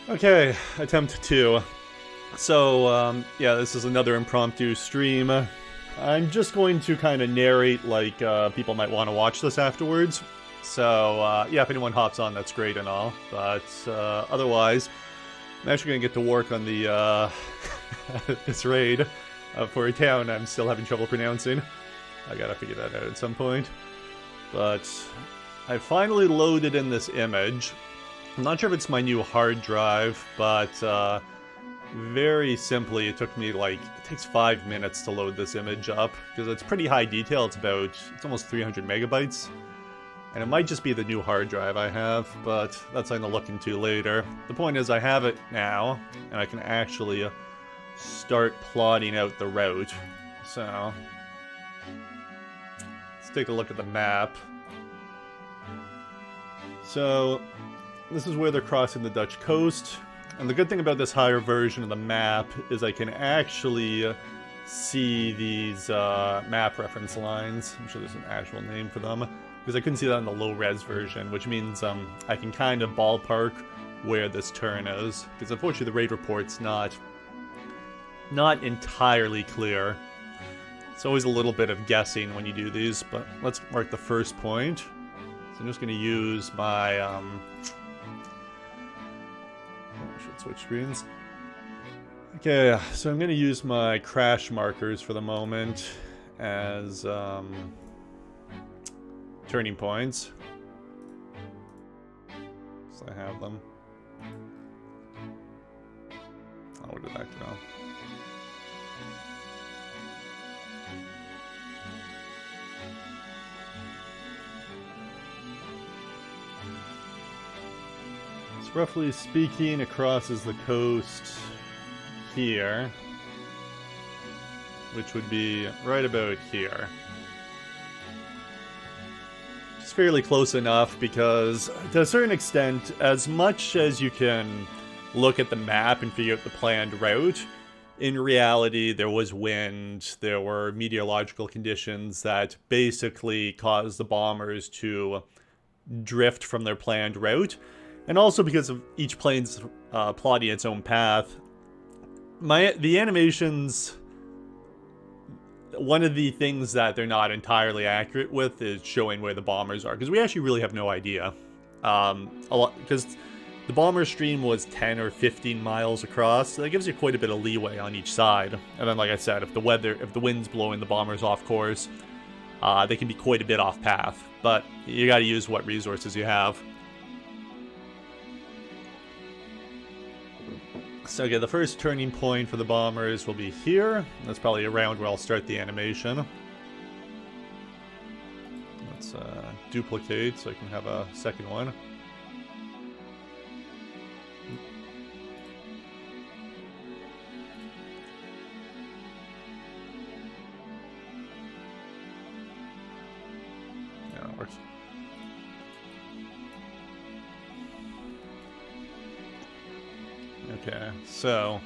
Okay, attempt 2. So, yeah, this is another impromptu stream. I'm just going to kind of narrate like people might want to watch this afterwards. So, yeah, if anyone hops on, that's great and all. But otherwise, I'm actually going to get to work on the this raid for a town I'm still having trouble pronouncing. I gotta figure that out at some point. But I finally loaded in this image. I'm not sure if it's my new hard drive, but very simply, it took me like, it takes 5 minutes to load this image up, because it's pretty high detail. It's almost 300 megabytes. And it might just be the new hard drive I have, but that's something to look into later. The point is I have it now, and I can actually start plotting out the route. So, let's take a look at the map. So, this is where they're crossing the Dutch coast. And the good thing about this higher version of the map is I can actually see these map reference lines. I'm sure there's an actual name for them. Because I couldn't see that in the low-res version, which means I can kind of ballpark where this turn is. Because unfortunately the raid report's not entirely clear. It's always a little bit of guessing when you do these, but let's mark the first point. So I'm just going to use my... I should switch screens. Okay, so I'm going to use my crash markers for the moment as turning points. So I have them. Oh, where did that go? Roughly speaking, it crosses the coast here, which would be right about here. It's fairly close enough because, to a certain extent, as much as you can look at the map and figure out the planned route, in reality there was wind, there were meteorological conditions that basically caused the bombers to drift from their planned route. And also because of each plane's plotting its own path, the animations, one of the things that they're not entirely accurate with is showing where the bombers are, because we actually really have no idea. Because the bomber stream was 10 or 15 miles across, so that gives you quite a bit of leeway on each side. And then, like I said, if the wind's blowing the bombers off course, they can be quite a bit off path. But you got to use what resources you have. So okay, the first turning point for the bombers will be here. That's probably around where I'll start the animation. Let's duplicate so I can have a second one. Yeah, it works. Okay, so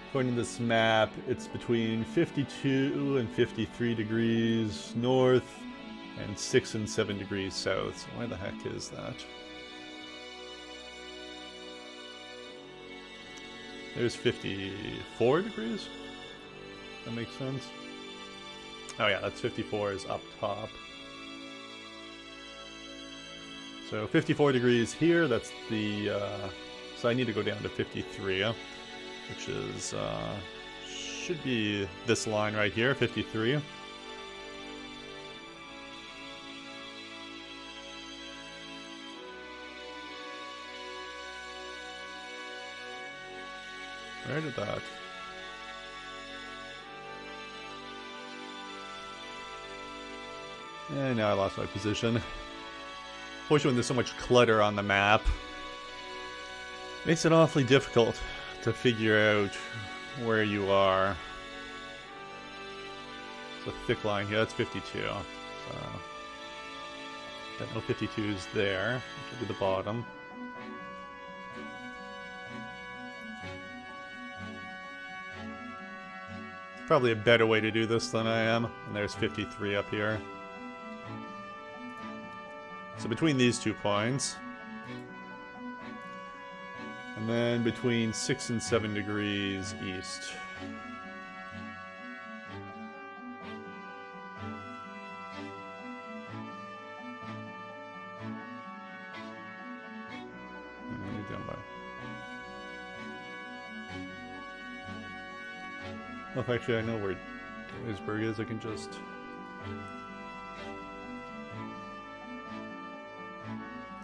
according to this map, it's between 52 and 53 degrees north and 6 and 7 degrees south. So where the heck is that? There's 54 degrees? That makes sense. Oh yeah, that's 54 is up top. So 54 degrees here, that's the, so I need to go down to 53, which is, should be this line right here, 53. Where did that? And now I lost my position. Unfortunately, when there's so much clutter on the map, makes it awfully difficult to figure out where you are. It's a thick line here, that's 52. So, got no 52s there, which would be the bottom. Probably a better way to do this than I am, and there's 53 up here. So between these 2 points, And then between 6 and 7 degrees east. Oh, actually, I know where Duisburg is. I can just...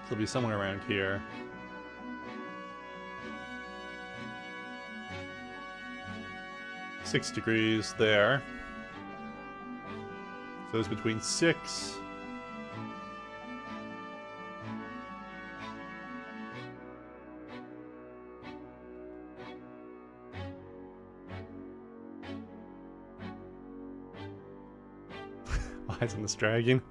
It'll be somewhere around here. Six degrees there. So it's between 6... Why isn't this dragging?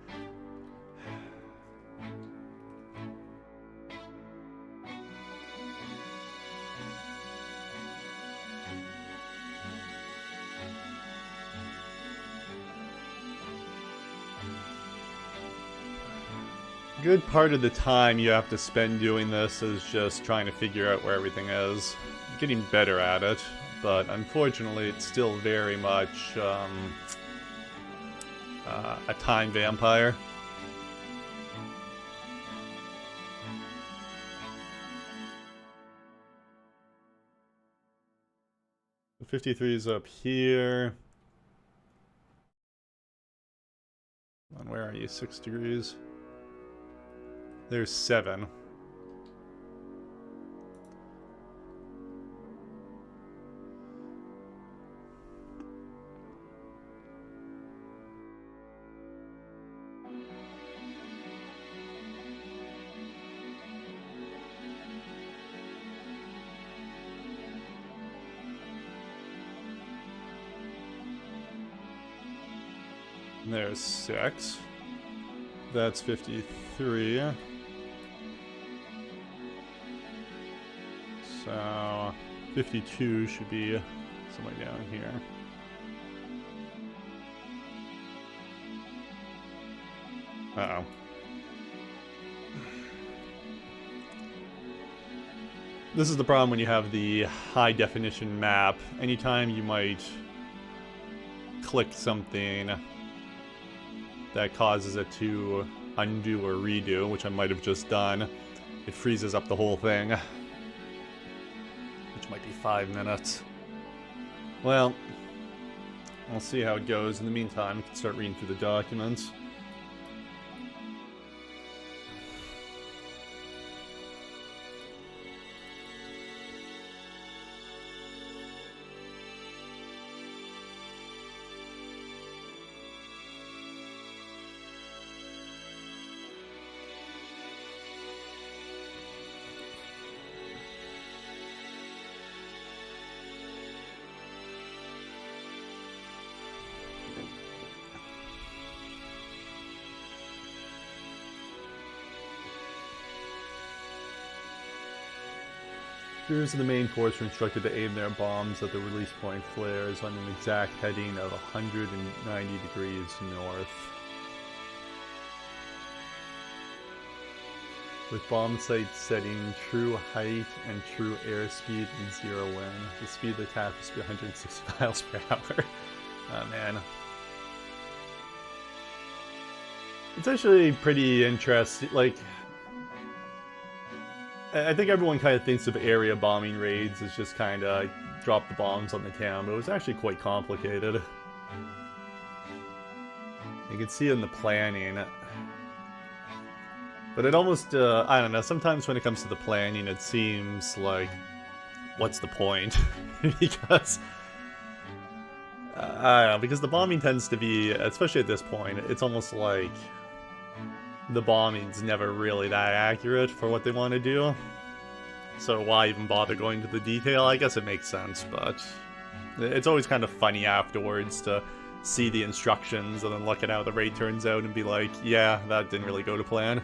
Good part of the time you have to spend doing this is just trying to figure out where everything is. I'm getting better at it, but unfortunately it's still very much a time vampire. The 53 is up here. And where are you? 6 degrees. There's 7. There's 6. That's 53. So 52 should be somewhere down here. Uh-oh. This is the problem when you have the high definition map. Anytime you might click something that causes it to undo or redo, which I might have just done, it freezes up the whole thing. Which might be 5 minutes. Well, I'll see how it goes. In the meantime, I can start reading through the documents. Crews of the main force were instructed to aim their bombs at the release point flares on an exact heading of 190 degrees north. With bomb sights setting true height and true airspeed and 0 wind. The speed of the attack was 160 miles per hour. Oh man. It's actually pretty interesting, like... I think everyone kind of thinks of area bombing raids as just kind of drop the bombs on the town, but it was actually quite complicated. You can see it in the planning. But it almost, I don't know, sometimes when it comes to the planning, it seems like, what's the point? Because, I don't know, because the bombing tends to be, especially at this point, it's almost like the bombing's never really that accurate for what they want to do. So why even bother going to the detail? I guess it makes sense, but it's always kind of funny afterwards to see the instructions and then look at how the raid turns out and be like, yeah, that didn't really go to plan.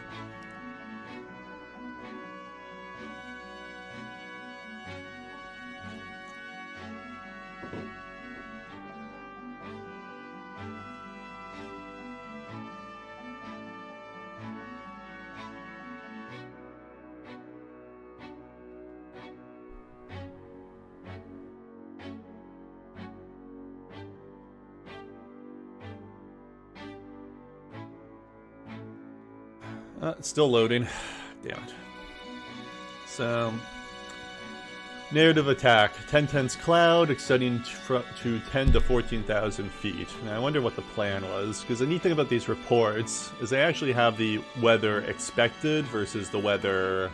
It's still loading. Damn it. So, narrative attack. 10 tenths cloud, extending to 10 to 14,000 feet. Now, I wonder what the plan was, because the neat thing about these reports is they actually have the weather expected versus the weather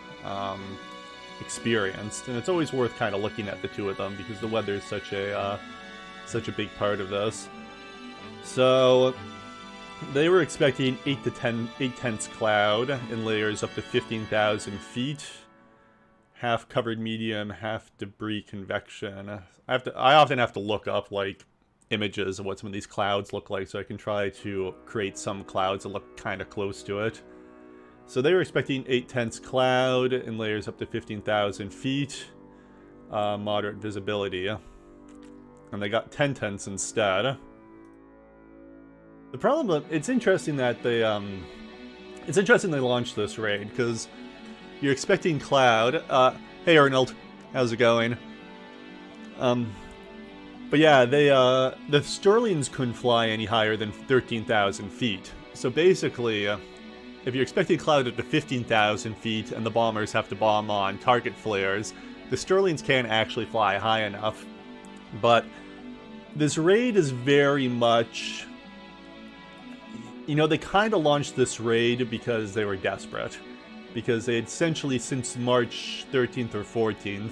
experienced, and it's always worth kind of looking at the two of them because the weather is such a big part of this. So they were expecting 8 tenths cloud in layers up to 15,000 feet. Half covered medium, half debris convection. I often have to look up like images of what some of these clouds look like so I can try to create some clouds that look kind of close to it. So they were expecting 8 tenths cloud in layers up to 15,000 feet. Moderate visibility. And they got 10 tenths instead. The problem, it's interesting that they launched this raid, because you're expecting cloud. Hey Arnold, how's it going? But yeah, the Sterlings couldn't fly any higher than 13,000 feet. So basically, if you're expecting cloud up to 15,000 feet and the bombers have to bomb on target flares, the Sterlings can't actually fly high enough. But this raid is very much... You know, they kind of launched this raid because they were desperate. Because they had essentially, since March 13th or 14th,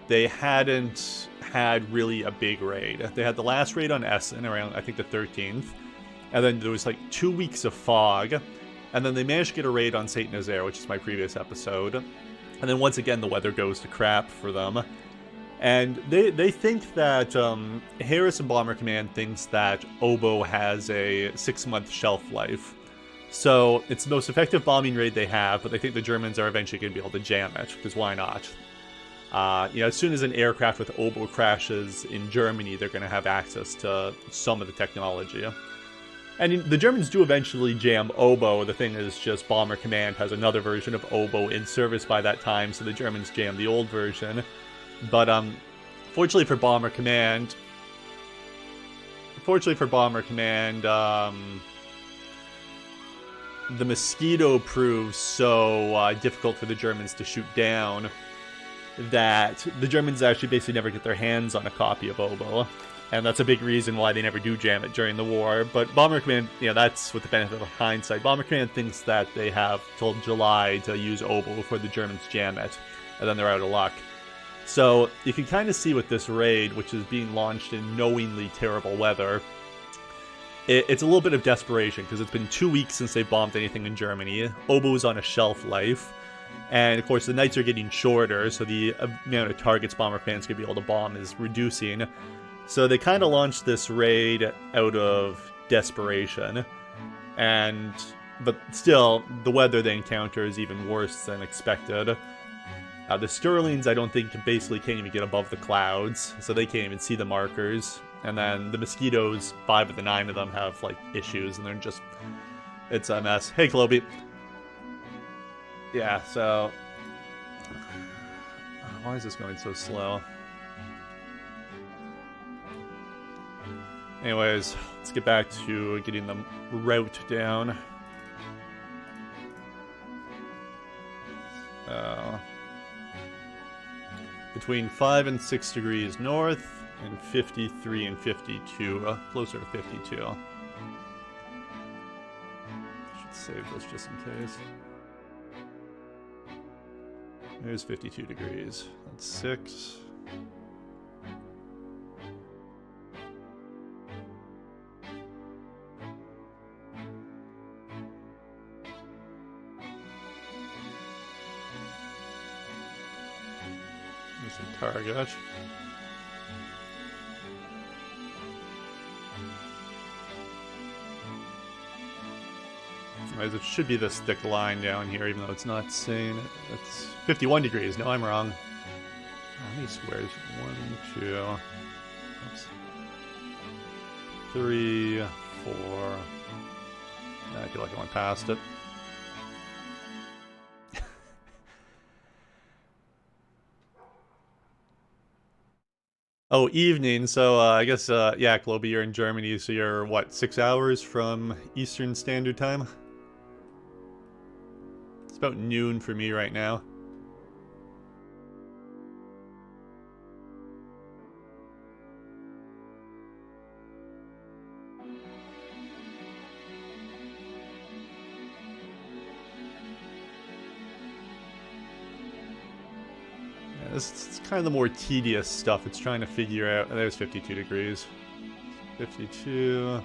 they hadn't had really a big raid. They had the last raid on Essen around, I think, the 13th. And then there was like 2 weeks of fog. And then they managed to get a raid on Saint Nazaire, which is my previous episode. And then once again, the weather goes to crap for them. And they think that Harrison Bomber Command thinks that Obo has a 6-month shelf life. So it's the most effective bombing raid they have, but they think the Germans are eventually going to be able to jam it, because why not? You know, as soon as an aircraft with Obo crashes in Germany, they're going to have access to some of the technology. And the Germans do eventually jam Obo. The thing is just Bomber Command has another version of Obo in service by that time, so the Germans jam the old version. But fortunately for Bomber Command, the Mosquito proves so difficult for the Germans to shoot down that the Germans actually basically never get their hands on a copy of Obo. And that's a big reason why they never do jam it during the war. But Bomber Command, you know, that's with the benefit of hindsight. Bomber Command thinks that they have till July to use Obo before the Germans jam it. And then they're out of luck. So you can kind of see with this raid, which is being launched in knowingly terrible weather, it's a little bit of desperation, because it's been 2 weeks since they bombed anything in Germany. Obo's on a shelf life. And, of course, the nights are getting shorter, so the amount of targets Bomber Command's going to be able to bomb is reducing. So they kind of launched this raid out of desperation. But still, the weather they encounter is even worse than expected. The Sterlings, I don't think, basically can't even get above the clouds, so they can't even see the markers. And then the Mosquitoes, 5 of the 9 of them have, like, issues, and they're just... It's a mess. Hey, Kloby. Yeah, so... Why is this going so slow? Anyways, let's get back to getting the route down. Between 5 and 6 degrees north, and 53 and 52, closer to 52. Should save this just in case. There's 52 degrees. That's 6. Some target. Anyways, it should be this thick line down here, even though it's not saying it. That's 51 degrees. No, I'm wrong. How many squares? 1, 2, oops, 3, 4. I feel like I went past it. Oh, evening. So I guess, yeah, Kloby, you're in Germany, so you're, what, 6 hours from Eastern Standard Time? It's about noon for me right now. This is kind of the more tedious stuff. It's trying to figure out... There's 52 degrees. 52...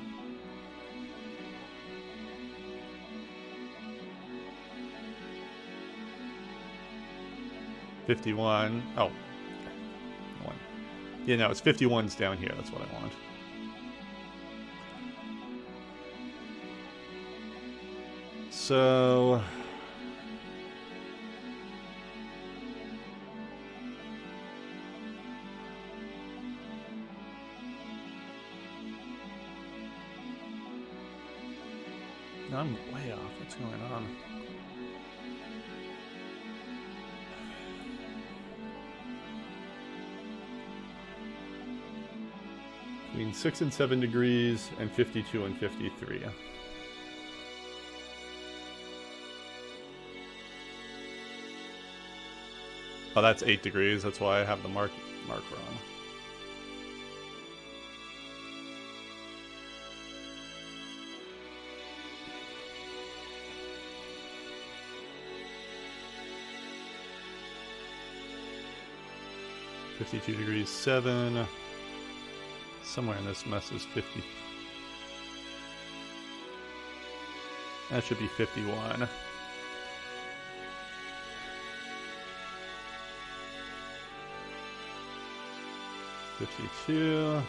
51. Oh. One. Yeah, no, it's 51's down here. That's what I want. So... I'm way off. What's going on? Between 6 and 7 degrees and 52 and 53. Oh, that's 8 degrees. That's why I have the mark wrong. .52 degrees 7. Somewhere in this mess is 50. That should be 51. .52.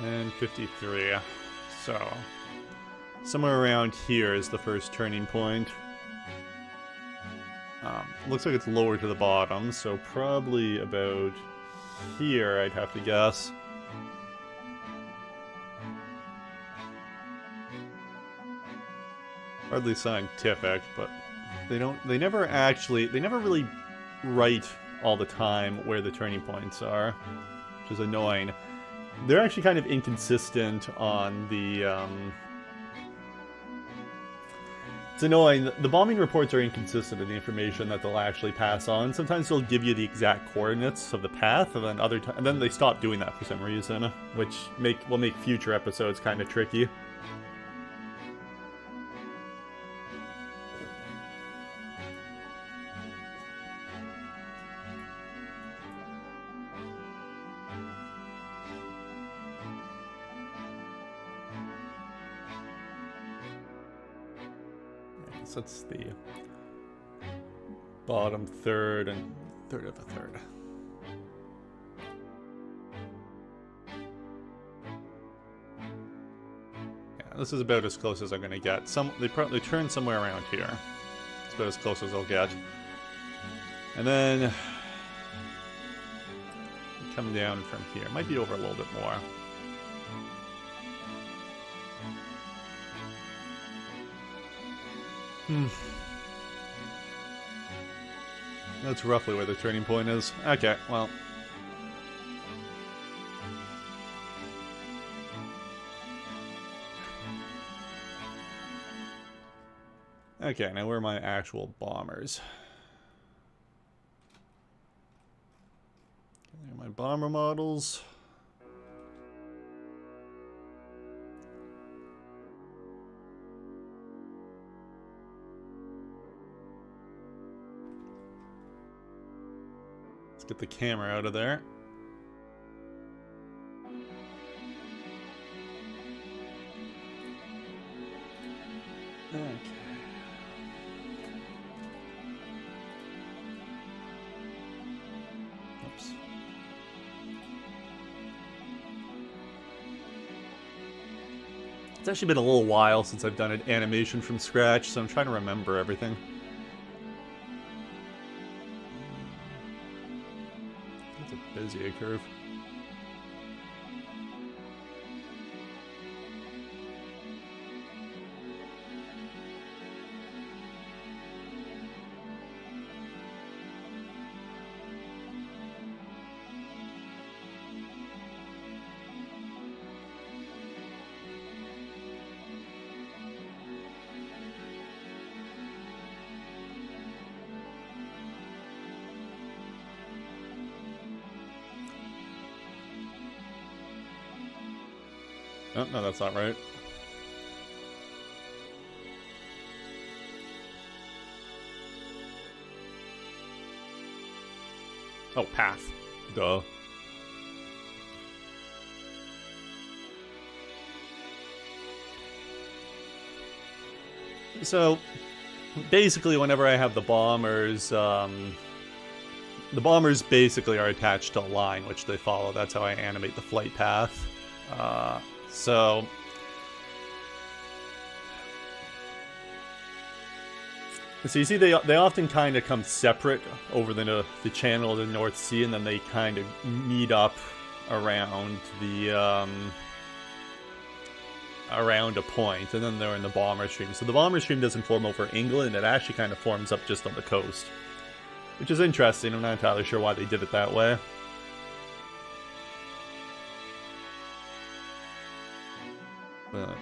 And 53. So, somewhere around here is the first turning point. Looks like it's lower to the bottom, so probably about here, I'd have to guess. Hardly scientific, but they never really write all the time where the turning points are, which is annoying. They're actually kind of inconsistent on the, It's annoying. The bombing reports are inconsistent in the information that they'll actually pass on. Sometimes they'll give you the exact coordinates of the path, and then they stop doing that for some reason, which will make future episodes kind of tricky. So it's the bottom third and third of a third. Yeah, this is about as close as I'm going to get. They probably turn somewhere around here. It's about as close as I'll get. And then come down from here. Might be over a little bit more. That's roughly where the turning point is. Okay, well. Okay, now where are my actual bombers? There are my bomber models. Get the camera out of there. Okay. Oops. It's actually been a little while since I've done an animation from scratch, so I'm trying to remember everything. Bezier curve. Oh, no, that's not right. Oh, path. Duh. So, basically, whenever I have the bombers basically are attached to a line which they follow. That's how I animate the flight path. So you see, they often kind of come separate over the channel of the North Sea, and then they kind of meet up around around a point, and then they're in the bomber stream. So the bomber stream doesn't form over England; it actually kind of forms up just on the coast, which is interesting. I'm not entirely sure why they did it that way. But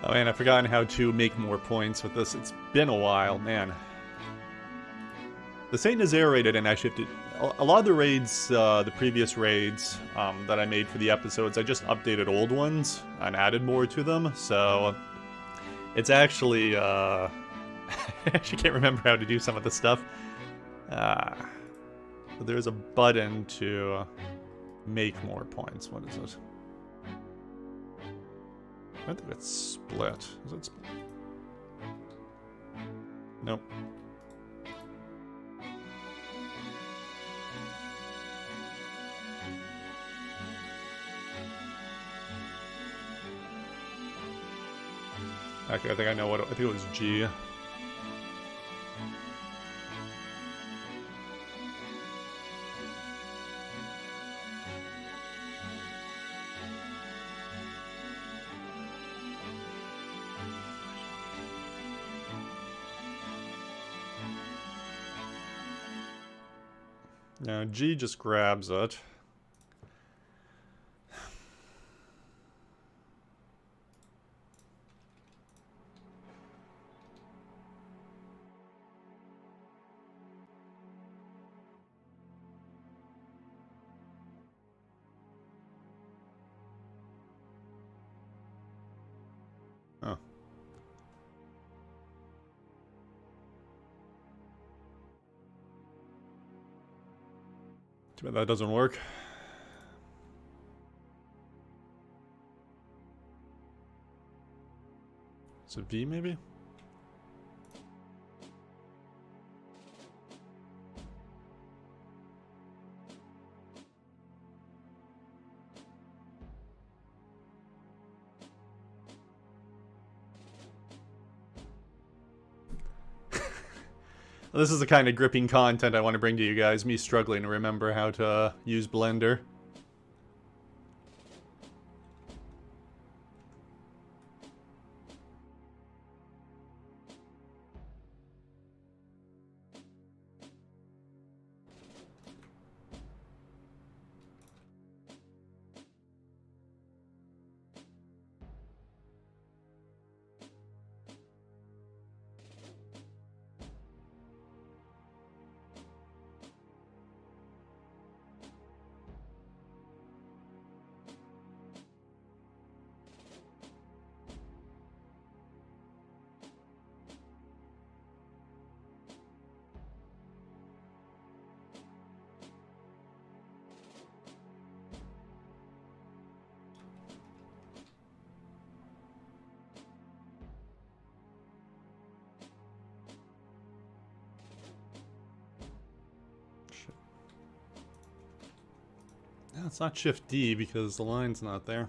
oh man, I've forgotten how to make more points with this. It's been a while, man. This ain't as aerated, and I shifted a lot of the raids, the previous raids that I made for the episodes. I just updated old ones and added more to them, so it's actually I actually can't remember how to do some of the stuff. But there's a button to make more points. What is it? I think it's split. Is it split? Nope. Actually, I think I know what I think it was G. Now G just grabs it. Oh. Too bad that doesn't work. Is it V maybe? This is the kind of gripping content I want to bring to you guys, me struggling to remember how to use Blender. No, it's not Shift D because the line's not there.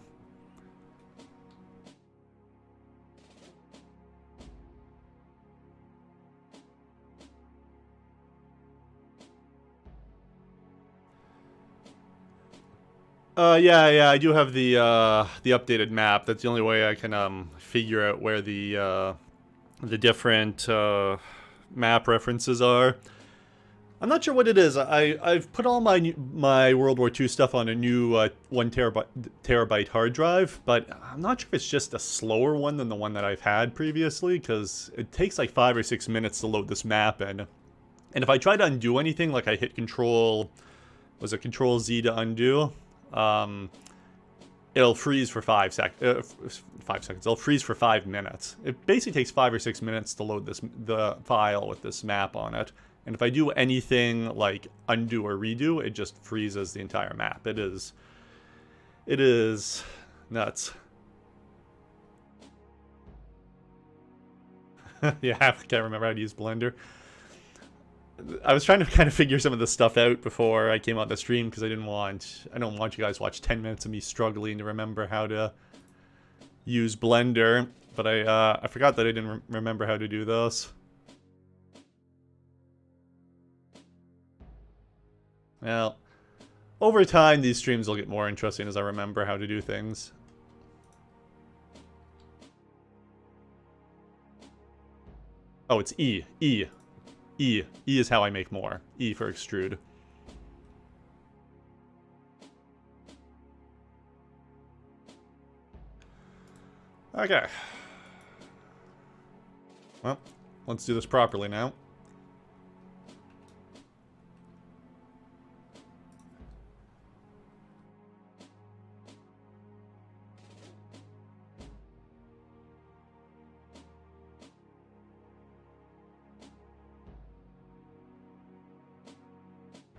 Yeah, I do have the updated map. That's the only way I can figure out where the different map references are. I'm not sure what it is. I've put all my World War II stuff on a new 1 terabyte hard drive, but I'm not sure if it's just a slower one than the one that I've had previously, because it takes like 5 or 6 minutes to load this map in. And if I try to undo anything, like I hit Control Z to undo, it'll freeze for 5 seconds. 5 seconds. It'll freeze for 5 minutes. It basically takes 5 or 6 minutes to load the file with this map on it. And if I do anything like undo or redo, it just freezes the entire map. It is nuts. Yeah, I can't remember how to use Blender. I was trying to kind of figure some of this stuff out before I came on the stream, because I don't want you guys to watch 10 minutes of me struggling to remember how to use Blender. But I forgot that I didn't remember how to do this. Well, over time, these streams will get more interesting as I remember how to do things. Oh, it's E. E. E. E is how I make more. E for extrude. Okay. Well, let's do this properly now.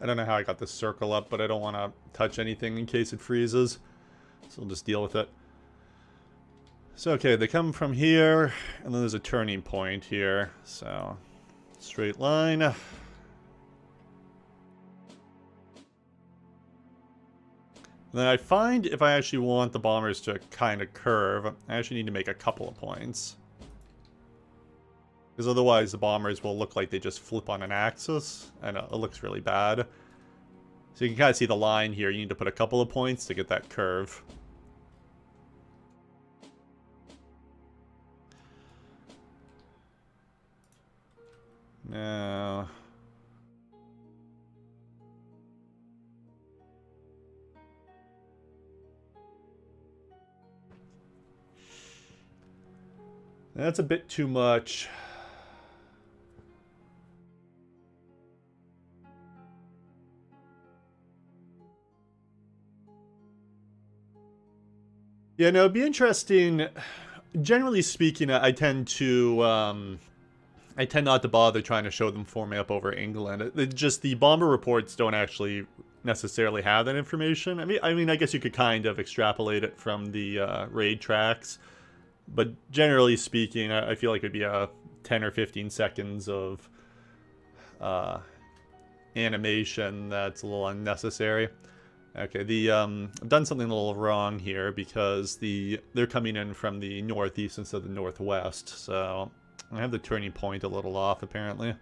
I don't know how I got this circle up, but I don't want to touch anything in case it freezes. So I'll just deal with it. So, okay, they come from here, and then there's a turning point here. So, straight line. And then I find if I actually want the bombers to kind of curve, I actually need to make a couple of points. Because otherwise the bombers will look like they just flip on an axis, and it looks really bad. So you can kind of see the line here. You need to put a couple of points to get that curve. Now... that's a bit too much. Yeah, no, it'd be interesting. Generally speaking, I tend not to bother trying to show them forming up over England. Just the bomber reports don't actually necessarily have that information. I mean, I guess you could kind of extrapolate it from the raid tracks, but generally speaking, I feel like it'd be a 10 or 15 seconds of animation that's a little unnecessary. Okay, I've done something a little wrong here, because they're coming in from the northeast instead of the northwest, so I have the turning point a little off, apparently.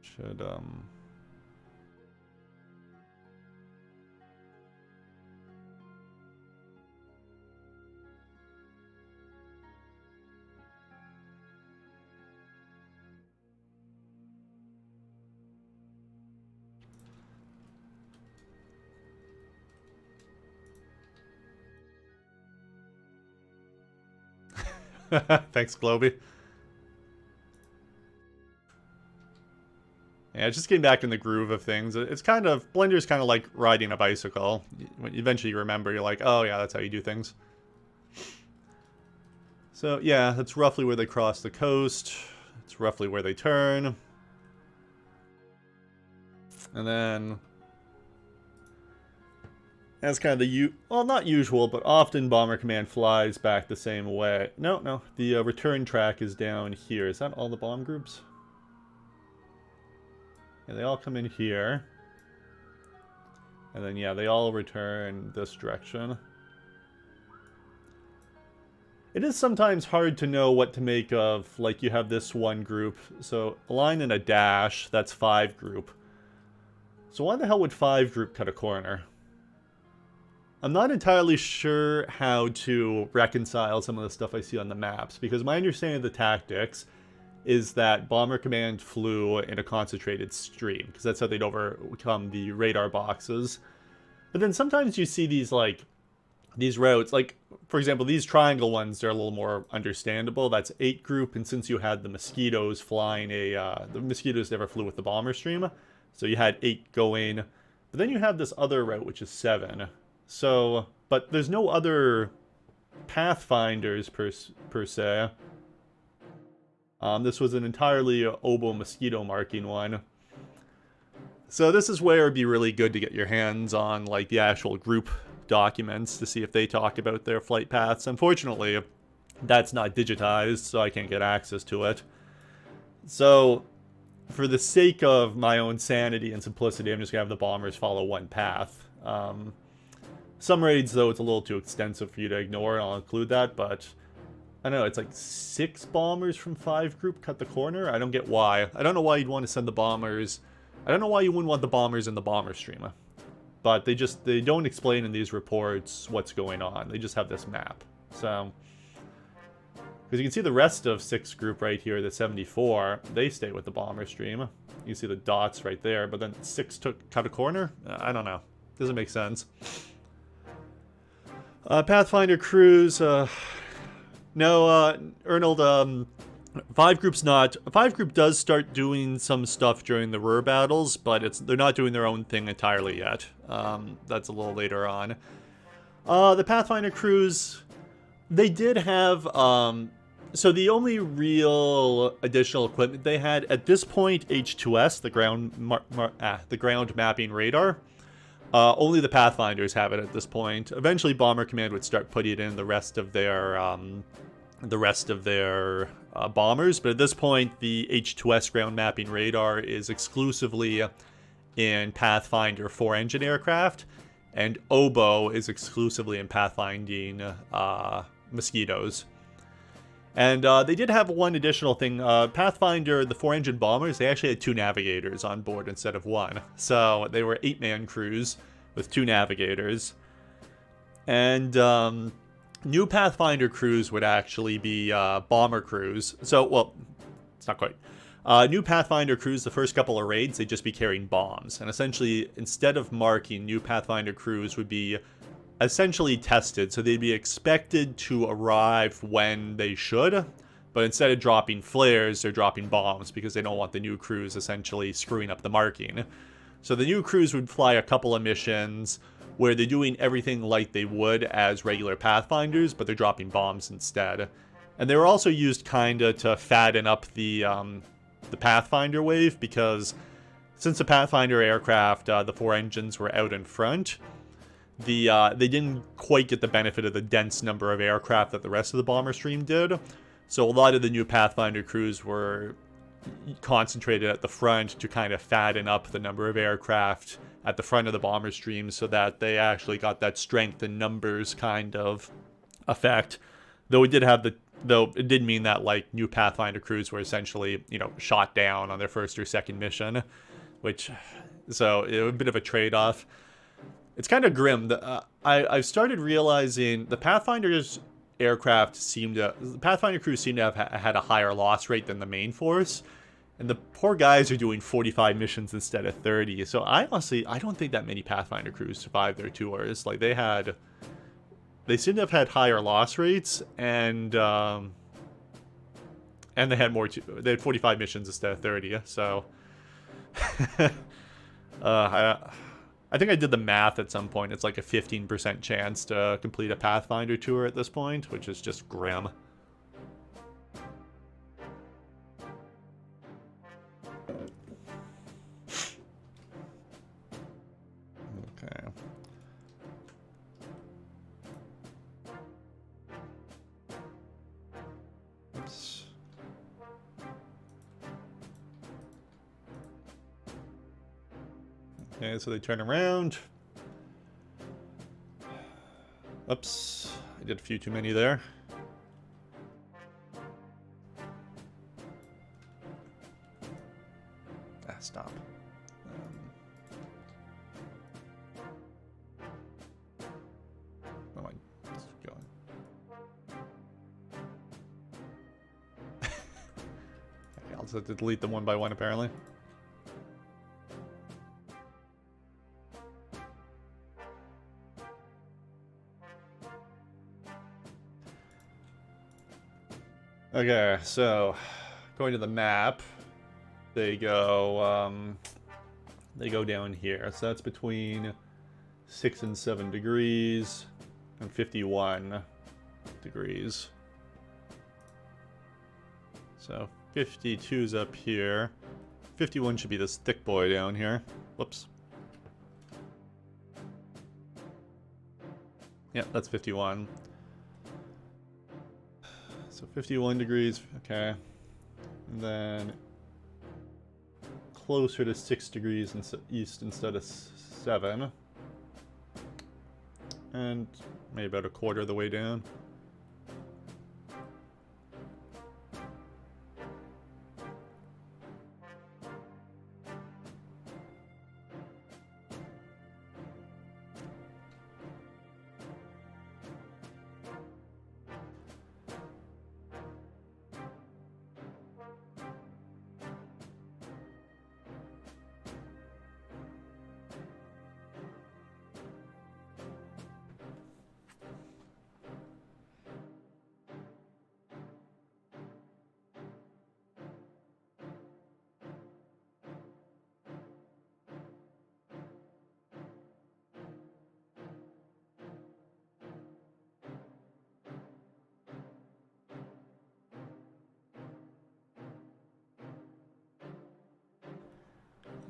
Should, Thanks, Globy. Yeah, just getting back in the groove of things. It's kind of... Blender's kind of like riding a bicycle. Eventually you remember, you're like, oh yeah, that's how you do things. So yeah, that's roughly where they cross the coast. It's roughly where they turn. And then... that's kind of the... well, not usual, but often Bomber Command flies back the same way. No. The return track is down here. Is that all the bomb groups? Yeah, they all come in here. And then, yeah, they all return this direction. It is sometimes hard to know what to make of, like you have this one group. So a line and a dash, that's 5 group. So why the hell would 5 group cut a corner? I'm not entirely sure how to reconcile some of the stuff I see on the maps, because my understanding of the tactics is that Bomber Command flew in a concentrated stream, because that's how they'd overcome the radar boxes. But then sometimes you see these, like, these routes, like, for example, these triangle ones, they're a little more understandable. That's 8 group, and since you had the Mosquitoes flying the Mosquitoes never flew with the bomber stream, so you had 8 going. But then you have this other route, which is 7. So, but there's no other Pathfinders per se. This was an entirely oboe mosquito marking one. So this is where it'd be really good to get your hands on, like, the actual group documents to see if they talk about their flight paths. Unfortunately, that's not digitized, so I can't get access to it. So, for the sake of my own sanity and simplicity, I'm just going to have the bombers follow one path. Some raids, though, it's a little too extensive for you to ignore, and I'll include that, but I don't know, it's like 6 bombers from 5 group cut the corner? I don't get why. I don't know why you'd want to send the bombers. I don't know why you wouldn't want the bombers in the bomber stream. But they don't explain in these reports what's going on. They just have this map. So, because you can see the rest of 6 group right here, the 74, they stay with the bomber stream. You can see the dots right there, but then 6 cut a corner? I don't know. Doesn't make sense. Pathfinder crews, no, Ernold, 5 group does start doing some stuff during the Ruhr battles, but they're not doing their own thing entirely yet. That's a little later on. The Pathfinder crews, they did have, so the only real additional equipment they had at this point, H2S, the ground mapping radar. Only the Pathfinders have it at this point. Eventually, Bomber Command would start putting it in the rest of their bombers, but at this point, the H2S ground mapping radar is exclusively in Pathfinder 4-engine aircraft, and Oboe is exclusively in pathfinding Mosquitoes. And they did have one additional thing. Pathfinder, the 4-engine bombers, they actually had 2 navigators on board instead of 1. So they were 8-man crews with 2 navigators. And new Pathfinder crews would actually be bomber crews. So, well, it's not quite. New Pathfinder crews, the first couple of raids, they'd just be carrying bombs. And essentially, instead of marking, new Pathfinder crews would be essentially tested, so they'd be expected to arrive when they should, but instead of dropping flares, they're dropping bombs because they don't want the new crews essentially screwing up the marking. So the new crews would fly a couple of missions where they're doing everything like they would as regular Pathfinders, but they're dropping bombs instead. And they were also used kinda to fatten up the Pathfinder wave, because since the Pathfinder aircraft, the 4 engines were out in front, they didn't quite get the benefit of the dense number of aircraft that the rest of the bomber stream did. So a lot of the new Pathfinder crews were concentrated at the front to kind of fatten up the number of aircraft at the front of the bomber stream so that they actually got that strength in numbers kind of effect. Though it did mean that, like, new Pathfinder crews were essentially, you know, shot down on their first or second mission, so it was a bit of a trade-off. It's kind of grim. I've started realizing the Pathfinder crews seem to have had a higher loss rate than the main force, and the poor guys are doing 45 missions instead of 30. So I don't think that many Pathfinder crews survived their tours. Like, they seem to have had higher loss rates, and they had they had 45 missions instead of 30. So I think I did the math at some point. It's like a 15% chance to complete a Pathfinder tour at this point, which is just grim. Okay. Oops. Okay, so they turn around. Oops, I did a few too many there. I'll just have to delete them one by one, apparently. Okay, so going to the map, they go down here. So that's between 6 and 7 degrees and 51 degrees. So 52's up here. 51 should be this thick boy down here. Whoops. Yep, that's 51. So 51 degrees, okay. And then closer to 6 degrees east instead of 7. And maybe about a quarter of the way down.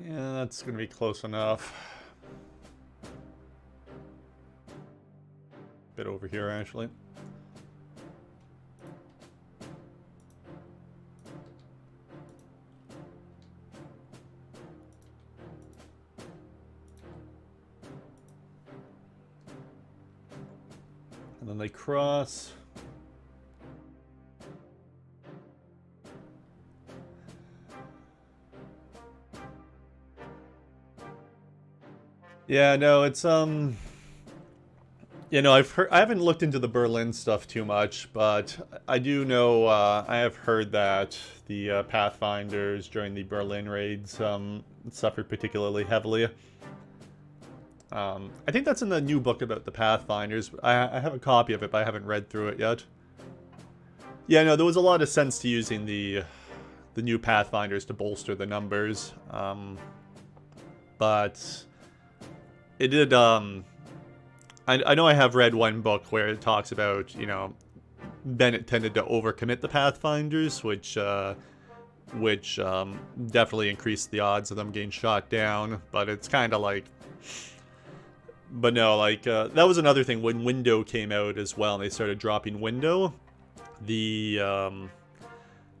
Yeah, that's gonna be close enough. Bit over here, actually. And then they cross. Yeah, no, it's you know, I haven't looked into the Berlin stuff too much, but I do know I have heard that the Pathfinders during the Berlin raids suffered particularly heavily. I think that's in the new book about the Pathfinders. I have a copy of it, but I haven't read through it yet. Yeah, no, there was a lot of sense to using the new Pathfinders to bolster the numbers, but it did. I know I have read one book where it talks about, you know, Bennett tended to overcommit the Pathfinders, which definitely increased the odds of them getting shot down. But it's kind of like, but no, like that was another thing when Window came out as well, and they started dropping Window. The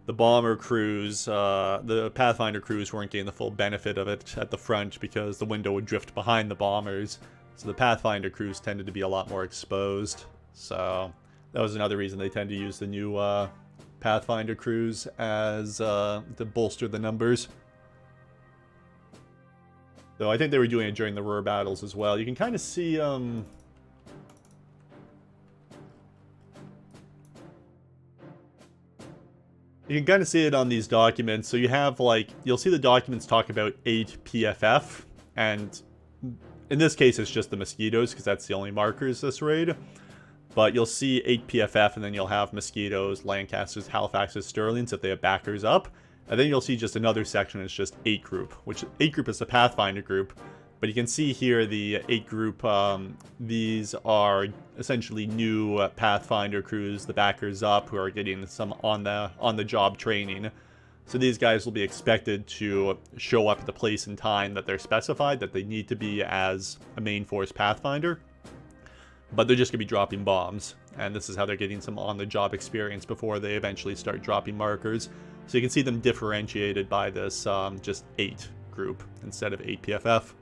bomber crews, the Pathfinder crews weren't getting the full benefit of it at the front because the Window would drift behind the bombers. So the Pathfinder crews tended to be a lot more exposed. So that was another reason they tend to use the new Pathfinder crews as to bolster the numbers. Though I think they were doing it during the Ruhr battles as well. You can kind of see you can kind of see it on these documents. So you have, like, you'll see the documents talk about 8 PFF, and in this case it's just the Mosquitoes, because that's the only markers this raid. But you'll see 8 PFF, and then you'll have Mosquitoes, Lancasters, Halifaxes, Sterlings if they have backers up. And then you'll see just another section, it's just 8 group, which 8 group is the Pathfinder group. But you can see here the 8 group, these are essentially new Pathfinder crews, the backers up, who are getting some on the job training. So these guys will be expected to show up at the place and time that they're specified, that they need to be as a main force Pathfinder. But they're just going to be dropping bombs, and this is how they're getting some on-the-job experience before they eventually start dropping markers. So you can see them differentiated by this just 8 group instead of 8 PFF.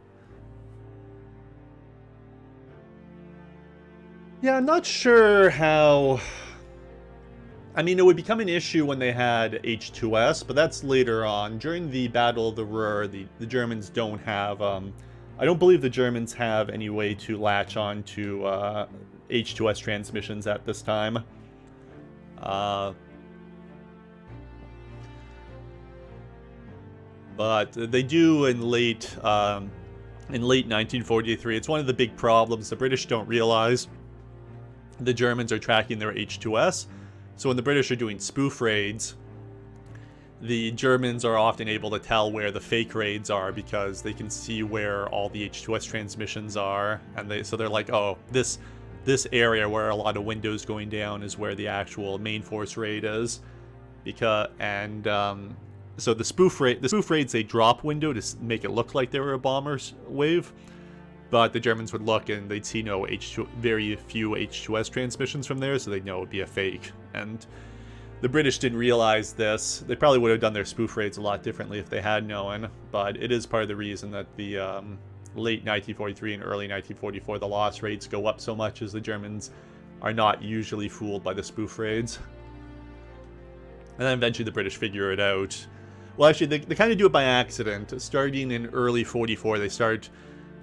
Yeah, I'm not sure how... I mean, it would become an issue when they had H2S, but that's later on. During the Battle of the Ruhr, the Germans don't have... I don't believe the Germans have any way to latch on to H2S transmissions at this time. But they do in late 1943. It's one of the big problems the British don't realize. The Germans are tracking their H2S. So when the British are doing spoof raids, the Germans are often able to tell where the fake raids are because they can see where all the H2S transmissions are, and so they're like, oh, this area where a lot of windows going down is where the actual main force raid is, so the spoof raids, they drop window to make it look like they were a bomber's wave, but the Germans would look and they'd see very few H2S transmissions from there, so they'd know it would be a fake. And the British didn't realize this. They probably would have done their spoof raids a lot differently if they had known, but it is part of the reason that the late 1943 and early 1944, the loss rates go up so much, as the Germans are not usually fooled by the spoof raids. And then eventually the British figure it out. Well, actually, they kind of do it by accident. Starting in early 44, they start,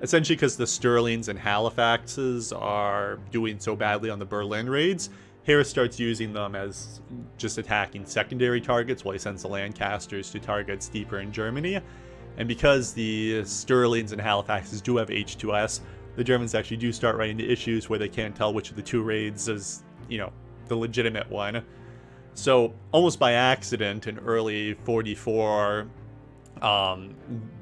essentially because the Sterlings and Halifaxes are doing so badly on the Berlin raids, Harris starts using them as just attacking secondary targets while he sends the Lancasters to targets deeper in Germany. And because the Sterlings and Halifaxes do have H2S, the Germans actually do start running into issues where they can't tell which of the two raids is, the legitimate one. So, almost by accident, in early 44,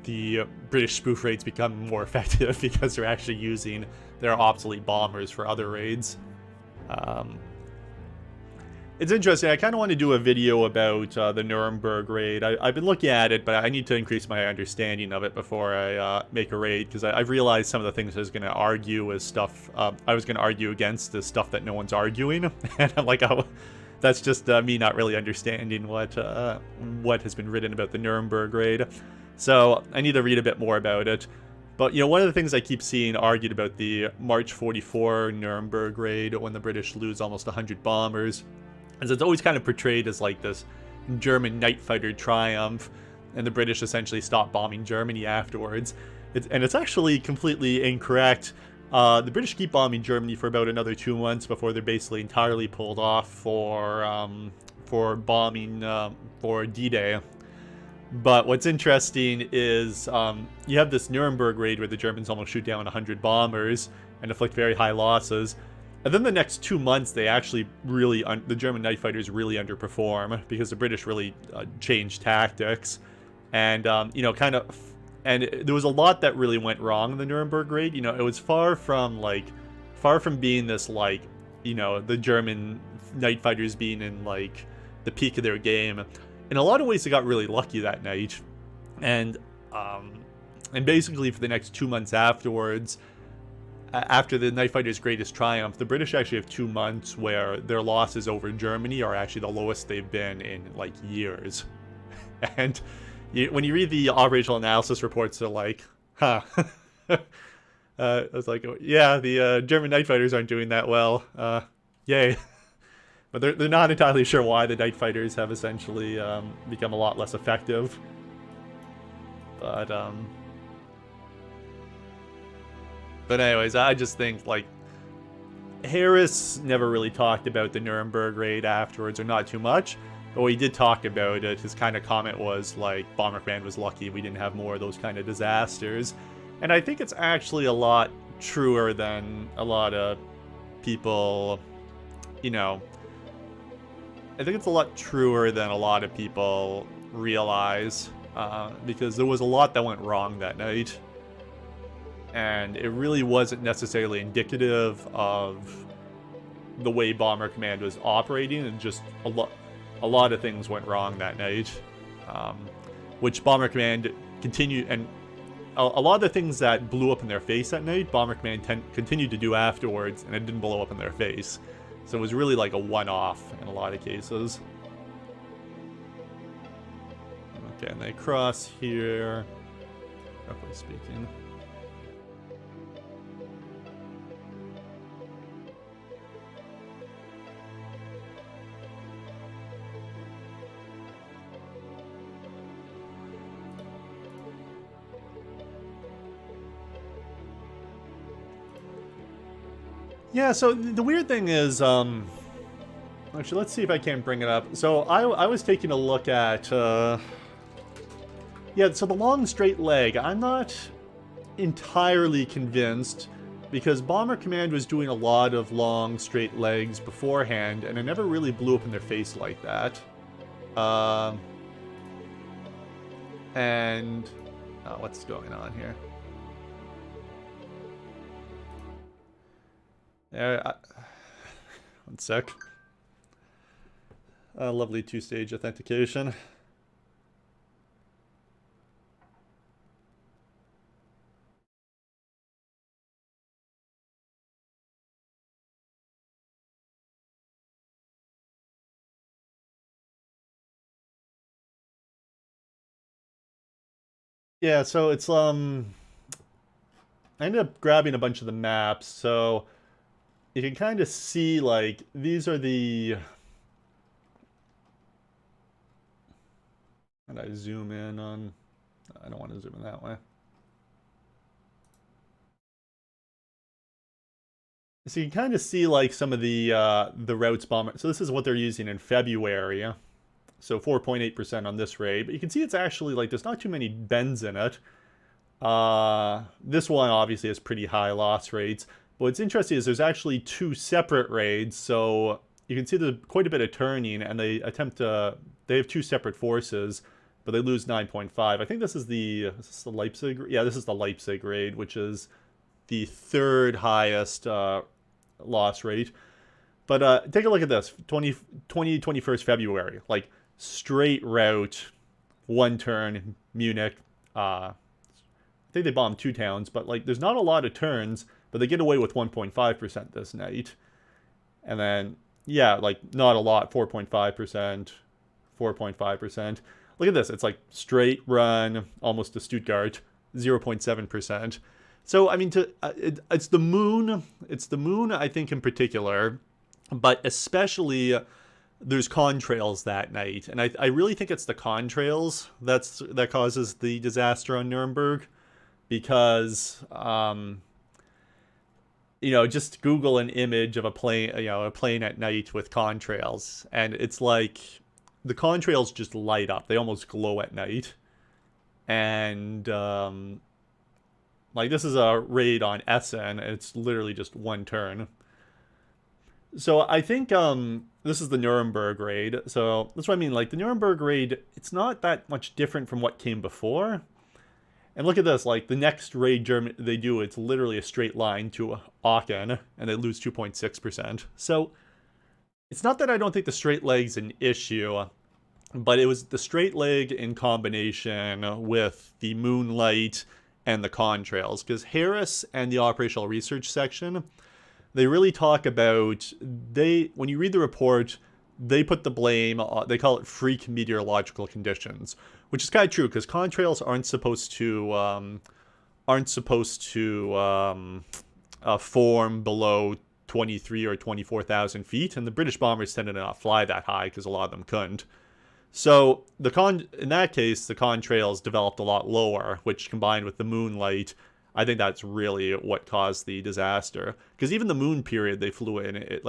the British spoof raids become more effective because they're actually using their obsolete bombers for other raids. It's interesting. I kind of want to do a video about the Nuremberg raid. I've been looking at it, but I need to increase my understanding of it before I make a raid, because I've realized some of the things I was going to argue is stuff I was going to argue against is stuff that no one's arguing, and I'm like, oh, that's just me not really understanding what has been written about the Nuremberg raid. So I need to read a bit more about it. But, one of the things I keep seeing argued about the March 44 Nuremberg raid, when the British lose almost 100 bombers, is it's always kind of portrayed as like this German night fighter triumph, and the British essentially stop bombing Germany afterwards. It's actually completely incorrect. The British keep bombing Germany for about another 2 months before they're basically entirely pulled off for bombing for D-Day. But what's interesting is you have this Nuremberg raid where the Germans almost shoot down 100 bombers and inflict very high losses. And then the next 2 months, they actually the German night fighters really underperform because the British really changed tactics. And, and there was a lot that really went wrong in the Nuremberg raid. It was far from being this, the German night fighters being in, the peak of their game. In a lot of ways, they got really lucky that night. And basically for the next 2 months afterwards, after the night fighters' greatest triumph, the British actually have 2 months where their losses over Germany are actually the lowest they've been in, years. And when you read the operational analysis reports, they're like, huh. I was like, yeah, the German night fighters aren't doing that well. Yay. But they're not entirely sure why the night fighters have essentially become a lot less effective. But anyways, I just think, Harris never really talked about the Nuremberg raid afterwards, or not too much. But when he did talk about it, his kind of comment was, Bomber Command was lucky we didn't have more of those kind of disasters. And I think it's actually a lot truer than a lot of people, I think it's a lot truer than a lot of people realize, because there was a lot that went wrong that night. And it really wasn't necessarily indicative of the way Bomber Command was operating, and just a lot of things went wrong that night, which Bomber Command continued, and a lot of the things that blew up in their face that night, Bomber Command continued to do afterwards, and it didn't blow up in their face. So it was really like a one-off in a lot of cases. Okay, and they cross here, roughly speaking. Yeah, so the weird thing is, actually, let's see if I can bring it up. So I was taking a look at, Yeah, so the long straight leg, I'm not entirely convinced because Bomber Command was doing a lot of long straight legs beforehand, and it never really blew up in their face like that. Um, and what's going on here? Uh, one sec. Lovely two-stage authentication. Yeah, so it's I ended up grabbing a bunch of the maps, so you can kind of see like these are the. And I zoom in on. I don't want to zoom in that way. So you can kind of see like some of the routes bomber. So this is what they're using in February. So 4.8% on this raid, but you can see it's actually like there's not too many bends in it. This one obviously has pretty high loss rates. But what's interesting is there's actually two separate raids, so you can see there's quite a bit of turning, and they have two separate forces, but they lose 9.5. I think is this the Leipzig? Yeah, this is the Leipzig raid, which is the third highest loss rate. But take a look at this, 21st February, like straight route, one turn, Munich. I think they bombed two towns, but like there's not a lot of turns, but they get away with 1.5% this night. And then, yeah, like not a lot, 4.5%, 4.5%. Look at this, it's like straight run, almost to Stuttgart, 0.7%. So, I mean, it's the moon. It's the moon, I think, in particular, but especially there's contrails that night, and I really think it's the contrails that causes the disaster on Nuremberg, because just Google an image of a plane at night with contrails, and it's like the contrails just light up. They almost glow at night, and like this is a raid on Essen, and it's literally just one turn. So I think this is the Nuremberg raid. So that's what I mean. Like the Nuremberg raid, it's not that much different from what came before. And look at this. Like the next raid they do, it's literally a straight line to Aachen, and they lose 2.6%. So it's not that I don't think the straight leg's an issue, but it was the straight leg in combination with the moonlight and the contrails, because Harris and the operational research section, they really talk about, when you read the report, they put the blame, they call it freak meteorological conditions, which is kind of true, because contrails aren't supposed to form below 23 or 24,000 feet, and the British bombers tended to not fly that high because a lot of them couldn't. So in that case, the contrails developed a lot lower, which combined with the moonlight, I think that's really what caused the disaster. Because even the moon period they flew in,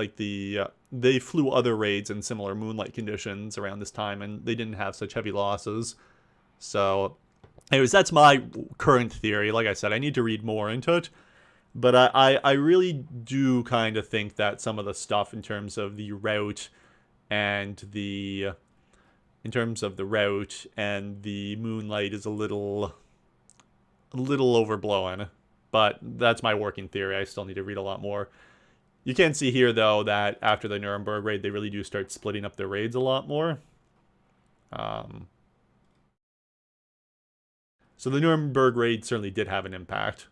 they flew other raids in similar moonlight conditions around this time, and they didn't have such heavy losses. So, anyways, that's my current theory. Like I said, I need to read more into it. But I really do kind of think that some of the stuff in terms of the route and the moonlight is a little overblown, but that's my working theory. I still need to read a lot more. You can see here, though, that after the Nuremberg raid, they really do start splitting up their raids a lot more. So the Nuremberg raid certainly did have an impact.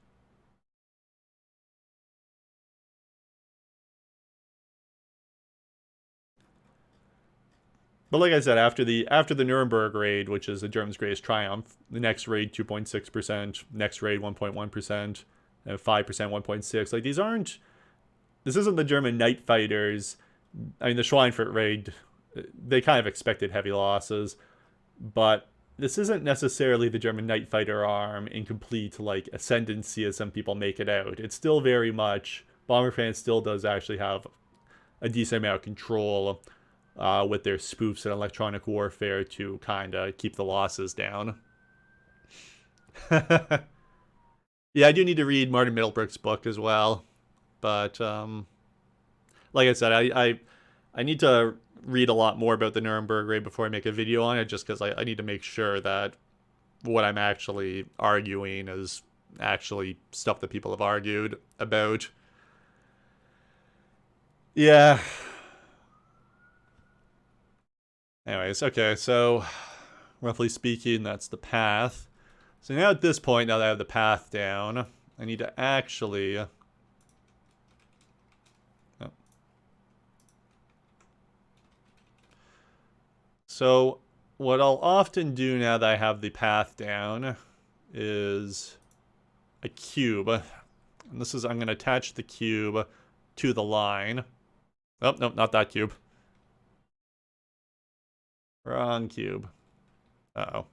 But like I said, after the Nuremberg raid, which is the Germans' greatest triumph, the next raid 2.6%, next raid 1.1%, 5% 1.6. Like this isn't the German night fighters. I mean, the Schweinfurt raid, they kind of expected heavy losses, but this isn't necessarily the German night fighter arm in complete like ascendancy as some people make it out. It's still very much Bomberfan still does actually have a decent amount of control with their spoofs and electronic warfare to kind of keep the losses down. Yeah, I do need to read Martin Middlebrook's book as well, but like I said, I need to read a lot more about the Nuremberg raid before I make a video on it, just because I need to make sure that what I'm actually arguing is actually stuff that people have argued about. Yeah. Anyways, okay, so roughly speaking, that's the path. So now at this point, now that I have the path down, I need to actually... Oh. So what I'll often do now that I have the path down is a cube. And this is, I'm going to attach the cube to the line. Oh, nope, not that cube. Wrong cube. Uh-oh.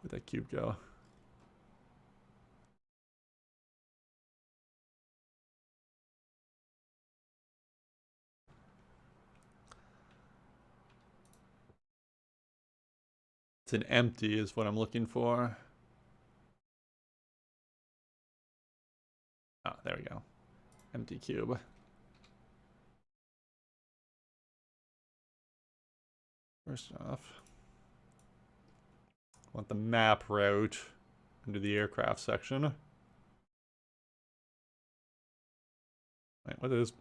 Where'd that cube go? It's an empty is what I'm looking for. Oh, there we go. Empty cube. First off, I want the map route into the aircraft section. Wait, what is...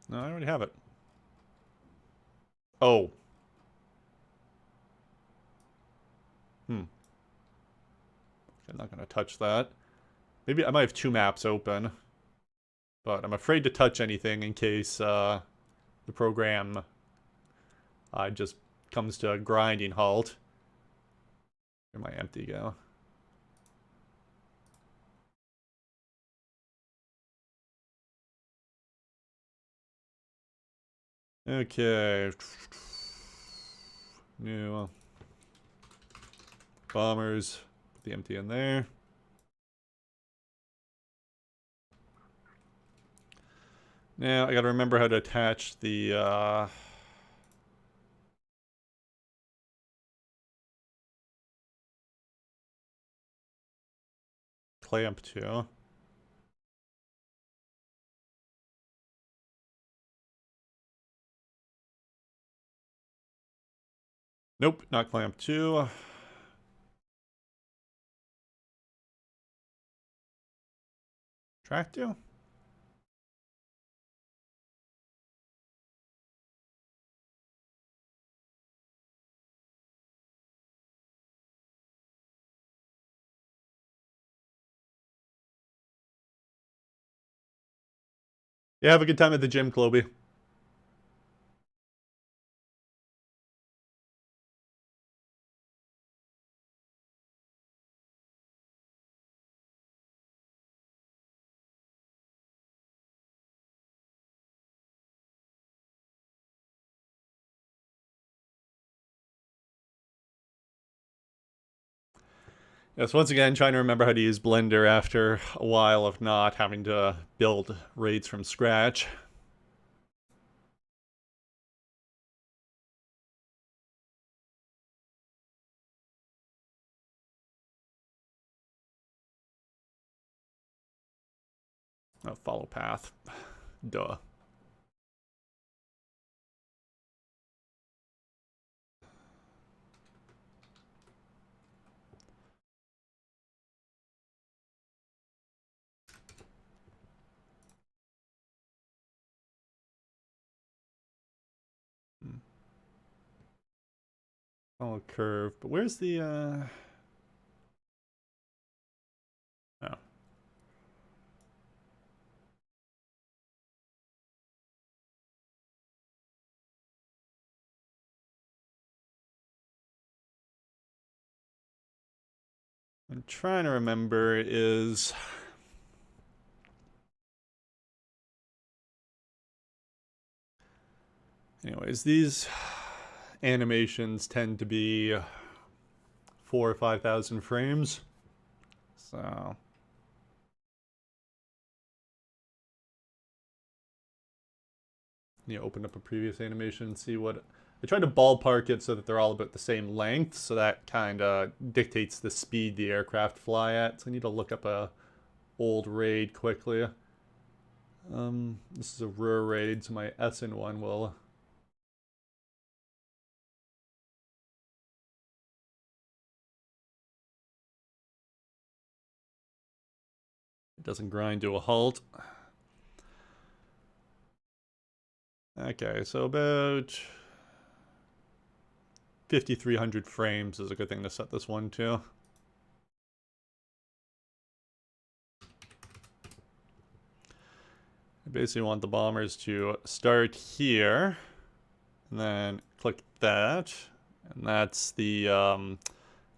No, I already have it. Oh. I'm not going to touch that. Maybe I might have two maps open. But I'm afraid to touch anything in case the program just comes to a grinding halt. Where'd my empty go? Okay. New bombers. Put the empty in there. Now I gotta remember how to attach the clamp to. Nope, not clamp 2. Track 2? Yeah, have a good time at the gym, Cloby. Yes, once again, trying to remember how to use Blender after a while of not having to build raids from scratch. Oh, follow path. Duh. Follow curve. But where's the, Oh. I'm trying to remember is... Anyways, these animations tend to be 4,000 or 5,000 frames. So... You open up a previous animation and see what I tried to ballpark it so that they're all about the same length, so that kind of dictates the speed the aircraft fly at. So I need to look up a old raid quickly. This is a Ruhr raid, so my Essen one will... It doesn't grind to a halt. Okay, so about 5,300 frames is a good thing to set this one to. I basically want the bombers to start here, and then click that, and that's the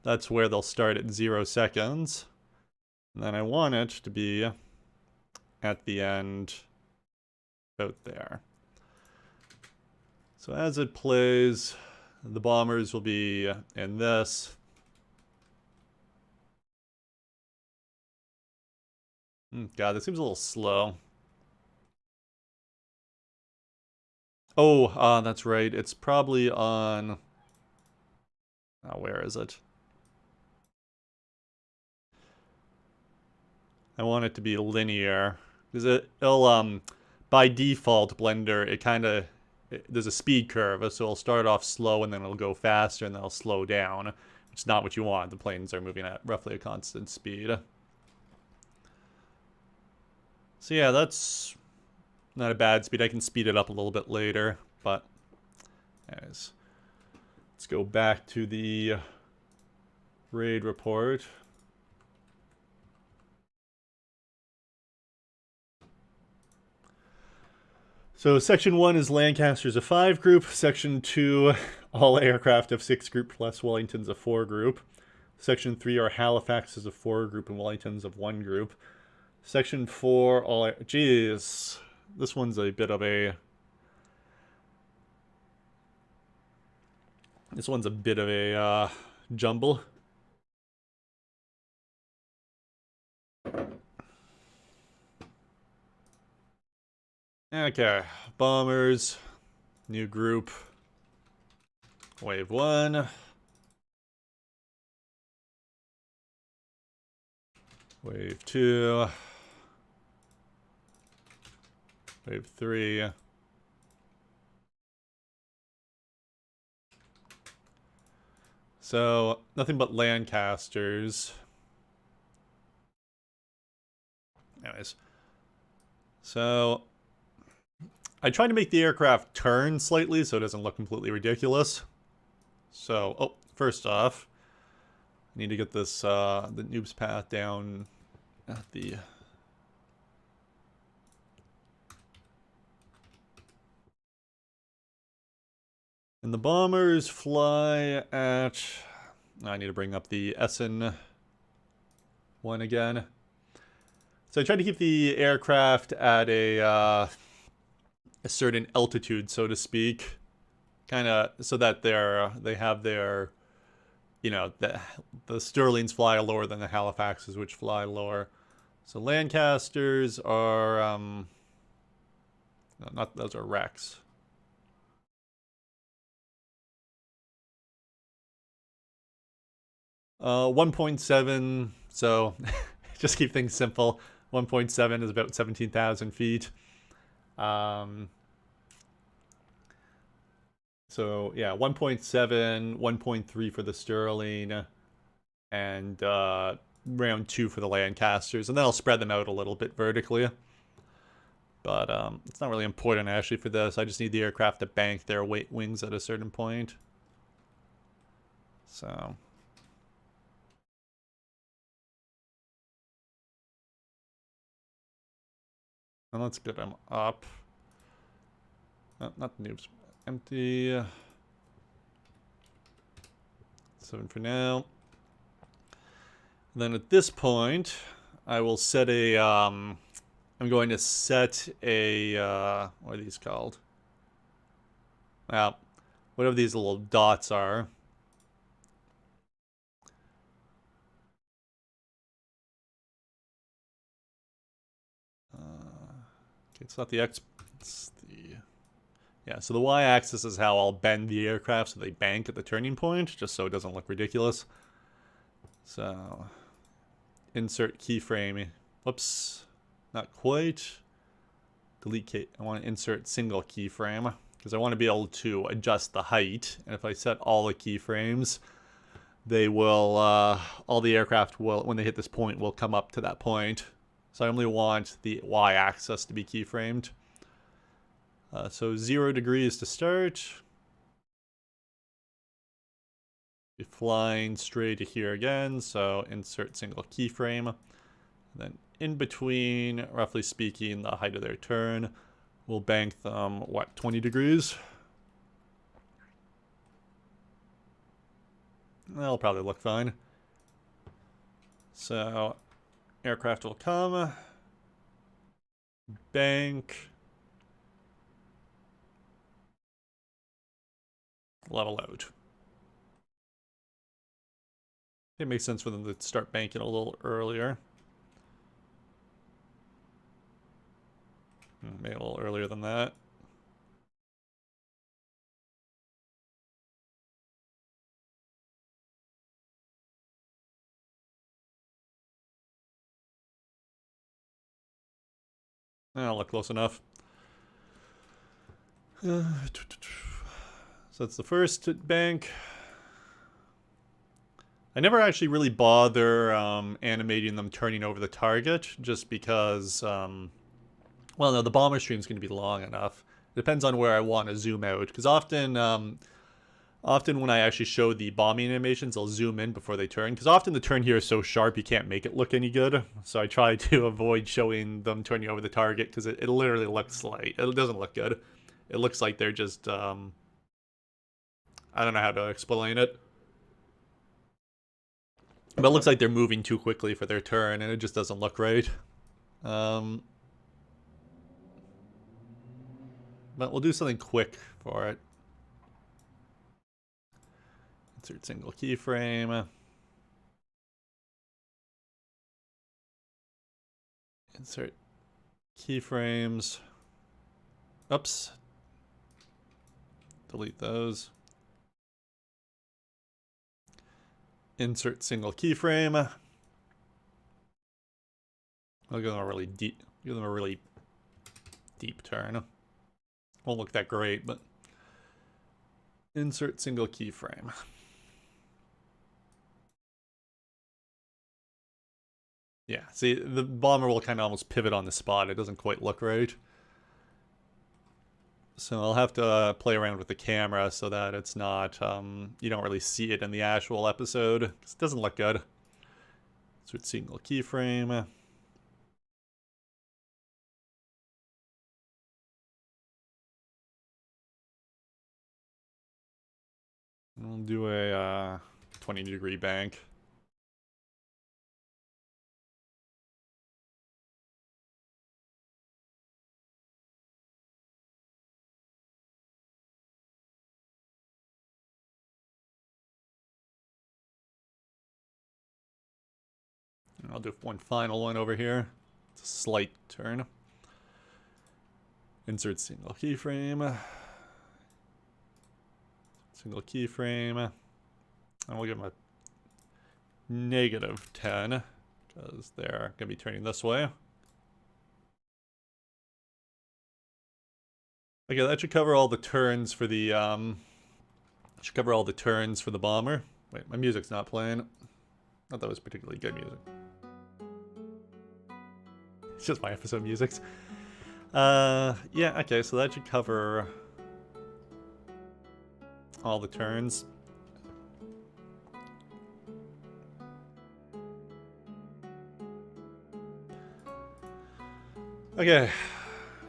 that's where they'll start at 0 seconds. And then I want it to be at the end about there. So as it plays, the bombers will be in this. God, this seems a little slow. Oh, that's right. It's probably on... Oh, where is it? I want it to be linear. Because it'll, by default, Blender, it kind of... There's a speed curve, so it'll start off slow and then it'll go faster and then it'll slow down. Which is not what you want. The planes are moving at roughly a constant speed. So yeah, that's not a bad speed. I can speed it up a little bit later, but anyways. Let's go back to the raid report. So Section 1 is Lancasters of 5 group. Section 2, all aircraft of 6 group plus Wellingtons of 4 group. Section 3 are Halifaxes of 4 group and Wellingtons of 1 group. Section 4, all... Geez, this one's a bit of a... This one's a bit of a jumble. Okay, bombers, new group, wave 1, wave 2, wave 3, so nothing but Lancasters. Anyways, so I tried to make the aircraft turn slightly so it doesn't look completely ridiculous. So, oh, first off, I need to get this, the noob's path down at the... And the bombers fly at... I need to bring up the Essen one again. So I tried to keep the aircraft at a certain altitude, so to speak, kind of so that they have their, you know, the Stirlings fly lower than the Halifaxes, which fly lower. So Lancasters are no, not those are Rex. Uh, 1.7. So just keep things simple. 1.7 is about 17,000 feet. So yeah, 1.7, 1.3 for the Stirling, and round 2 for the Lancasters, and then I'll spread them out a little bit vertically. But it's not really important actually for this. I just need the aircraft to bank their wings at a certain point. So. And let's get them up. No, not the noobs. Empty. 7 for now. And then at this point, I will set a, I'm going to set a, what are these called? Well, whatever these little dots are. Okay, it's not the X, it's the, Yeah, so the y-axis is how I'll bend the aircraft so they bank at the turning point, just so it doesn't look ridiculous. So, insert keyframe. Whoops, not quite. Delete key. I want to insert single keyframe because I want to be able to adjust the height. And if I set all the keyframes, they will, all the aircraft will, when they hit this point, will come up to that point. So I only want the y-axis to be keyframed. So 0 degrees to start. Be flying straight to here again, so insert single keyframe. And then in between, roughly speaking, the height of their turn, we'll bank them, what, 20 degrees? That'll probably look fine. So, aircraft will come, bank, level out. It makes sense for them to start banking a little earlier. Maybe a little earlier than that. That'll look close enough. So that's the first bank. I never actually really bother animating them turning over the target, just because, well, no, the bomber stream's going to be long enough. It depends on where I want to zoom out, because often when I actually show the bombing animations, I'll zoom in before they turn, because often the turn here is so sharp you can't make it look any good. So I try to avoid showing them turning over the target, because it literally looks like, it doesn't look good. It looks like they're just, I don't know how to explain it. But it looks like they're moving too quickly for their turn, and it just doesn't look right. But we'll do something quick for it. Insert single keyframe. Insert keyframes. Oops. Delete those. Insert single keyframe. I'll give them a really deep. Give them a really deep turn. Won't look that great, but insert single keyframe. Yeah, see, the bomber will kind of almost pivot on the spot. It doesn't quite look right. So I'll have to play around with the camera so that it's not, you don't really see it in the actual episode. 'Cause it doesn't look good. Insert single keyframe. We'll do a 20-degree bank. I'll do one final one over here. It's a slight turn. Insert single keyframe. Single keyframe. And we'll give them a -10 because they're going to be turning this way. Okay, that should cover all the turns for the should cover all the turns for the bomber. Wait, my music's not playing. Not that was particularly good music. It's just my episode musics. Yeah, okay, so that should cover all the turns. Okay,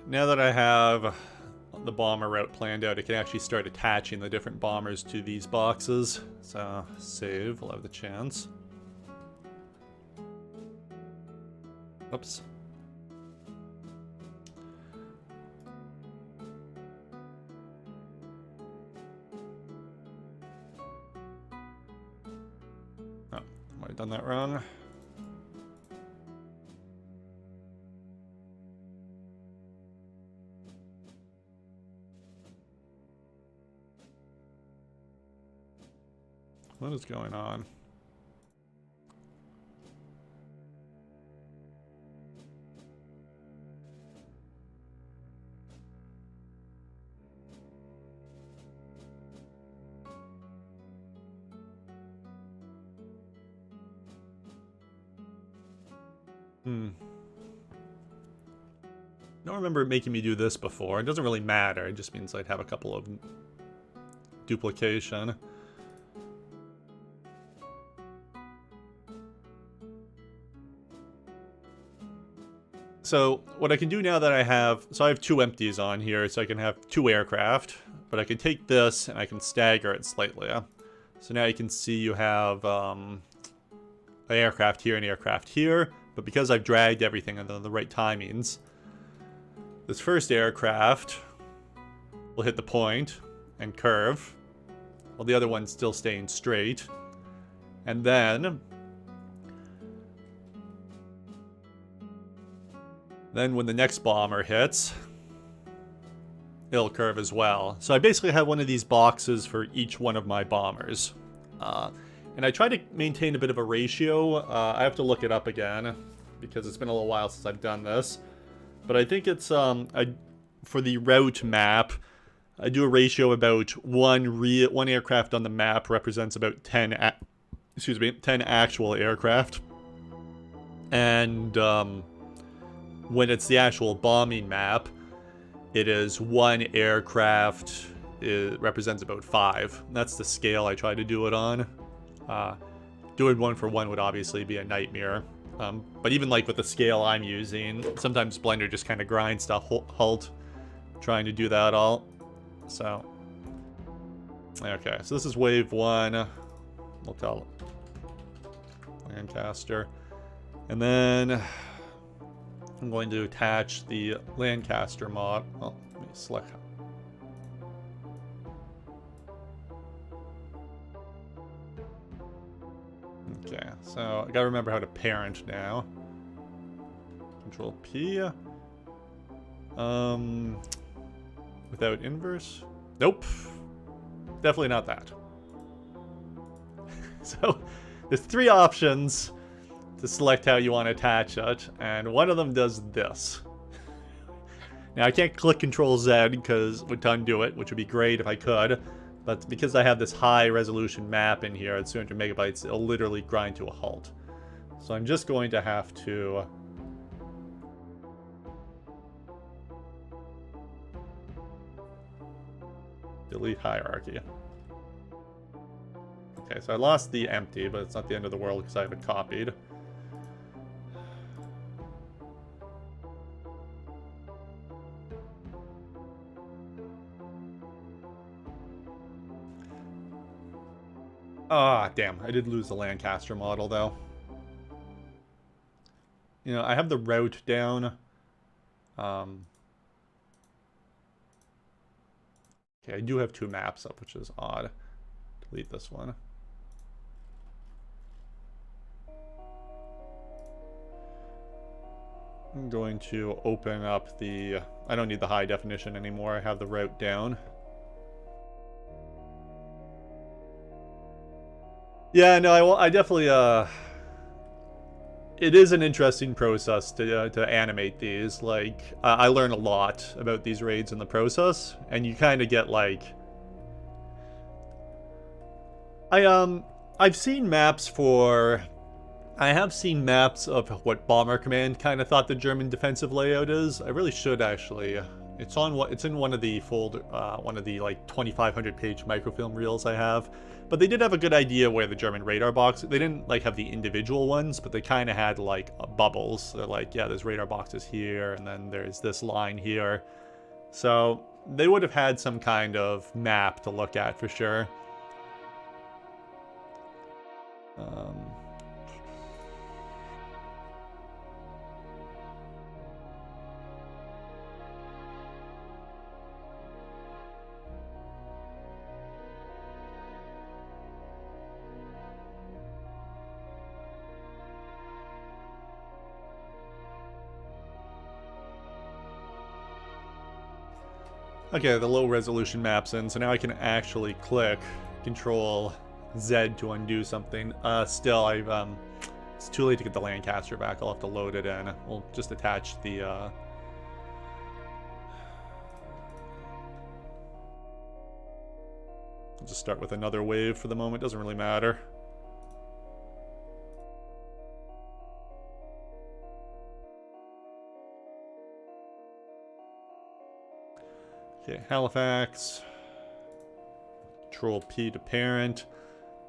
now that I have the bomber route planned out, I can actually start attaching the different bombers to these boxes. So, save, we'll have the chance. Oops. Oh, might have done that wrong. What is going on? I don't remember it making me do this before. It doesn't really matter. It just means I'd have a couple of duplication. So what I can do now that I have... So I have 2 empties on here, so I can have 2 aircraft. But I can take this and I can stagger it slightly. So now you can see you have an aircraft here and aircraft here. But because I've dragged everything in the right timings, this first aircraft will hit the point and curve, while the other one's still staying straight. And then when the next bomber hits, it'll curve as well. So I basically have one of these boxes for each one of my bombers. And I try to maintain a bit of a ratio. I have to look it up again, because it's been a little while since I've done this. But I think it's, for the route map, I do a ratio about one aircraft on the map represents about 10 actual aircraft. And when it's the actual bombing map, it is 1 aircraft, it represents about 5. That's the scale I try to do it on. Doing 1 for 1 would obviously be a nightmare. But even like with the scale I'm using, sometimes Blender just kind of grinds to halt trying to do that all. So, okay, so this is wave 1. We'll tell Lancaster. And then I'm going to attach the Lancaster mod. Well, let me select. Okay, so I gotta remember how to parent now. Control P. Without inverse? Nope. Definitely not that. So, there's 3 options to select how you want to attach it, and one of them does this. Now, I can't click Control Z because to undo it, which would be great if I could, but because I have this high resolution map in here at 200 megabytes, it'll literally grind to a halt. So I'm just going to have to delete hierarchy. Okay, so I lost the empty, but it's not the end of the world because I have it copied. Ah, damn. I did lose the Lancaster model, though. You know, I have the route down. Okay, I do have 2 maps up, which is odd. Delete this one. I'm going to open up the... I don't need the high definition anymore. I have the route down. Yeah, no, I definitely, it is an interesting process to animate these. Like, I learn a lot about these raids in the process, and you kind of get, like... I've seen maps for... I have seen maps of what Bomber Command kind of thought the German defensive layout is. I really should, actually. It's in one of the one of the, like, 2,500 page microfilm reels I have. But they did have a good idea where the German radar box... They didn't, like, have the individual ones, but they kind of had, like, bubbles. They're like, yeah, there's radar boxes here, and then there's this line here. So, they would have had some kind of map to look at, for sure. Okay, the low resolution map's in, so now I can actually click Control Z to undo something. Still, it's too late to get the Lancaster back. I'll have to load it in. We'll just attach the, I'll just start with another wave for the moment. Doesn't really matter. Okay, Halifax. Control P to parent.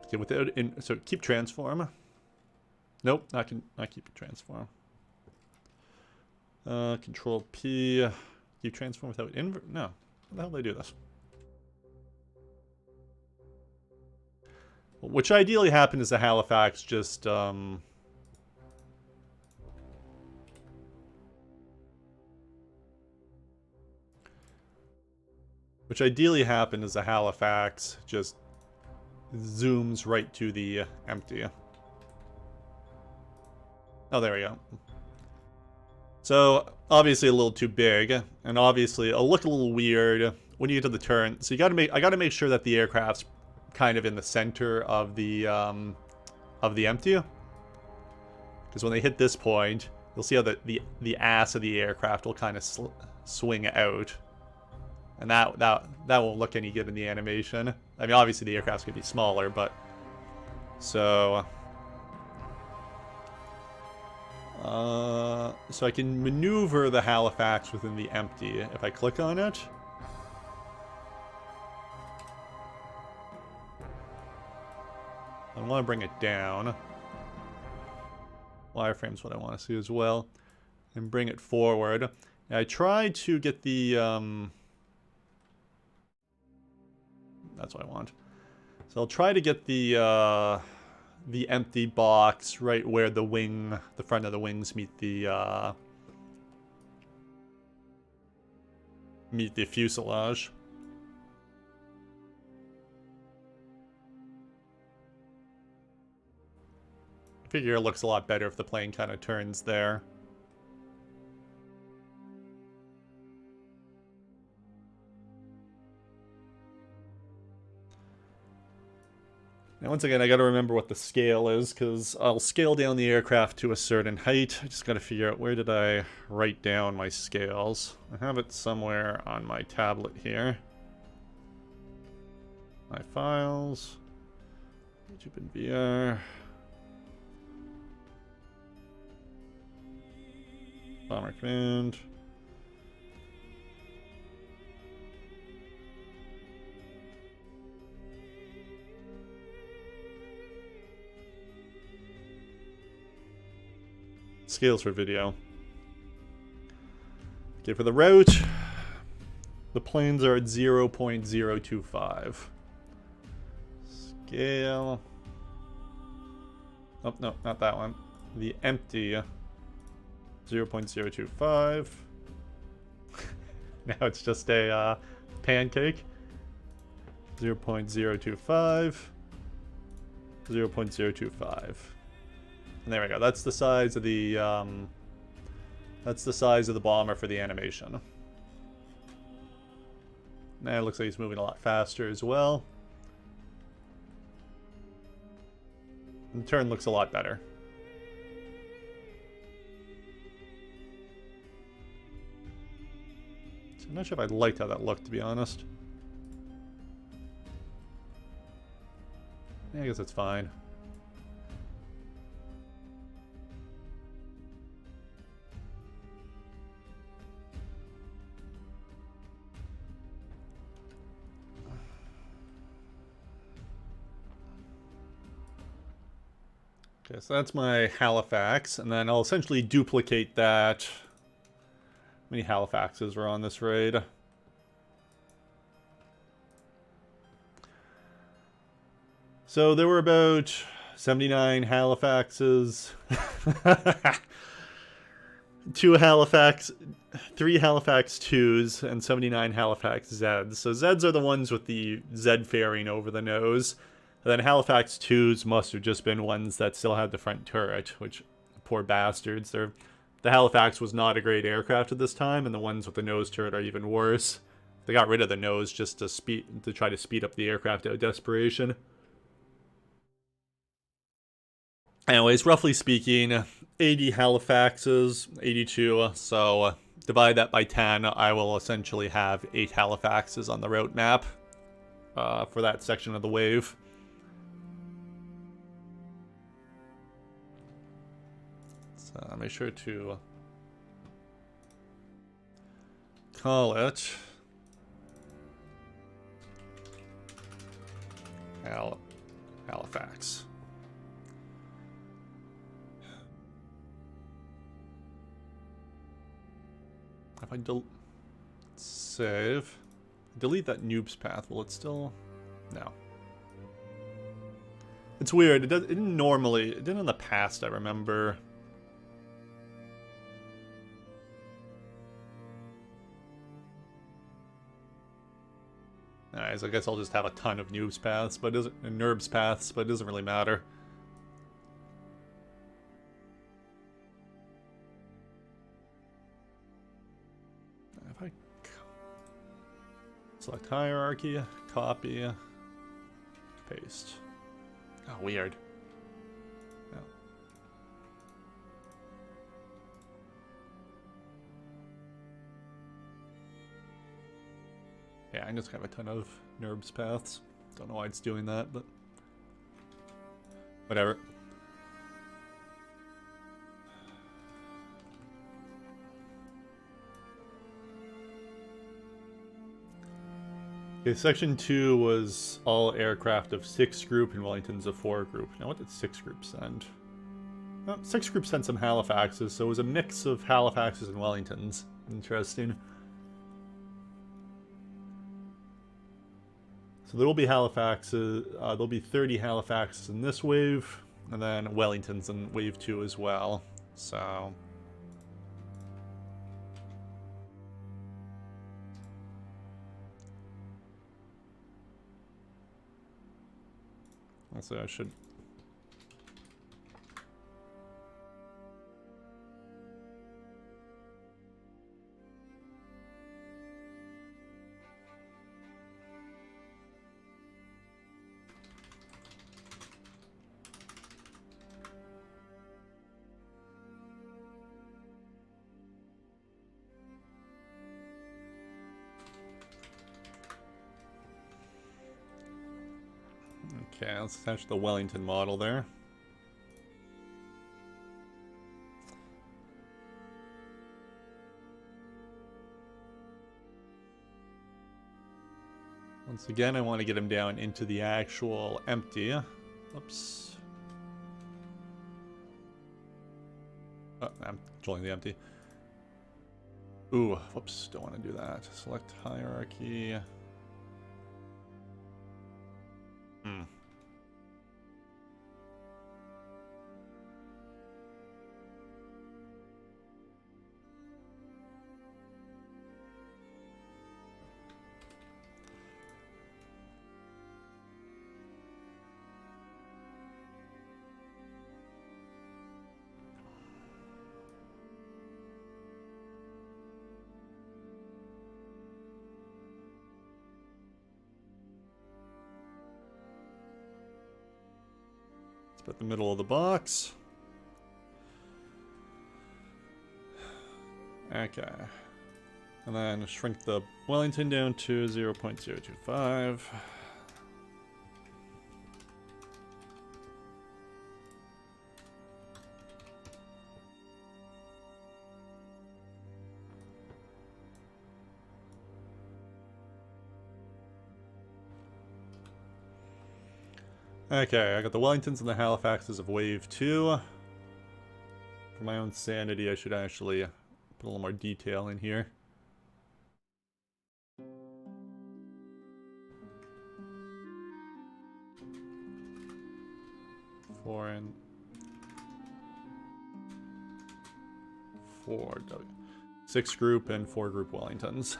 Okay, without so keep transform. Nope, not keep transform. Control P. Keep transform without invert. No, how the hell do I do this? Which ideally happened is the Halifax just Which ideally happened is the Halifax just zooms right to the empty. Oh, there we go. So, obviously a little too big, and obviously it'll look a little weird when you get to the turn. So I gotta make sure that the aircraft's kind of in the center of the empty. Because when they hit this point, you'll see how the ass of the aircraft will kind of swing out. And that won't look any good in the animation. I mean, obviously the aircraft's gonna be smaller, but so I can maneuver the Halifax within the empty if I click on it. I want to bring it down. Wireframe's what I want to see as well, and bring it forward. And I tried to get the that's what I want. So I'll try to get the empty box right where the front of the wings meet the fuselage. I figure it looks a lot better if the plane kind of turns there. Now, once again, I gotta remember what the scale is, because I'll scale down the aircraft to a certain height. I just gotta figure out where did I write down my scales. I have it somewhere on my tablet here. My files. YouTube and VR. Bomber command. Scales for video. Okay, for the route, the planes are at 0.025. Scale. Oh, no, not that one. The empty, 0.025. Now it's just a pancake. 0.025. 0.025. And there we go. That's the size of the bomber for the animation. Now it looks like he's moving a lot faster as well. And the turn looks a lot better. So I'm not sure if I liked how that looked, to be honest. Yeah, I guess it's fine. Okay, so that's my Halifax, and then I'll essentially duplicate that. How many Halifaxes were on this raid? So there were about 79 Halifaxes. 3 Halifax 2s, and 79 Halifax Zs. So Zs are the ones with the Z fairing over the nose. And then Halifax 2s must have just been ones that still had the front turret, which, poor bastards. The Halifax was not a great aircraft at this time, and the ones with the nose turret are even worse. They got rid of the nose just to try to speed up the aircraft out of desperation. Anyways, roughly speaking, 80 Halifaxes, 82, so divide that by 10, I will essentially have 8 Halifaxes on the route map for that section of the wave. So make sure to call it Halifax. If I save, delete that noob's path, will it still? No. It's weird. It didn't normally. It didn't in the past. I remember. Alright, so I guess I'll just have a ton of noob's paths, but NURBS paths, but it doesn't really matter. If I select hierarchy, copy, paste. Oh, weird. No. Yeah, I just have a ton of NURBS paths. Don't know why it's doing that, but whatever. Okay, section 2 was all aircraft of 6 group and Wellingtons of 4 group. Now what did 6 group send? Oh, 6 group sent some Halifaxes, so it was a mix of Halifaxes and Wellingtons. Interesting. So there will be Halifaxes, there'll be 30 Halifaxes in this wave, and then Wellingtons in wave 2 as well. So also I should okay, let's attach the Wellington model there. Once again, I want to get him down into the actual empty. Oops. Oh, I'm controlling the empty. Ooh, whoops, don't want to do that. Select hierarchy. Put the middle of the box. Okay. And then shrink the Wellington down to 0.025. Okay, I got the Wellingtons and the Halifaxes of Wave 2. For my own sanity, I should actually put a little more detail in here. Foreign. 4W. 6 group and 4 group Wellingtons.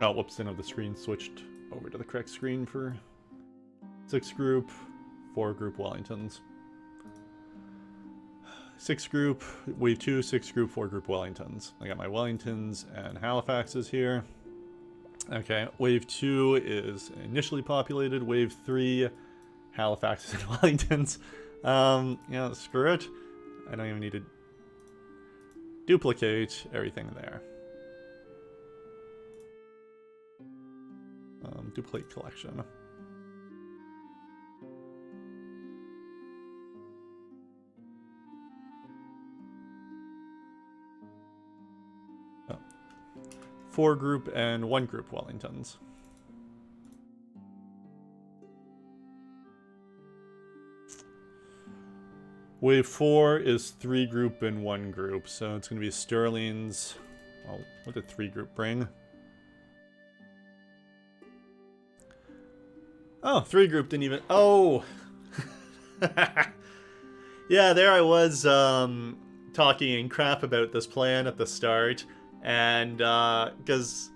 Oh, whoops, then the screen switched over to the correct screen for 6 group, 4 group Wellingtons. 6 group, wave 2, 6 group, 4 group Wellingtons. I got my Wellingtons and Halifaxes here. Okay, wave 2 is initially populated. Wave 3, Halifax and Wellington's. Yeah, screw it. I don't even need to duplicate everything there. Duplicate collection. Oh. 4 group and 1 group Wellingtons. Wave 4 is 3 group and 1 group, so it's going to be Sterling's. Oh, what did 3 group bring? Oh, 3 group didn't even. Oh! Yeah, there I was talking crap about this plan at the start, and because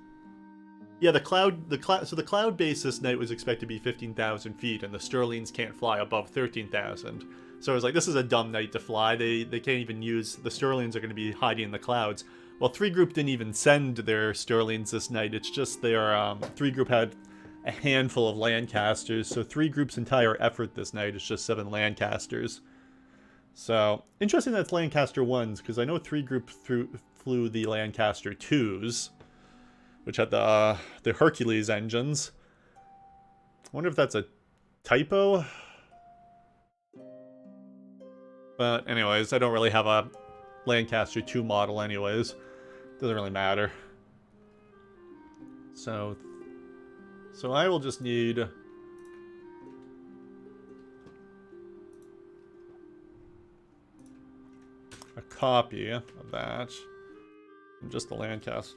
yeah, the cloud base this night was expected to be 15,000 feet, and the Sterlings can't fly above 13,000. So I was like, this is a dumb night to fly. They can't even use the Sterlings are going to be hiding in the clouds. Well, 3 group didn't even send their Sterlings this night. It's just their 3 group had a handful of Lancasters, so 3 group's entire effort this night is just 7 Lancasters. So, interesting that's Lancaster 1s, because I know 3 group flew the Lancaster 2s, which had the Hercules engines. I wonder if that's a typo? But anyways, I don't really have a Lancaster 2 model anyways. Doesn't really matter. So I will just need a copy of that. Just the Lancaster,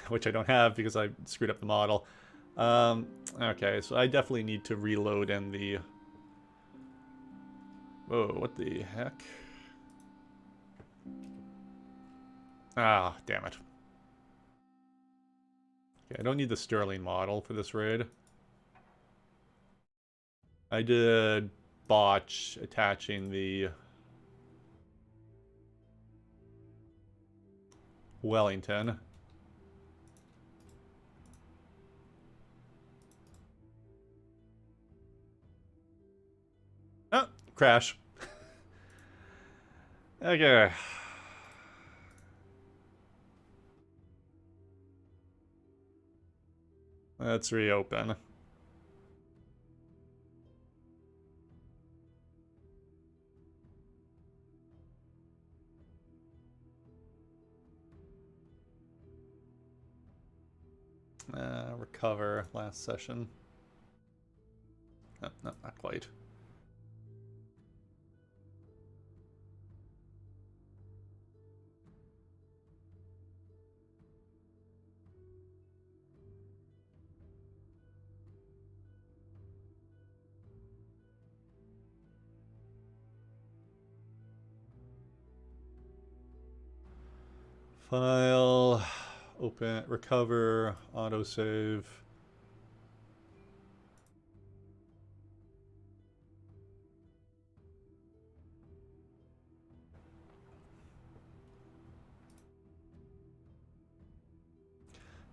which I don't have because I screwed up the model. Okay, so I definitely need to reload in the... Whoa, what the heck? Ah, damn it. Okay, I don't need the Sterling model for this raid. I did botch attaching the Wellington. Oh, crash. Okay. Let's reopen. Recover last session. No, not quite. File, open, recover, autosave.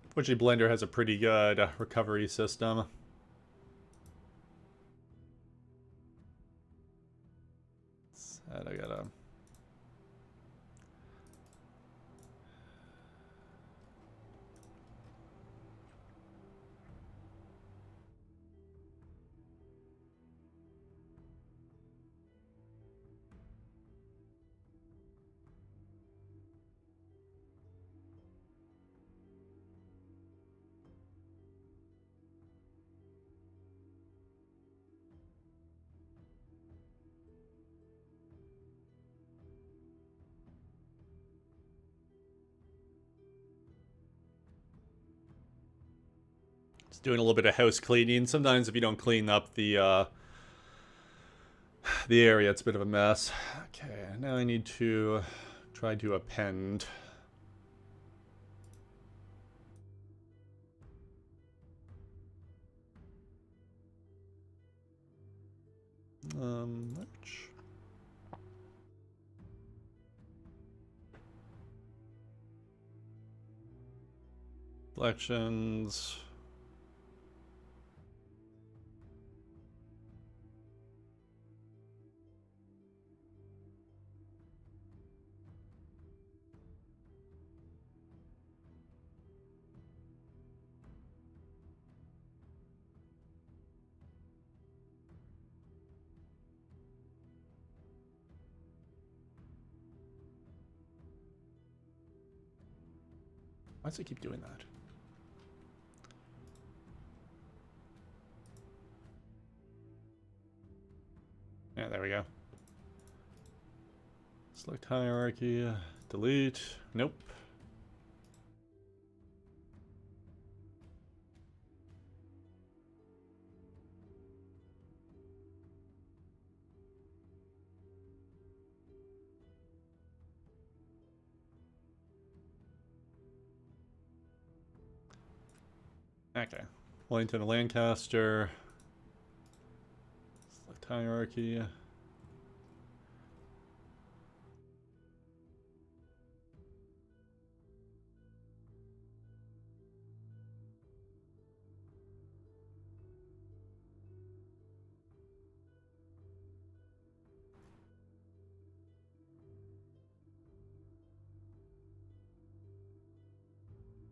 Fortunately, Blender has a pretty good recovery system. And I gotta... Just doing a little bit of house cleaning. Sometimes if you don't clean up the area, it's a bit of a mess. Okay, now I need to try to append. Which... Elections. Why does it keep doing that? Yeah, there we go. Select hierarchy, delete. Nope. Okay. Wellington to Lancaster. Select hierarchy.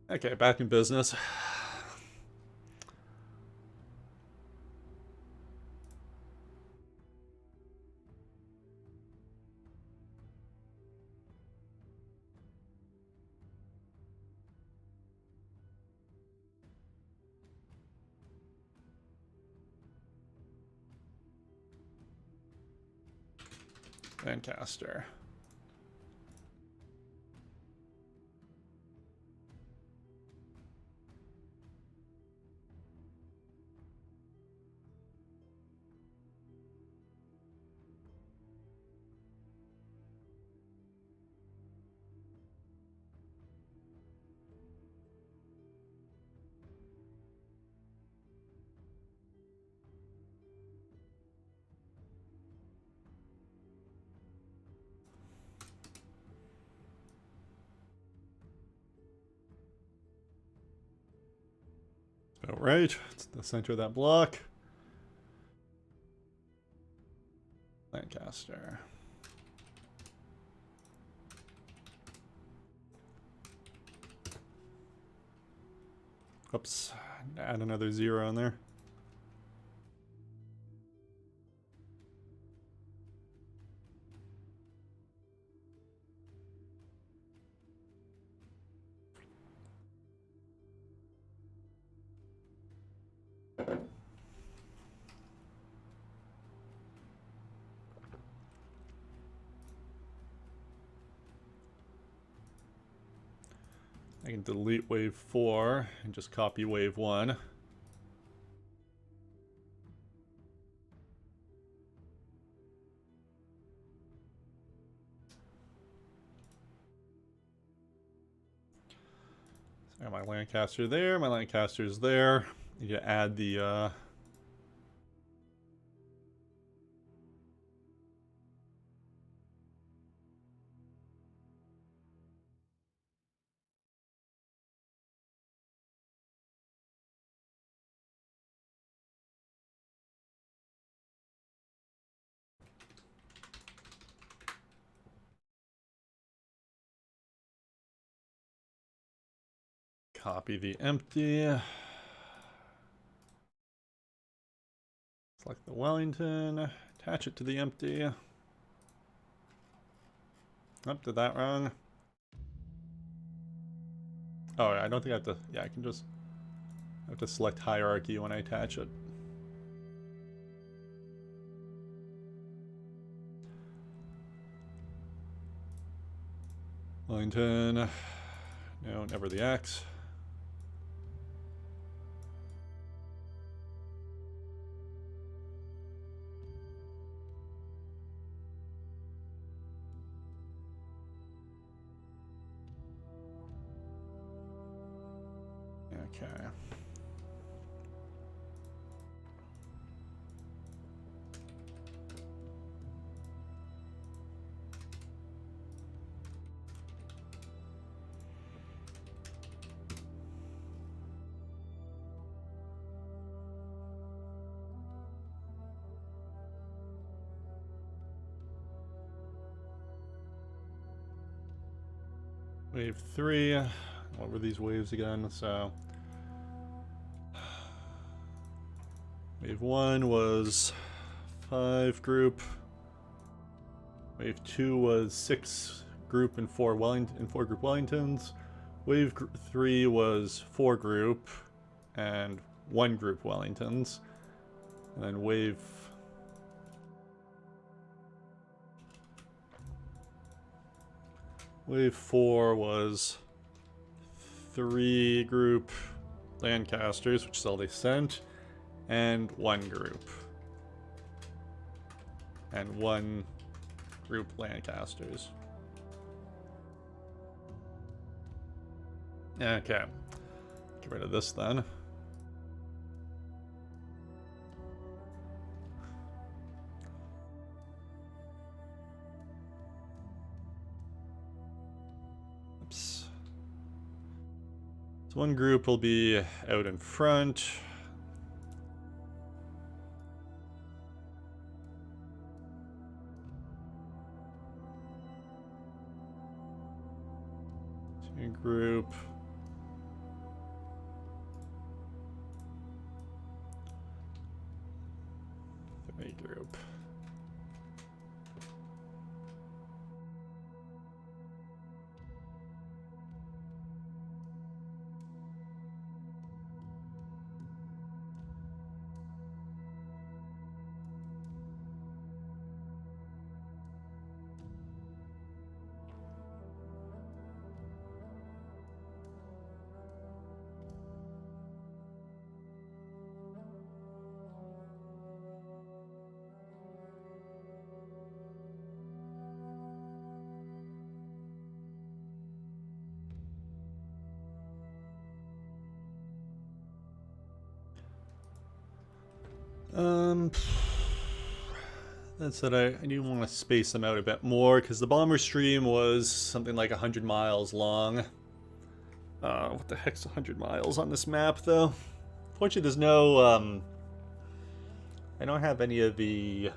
Okay, back in business. Lancaster. All right, it's the center of that block. Lancaster. Oops, add another 0 in there. I can delete wave 4 and just copy wave 1. So I got my Lancaster there, my Lancaster's there. You add the copy the empty. Select the Wellington, attach it to the empty. Oh, did that wrong. Oh, I don't think I have to, yeah, I can just, I have to select hierarchy when I attach it. Wellington, no, never the X. Okay. Wave 3. What were these waves again? So wave 1 was 5 group. Wave 2 was 6 group and 4 group Wellingtons. Wave 3 was 4 group and 1 group Wellingtons. And then wave 4 was 3 group Lancasters, which is all they sent, and 1 group. And 1 group Lancasters. Okay. Get rid of this then. Oops. So 1 group will be out in front. Group. Group. That said, I do want to space them out a bit more, because the bomber stream was something like 100 miles long. What the heck's 100 miles on this map, though? Fortunately, there's no, I don't have any of the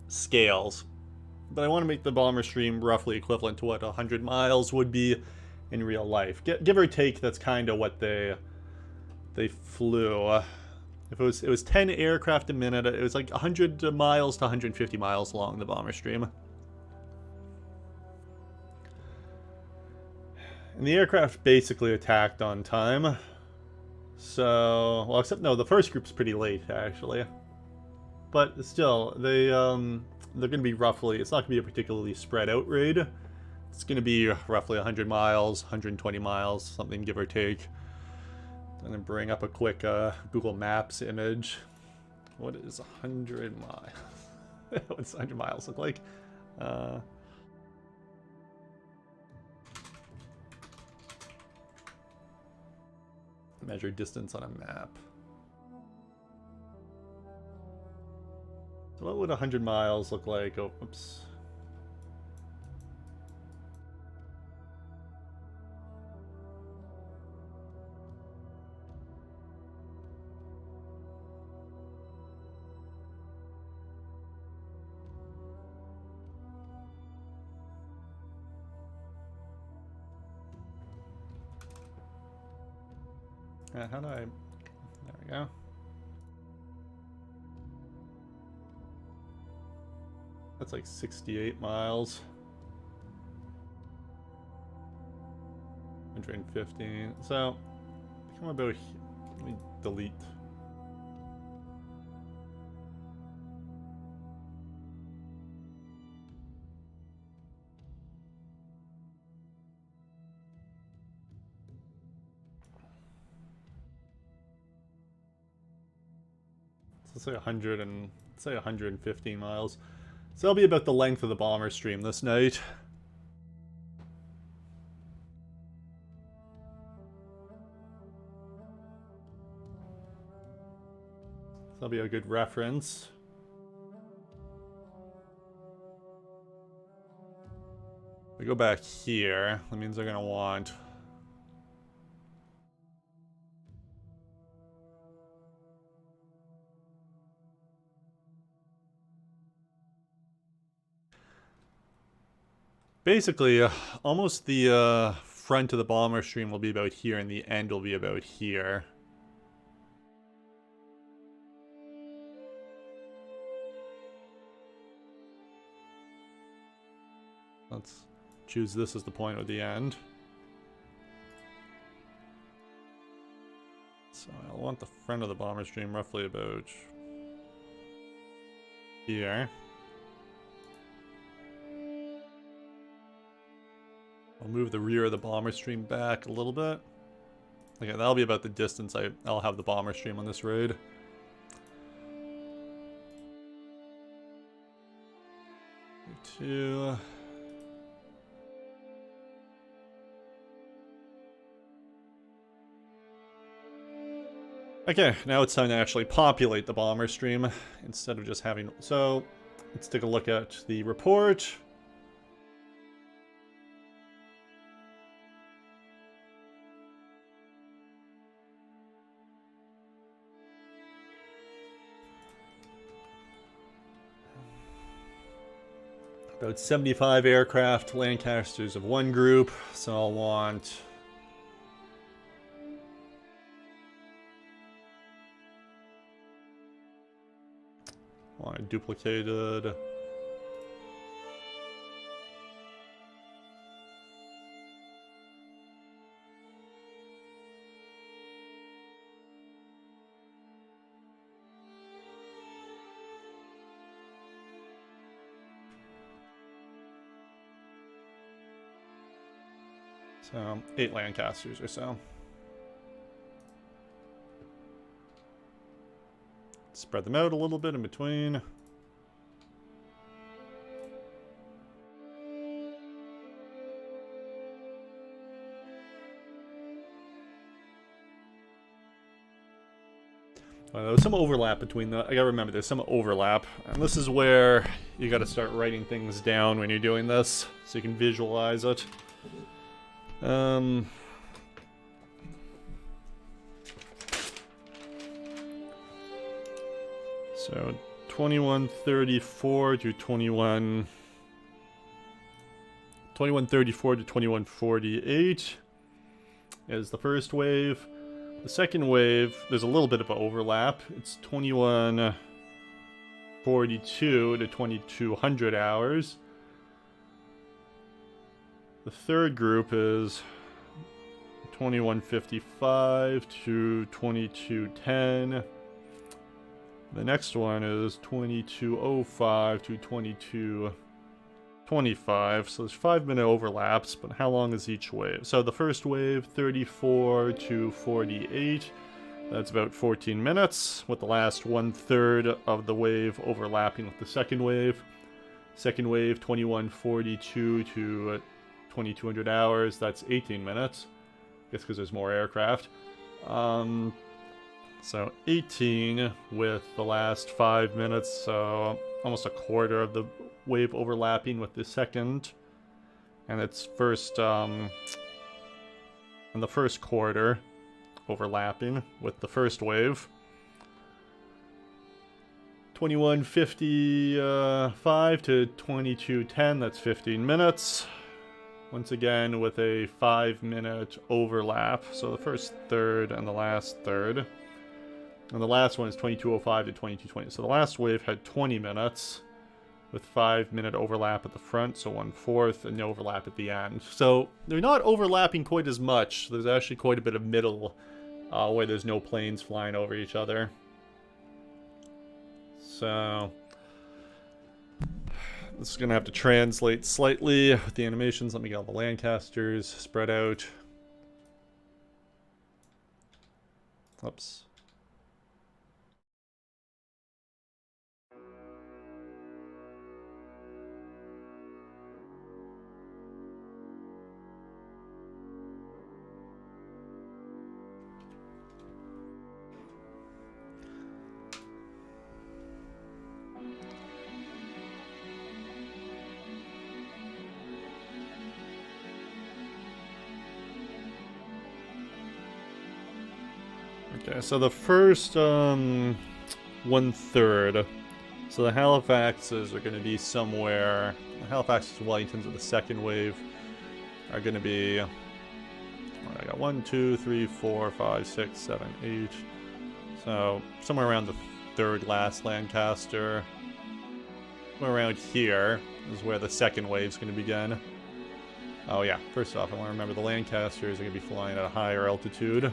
scales, but I want to make the bomber stream roughly equivalent to what 100 miles would be in real life. Give or take, that's kind of what they flew. If it was 10 aircraft a minute, it was like 100 miles to 150 miles long, the bomber stream. And the aircraft basically attacked on time. So, well, except no, the first group's pretty late actually. But still, they're going to be roughly, it's not going to be a particularly spread out raid. It's going to be roughly 100 miles, 120 miles, something give or take. I'm going to bring up a quick Google Maps image. What is 100 miles? What's 100 miles look like? Measure distance on a map. So what would 100 miles look like? Oh, oops. How do I... There we go. That's like 68 miles. 115. So, come about here. Let me delete. Let's say 100 and say 115 miles. So that'll be about the length of the bomber stream this night. So that'll be a good reference. We go back here. That means they're gonna want Basically, almost the front of the bomber stream will be about here, and the end will be about here. Let's choose this as the point of the end. So I want the front of the bomber stream roughly about here. I'll move the rear of the bomber stream back a little bit. Okay, that'll be about the distance I'll have the bomber stream on this raid. Two. Okay, now it's time to actually populate the bomber stream instead of just having... So, let's take a look at the report. About 75 aircraft, Lancasters of one group, so I'll want... I duplicated. So, 8 Lancasters or so. Spread them out a little bit in between. There's some overlap between the... I gotta remember, there's some overlap. And this is where you gotta start writing things down when you're doing this, so you can visualize it. So 2134 to 2134 to 2148 is the first wave. The second wave, there's a little bit of an overlap. It's 2142 to 2200 hours. The third group is 2155 to 2210. The next one is 2205 to 2225. So there's 5-minute overlaps, but how long is each wave? So the first wave, 34 to 48. That's about 14 minutes, with the last 1/3 of the wave overlapping with the second wave. Second wave, 2142 to 2200 hours. That's 18 minutes. I guess because there's more aircraft. So 18 with the last 5 minutes, so almost a quarter of the wave overlapping with the second. And it's first, in the first quarter, overlapping with the first wave. 2155 to 2210, that's 15 minutes. Once again with a 5-minute overlap, so the first third and the last third. And the last one is 2205 to 2220. So the last wave had 20 minutes with 5-minute overlap at the front, so 1/4, and no overlap at the end. So they're not overlapping quite as much. There's actually quite a bit of middle where there's no planes flying over each other. So this is going to have to translate slightly with the animations. Let me get all the Lancasters spread out. Oops. Okay, so the first 1/3 So the Halifaxes are going to be somewhere... The Halifaxes and Wellingtons of the second wave are going to be... I got 1, 2, 3, 4, 5, 6, 7, 8. So somewhere around the third last Lancaster. Somewhere around here is where the second wave's going to begin. Oh yeah, first off, I want to remember the Lancasters are going to be flying at a higher altitude.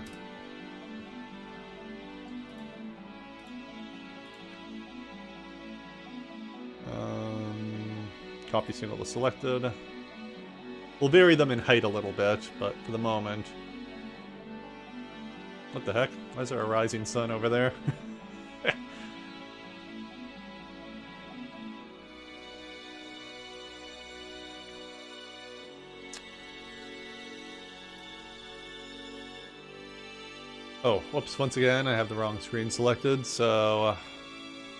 Copy signal is selected. We'll vary them in height a little bit, but for the moment... What the heck? Why is there a rising sun over there? Oh, whoops, once again, I have the wrong screen selected, so...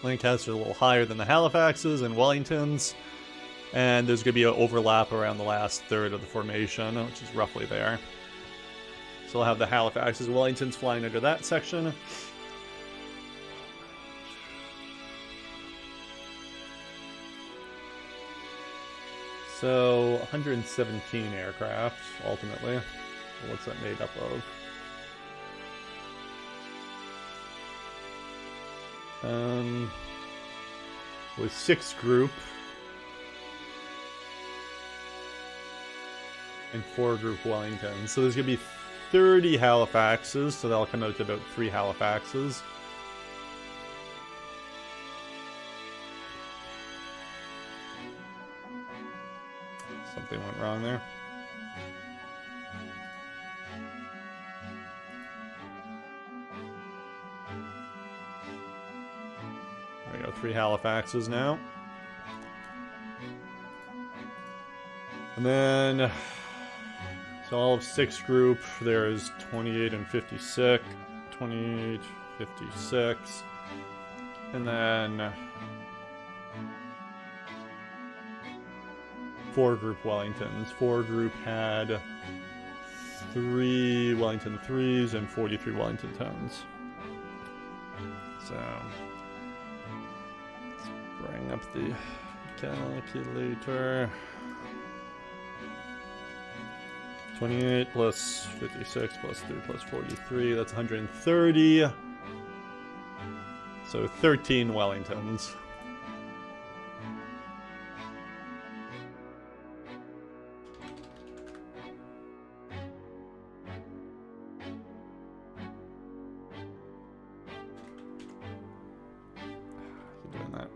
Lancaster's a little higher than the Halifaxes and Wellingtons. And there's going to be an overlap around the last third of the formation, which is roughly there. So we'll have the Halifaxes and Wellingtons flying under that section. So, 117 aircraft, ultimately. What's that made up of? With 6 group and 4 group Wellingtons. So there's going to be 30 Halifaxes, so that'll come out to about 3 Halifaxes. Something went wrong there. There we go, 3 Halifaxes now. And then, so all of 6 group, there's 28 and 56, 28, 56, and then 4 group Wellingtons. 4 group had 3 Wellington 3s and 43 Wellington 10s. So, let's bring up the calculator. 28 plus 56 plus 3 plus 43, that's 130. So 13 Wellingtons. Doing that.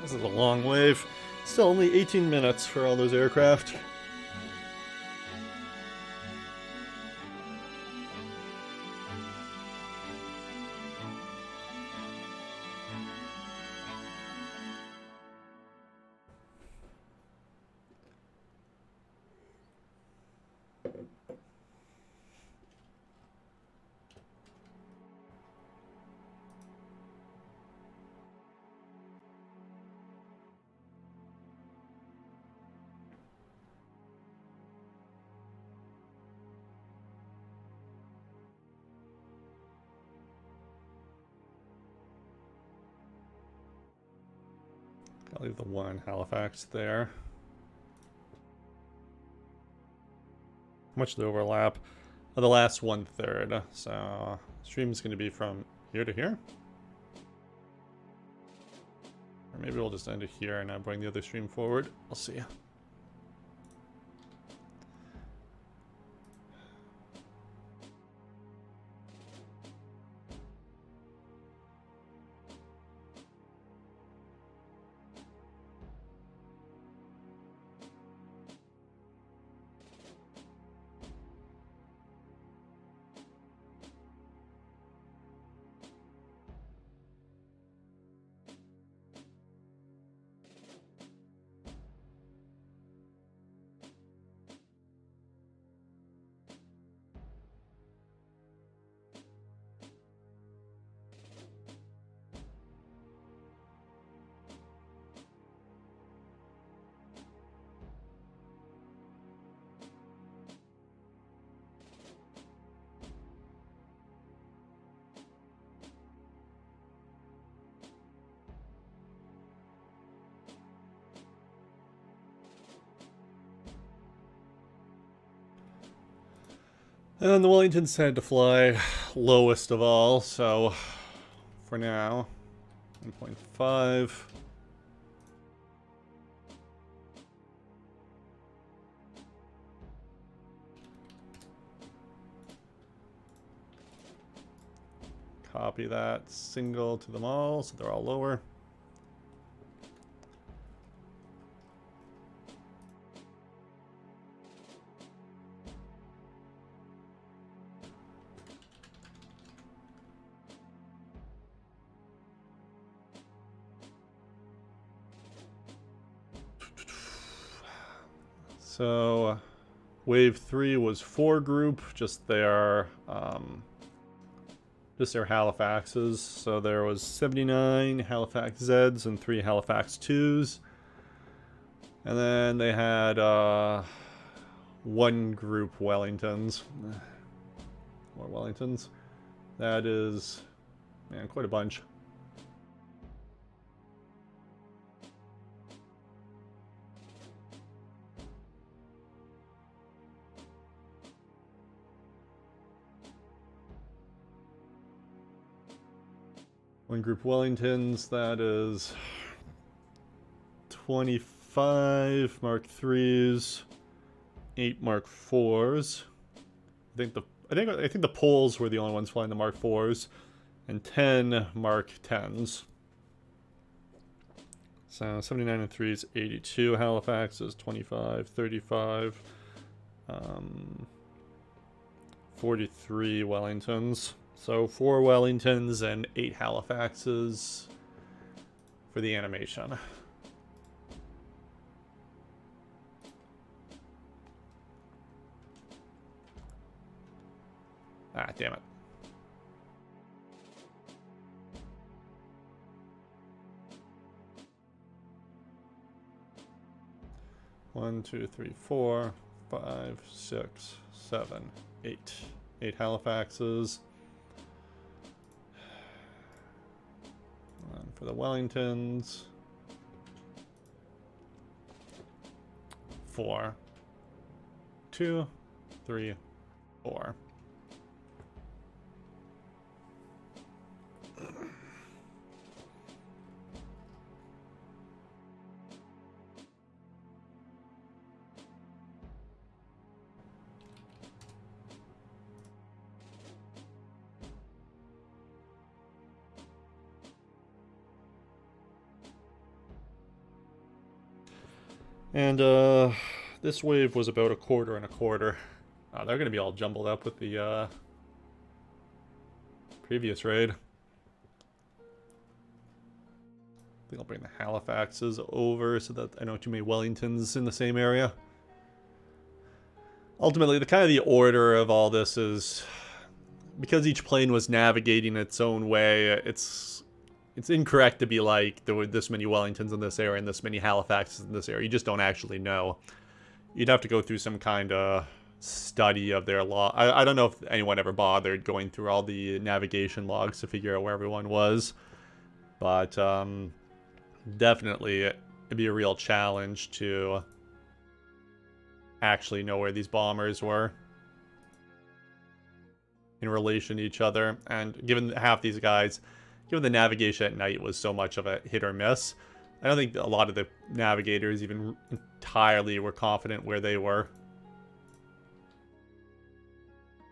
This is a long wave. Still only 18 minutes for all those aircraft. I'll leave the one Halifax there. How much the overlap? Oh, the last 1/3. So stream is going to be from here to here. Or maybe we'll just end it here and now bring the other stream forward. We'll see. And then the Wellingtons had to fly lowest of all, so for now, 1.5. Copy that single to them all, so they're all lower. So, wave 3 was 4 group, just their Halifaxes. So there was 79 Halifax Zs and 3 Halifax 2s. And then they had 1 group Wellingtons. More Wellingtons. That is, man, quite a bunch. One group Wellingtons, that is 25 Mark 3s, 8 Mark 4s. I think the Poles were the only ones flying the Mark 4s, and 10 Mark 10s. So 79 and 3s, 82 Halifaxes, 25, 35, 43 Wellingtons. So 4 Wellingtons and 8 Halifaxes for the animation. Ah, damn it. One, two, three, 4, 5, 6, 7, 8. 8 Halifaxes. And for the Wellingtons, 4, 2, 3, 4. And this wave was about 1/4 and 1/4. They're going to be all jumbled up with the previous raid. I think I'll bring the Halifaxes over so that I know too many Wellingtons in the same area. Ultimately, the order of all this is, because each plane was navigating its own way, it's incorrect to be like, there were this many Wellingtons in this area and this many Halifaxes in this area. You just don't actually know. You'd have to go through some kind of study of their log. I don't know if anyone ever bothered going through all the navigation logs to figure out where everyone was. But definitely it'd be a real challenge to actually know where these bombers were in relation to each other. And given half these guys, given the navigation at night was so much of a hit or miss, I don't think a lot of the navigators even entirely were confident where they were.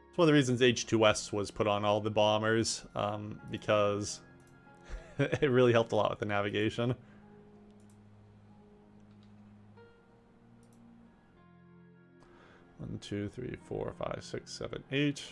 It's one of the reasons H2S was put on all the bombers, because it really helped a lot with the navigation. One, two, three, 4, 5, 6, 7, 8.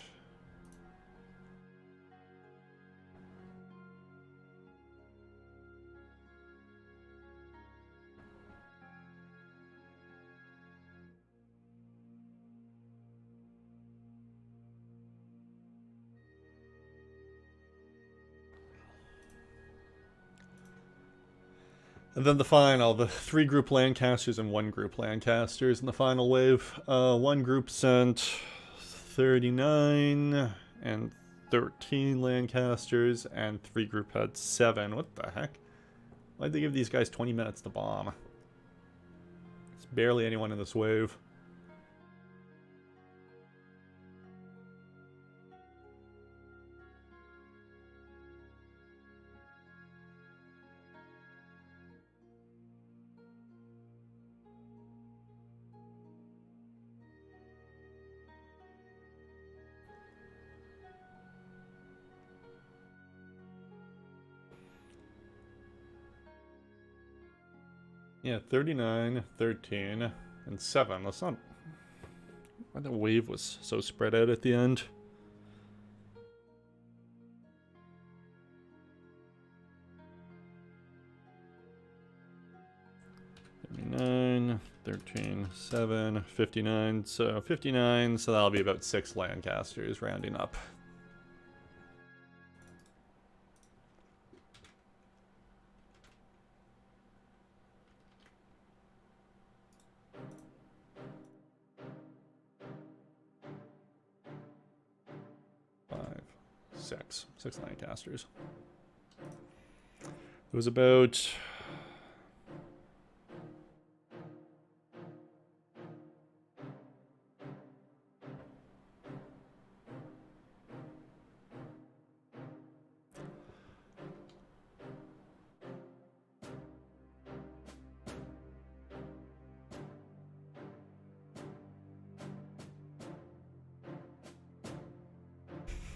And then the 3 group Lancasters and 1 group Lancasters in the final wave. 1 group sent 39 and 13 Lancasters, and 3 group had 7. What the heck? Why'd they give these guys 20 minutes to bomb? There's barely anyone in this wave. Yeah, 39, 13, and 7. That's not... Why the wave was so spread out at the end. Nine, 13, 7, 59. So 59, so that'll be about 6 Lancasters rounding up. Six Lancasters. It was about...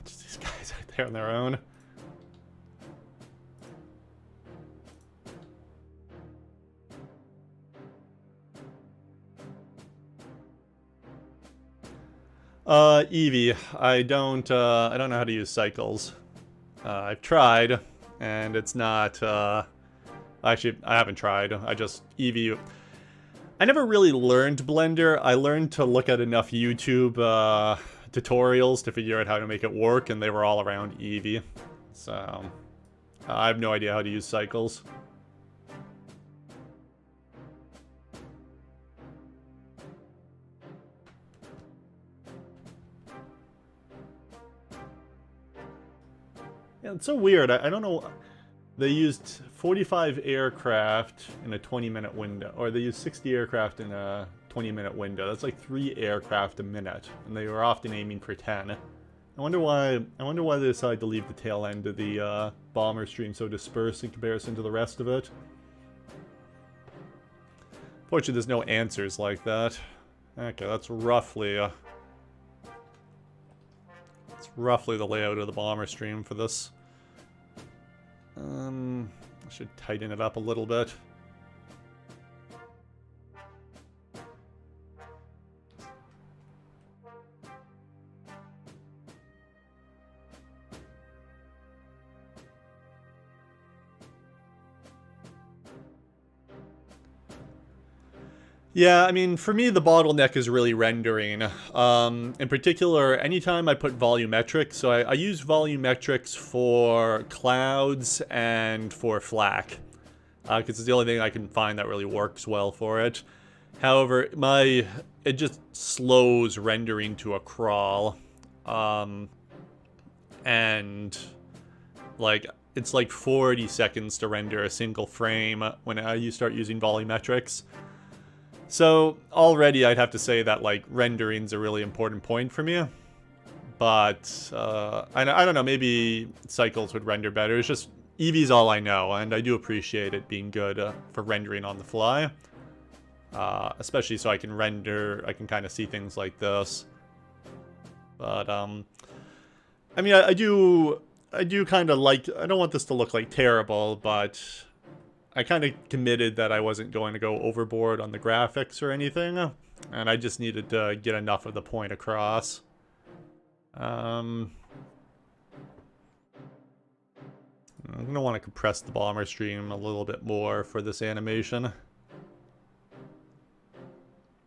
Just these guys out there on their own. Eevee. I don't know how to use cycles. I've tried, and it's not, actually, I haven't tried. I just, Eevee... I never really learned Blender. I learned to look at enough YouTube, tutorials to figure out how to make it work, and they were all around Eevee. So, I have no idea how to use cycles. Yeah, it's so weird. I don't know. They used 45 aircraft in a 20-minute window, or they used 60 aircraft in a 20-minute window. That's like 3 aircraft a minute, and they were often aiming for 10. I wonder why they decided to leave the tail end of the bomber stream so dispersed in comparison to the rest of it. Fortunately, there's no answers like that. Okay, that's roughly the layout of the bomber stream for this. I should tighten it up a little bit. Yeah, I mean, for me, the bottleneck is really rendering. In particular, anytime I put volumetrics, so I use volumetrics for clouds and for FLAC, because it's the only thing I can find that really works well for it. However, it just slows rendering to a crawl. And, like, it's like 40 seconds to render a single frame when you start using volumetrics. So, already I'd have to say that, like, rendering's a really important point for me. But, I don't know, maybe cycles would render better. It's just, Eevee's all I know, and I do appreciate it being good for rendering on the fly. Especially so I can kind of see things like this. But, I mean, I do kind of like, I don't want this to look like terrible, but I kind of committed that I wasn't going to go overboard on the graphics or anything, and I just needed to get enough of the point across. I'm going to want to compress the bomber stream a little bit more for this animation.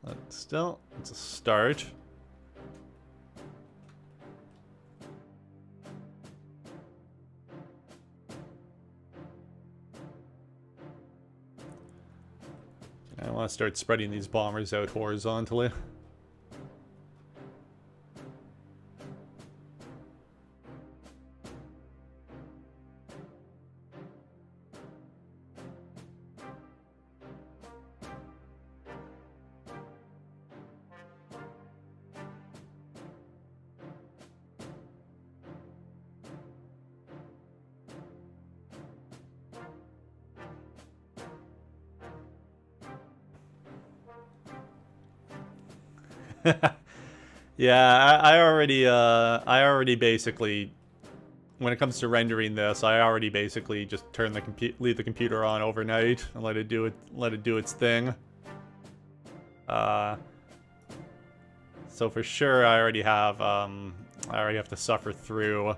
But still, it's a start. I want to start spreading these bombers out horizontally. Yeah, I already basically when it comes to rendering this, I already basically just leave the computer on overnight and let it do its thing. So for sure, I already have to suffer through.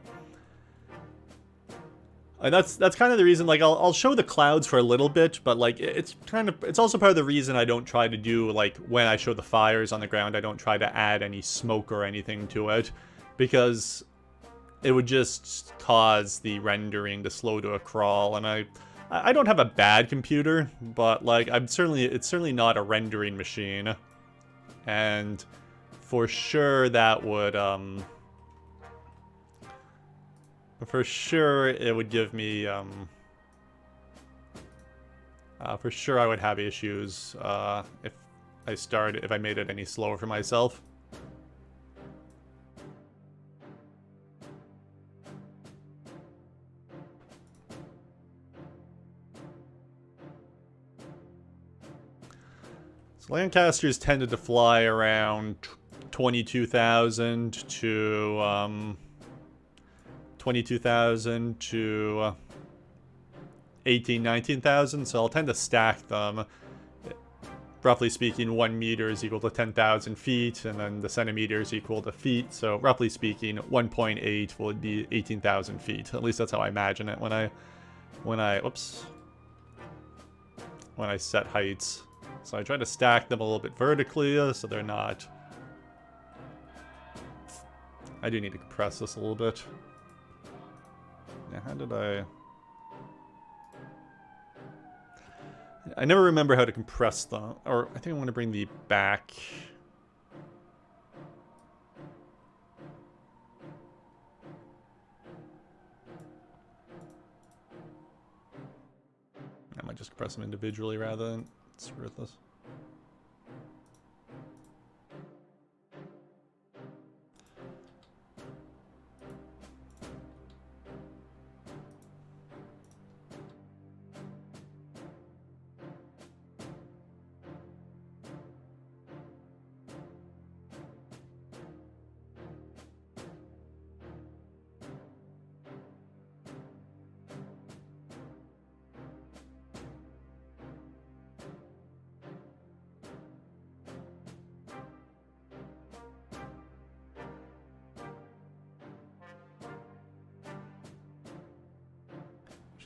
And that's kind of the reason. Like, I'll show the clouds for a little bit, but like it's also part of the reason I don't try to do, like, when I show the fires on the ground, I don't try to add any smoke or anything to it, because it would just cause the rendering to slow to a crawl. And I don't have a bad computer, but like it's certainly not a rendering machine, and for sure that would for sure it would give me for sure I would have issues if I made it any slower for myself. So Lancasters tended to fly around 22,000 to 22,000 to 19,000, so I'll tend to stack them. Roughly speaking, 1 meter is equal to 10,000 feet, and then the centimeter is equal to feet, so roughly speaking, 1.8 would be 18,000 feet. At least that's how I imagine it when I set heights. So I try to stack them a little bit vertically, so they're not... I do need to compress this a little bit. Yeah, how did I never remember how to compress them. Or, I think I want to bring the back... I might just compress them individually rather than... It's worthless.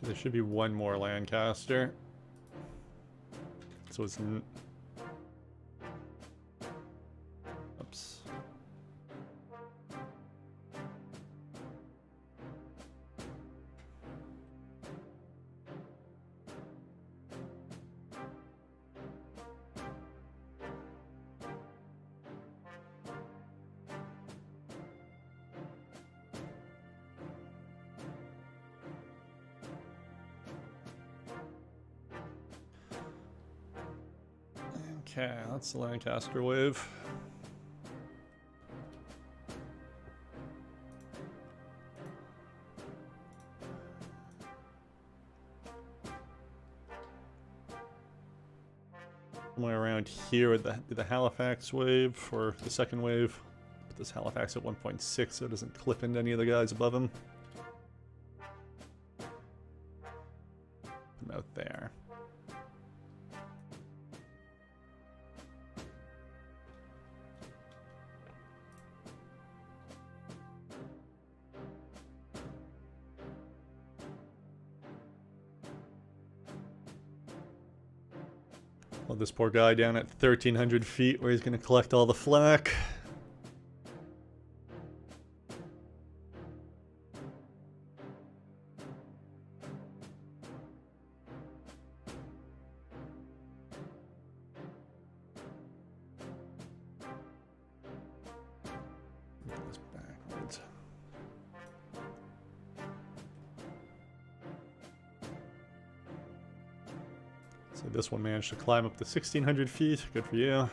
There should be one more Lancaster. So it's... Oops. Okay, that's the Lancaster wave. Somewhere around here would the Halifax wave, or the second wave. Put this Halifax at 1.6 so it doesn't clip into any of the guys above him. Put him out there. Well, this poor guy down at 1,300 feet where he's going to collect all the flak. This backwards. So this one managed to climb up to 1,600 feet. Good for you.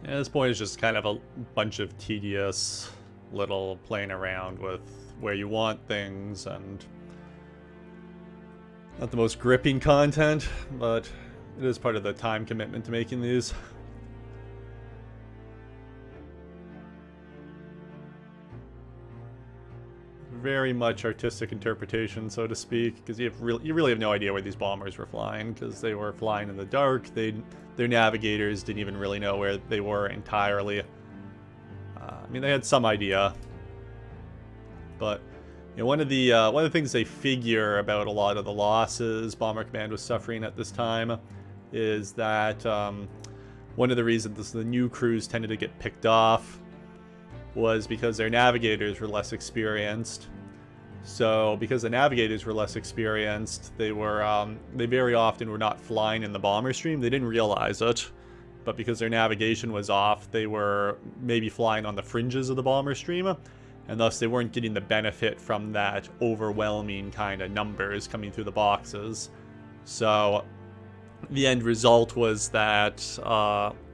At this point, it's just kind of a bunch of tedious little playing around with where you want things, and not the most gripping content, but it is part of the time commitment to making these. Very much artistic interpretation, so to speak, because you really have no idea where these bombers were flying, because they were flying in the dark. Their navigators didn't even really know where they were entirely. I mean, they had some idea, but you know, one of the things they figure about a lot of the losses Bomber Command was suffering at this time is that one of the reasons the new crews tended to get picked off was because their navigators were less experienced. So because the navigators were less experienced, they very often were not flying in the bomber stream. They didn't realize it, but because their navigation was off, they were maybe flying on the fringes of the bomber stream, and thus they weren't getting the benefit from that overwhelming kind of numbers coming through the boxes. So the end result was that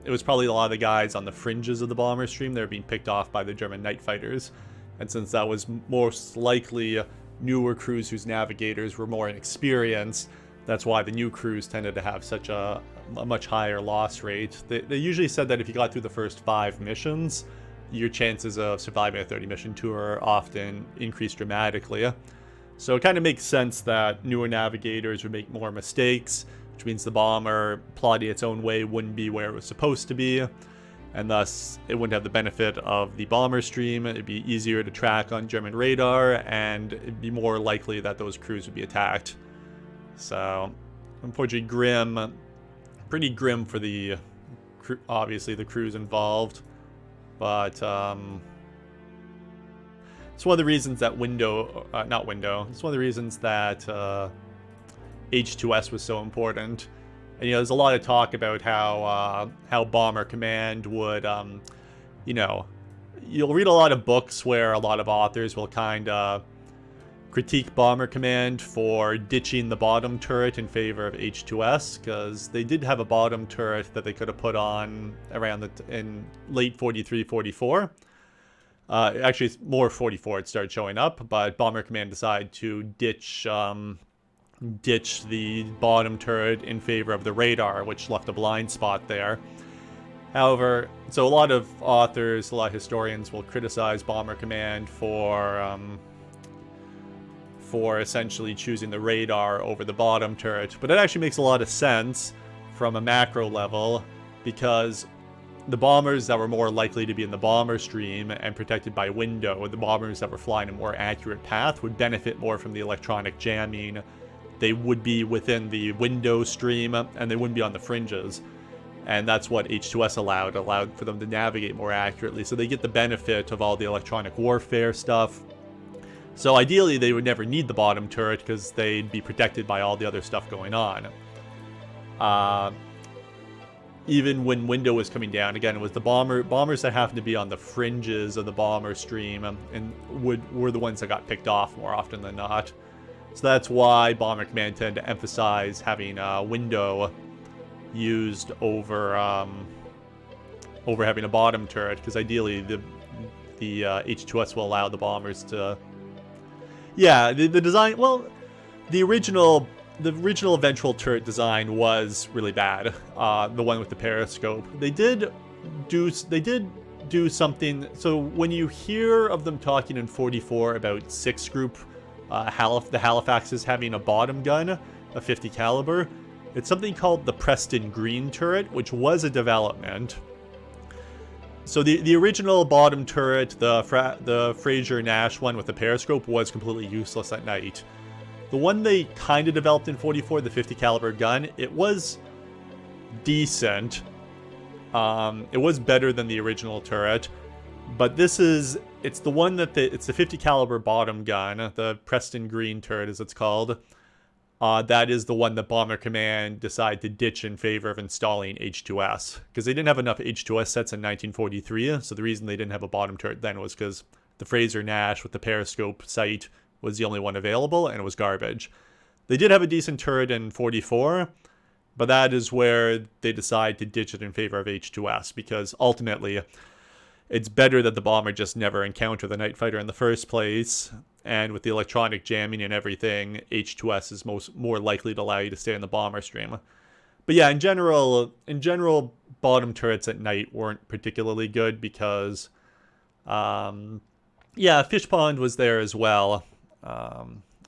it was probably a lot of the guys on the fringes of the bomber stream that were being picked off by the German night fighters. And since that was most likely newer crews whose navigators were more inexperienced, that's why the new crews tended to have such a much higher loss rate. They usually said that if you got through the first 5 missions, your chances of surviving a 30-mission tour often increased dramatically. So it kind of makes sense that newer navigators would make more mistakes, which means the bomber plotting its own way wouldn't be where it was supposed to be, and thus it wouldn't have the benefit of the bomber stream. It'd be easier to track on German radar, and it'd be more likely that those crews would be attacked. So, unfortunately, pretty grim for the, obviously, the crews involved, but it's one of the reasons that it's one of the reasons that H2S was so important. And, you know, there's a lot of talk about how Bomber Command would, you know, you'll read a lot of books where a lot of authors will kind of critique Bomber Command for ditching the bottom turret in favor of H2S, because they did have a bottom turret that they could have put on around in late 43, 44. Actually, it's more 44 it started showing up, but Bomber Command decided to ditch the bottom turret in favor of the radar, which left a blind spot there. However, so a lot of authors, a lot of historians will criticize Bomber Command for essentially choosing the radar over the bottom turret, but it actually makes a lot of sense from a macro level, because the bombers that were more likely to be in the bomber stream and protected by window, the bombers that were flying a more accurate path, would benefit more from the electronic jamming. They would be within the window stream, and they wouldn't be on the fringes. And that's what H2S allowed for them to navigate more accurately. So they get the benefit of all the electronic warfare stuff. So ideally, they would never need the bottom turret, because they'd be protected by all the other stuff going on. Even when window was coming down, again, it was the bombers that happened to be on the fringes of the bomber stream and were the ones that got picked off more often than not. So that's why Bomber Command tended to emphasize having window used over having a bottom turret, because ideally the H2S will allow the bombers to. Yeah, the design. Well, the original ventral turret design was really bad. The one with the periscope. They did do something. So when you hear of them talking in 44 about 6 group. The Halifaxes having a bottom gun, a 50 caliber. It's something called the Preston Green turret, which was a development. So the original bottom turret, the Fraser Nash one with the periscope, was completely useless at night. The one they kind of developed in 44, the 50 caliber gun, it was decent. It was better than the original turret. But it's the one that it's the 50 caliber bottom gun, the Preston Green turret as it's called. That is the one that Bomber Command decided to ditch in favor of installing H2S, because they didn't have enough H2S sets in 1943. So the reason they didn't have a bottom turret then was because the Fraser Nash with the periscope sight was the only one available, and it was garbage. They did have a decent turret in 44, But that is where they decide to ditch it in favor of H-2S, because ultimately it's better that the bomber just never encounter the night fighter in the first place. And with the electronic jamming and everything, H-2S is more likely to allow you to stay in the bomber stream. But yeah, in general, bottom turrets at night weren't particularly good because, yeah, Fish Pond was there as well.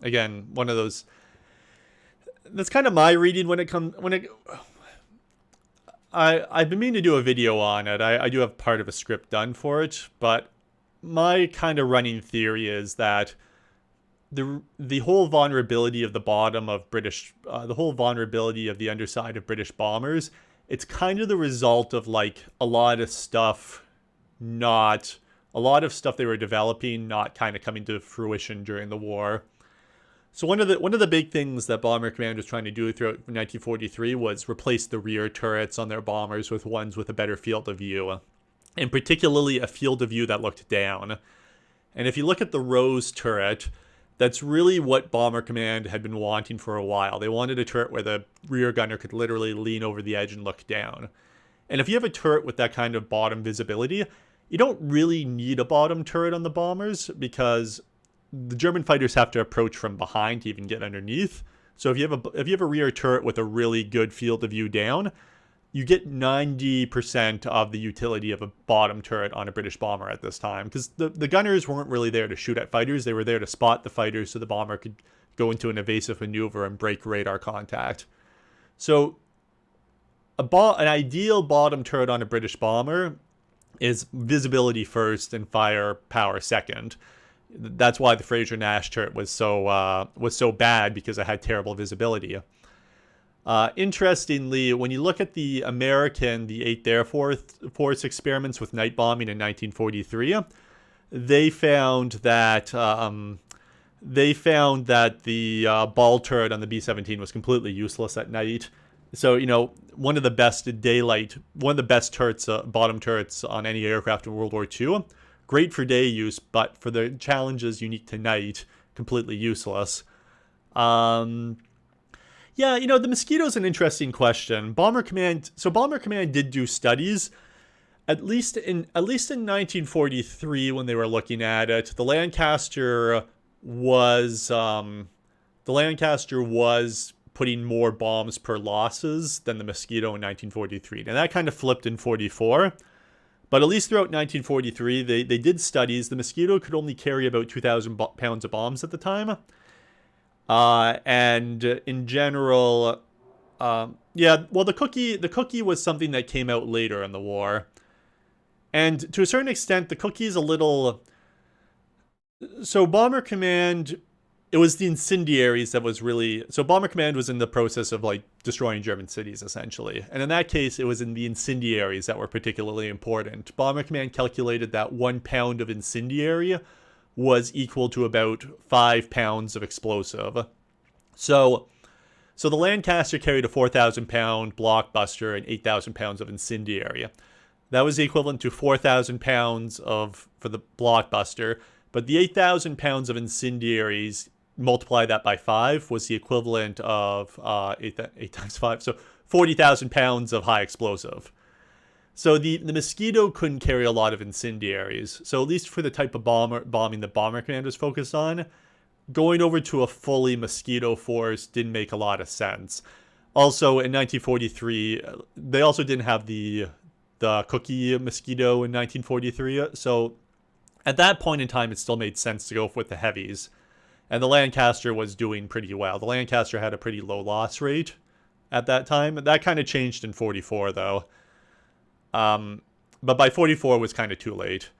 Again, one of those. That's kind of my reading when it comes I've been meaning to do a video on it. I do have part of a script done for it, but my kind of running theory is that the whole vulnerability of the bottom of British, the whole vulnerability of the underside of British bombers, it's kind of the result of like a lot of stuff they were developing not kind of coming to fruition during the war. So one of the big things that Bomber Command was trying to do throughout 1943 was replace the rear turrets on their bombers with ones with a better field of view, and particularly a field of view that looked down. And if you look at the Rose turret, that's really what Bomber Command had been wanting for a while. They wanted a turret where the rear gunner could literally lean over the edge and look down. And if you have a turret with that kind of bottom visibility, you don't really need a bottom turret on the bombers because the German fighters have to approach from behind to even get underneath. So if you have a rear turret with a really good field of view down, you get 90% of the utility of a bottom turret on a British bomber at this time. Because the gunners weren't really there to shoot at fighters. They were there to spot the fighters so the bomber could go into an evasive maneuver and break radar contact. So an ideal bottom turret on a British bomber is visibility first and firepower second. That's why the Fraser-Nash turret was so bad, because it had terrible visibility. Interestingly, when you look at the 8th Air Force experiments with night bombing in 1943, they found that the ball turret on the B-17 was completely useless at night. So, one of the best turrets, bottom turrets on any aircraft in World War II, great for day use, but for the challenges unique to night, completely useless. Yeah, the Mosquito's an interesting question. Bomber Command did do studies, at least in 1943 when they were looking at it. The Lancaster was putting more bombs per losses than the Mosquito in 1943. And that kind of flipped in 44. But at least throughout 1943, they did studies. The Mosquito could only carry about 2,000 pounds of bombs at the time. And in general, the Cookie was something that came out later in the war. And to a certain extent, the Cookie's a little... So Bomber Command, it was the incendiaries that was really... So Bomber Command was in the process of, destroying German cities, essentially. And in that case, it was in the incendiaries that were particularly important. Bomber Command calculated that 1 pound of incendiary was equal to about 5 pounds of explosive. So the Lancaster carried a 4,000-pound blockbuster and 8,000 pounds of incendiary. That was the equivalent to 4,000 pounds for the blockbuster, but the 8,000 pounds of incendiaries, multiply that by 5, was the equivalent of 8 times 5, so 40,000 pounds of high explosive. So the Mosquito couldn't carry a lot of incendiaries. So at least for the type of bombing the Bomber Command was focused on, going over to a fully Mosquito force didn't make a lot of sense. Also, in 1943, they also didn't have the Cookie Mosquito in 1943. So at that point in time, it still made sense to go with the heavies. And the Lancaster was doing pretty well. The Lancaster had a pretty low loss rate at that time. That kind of changed in 44, though. But by 44 it was kind of too late.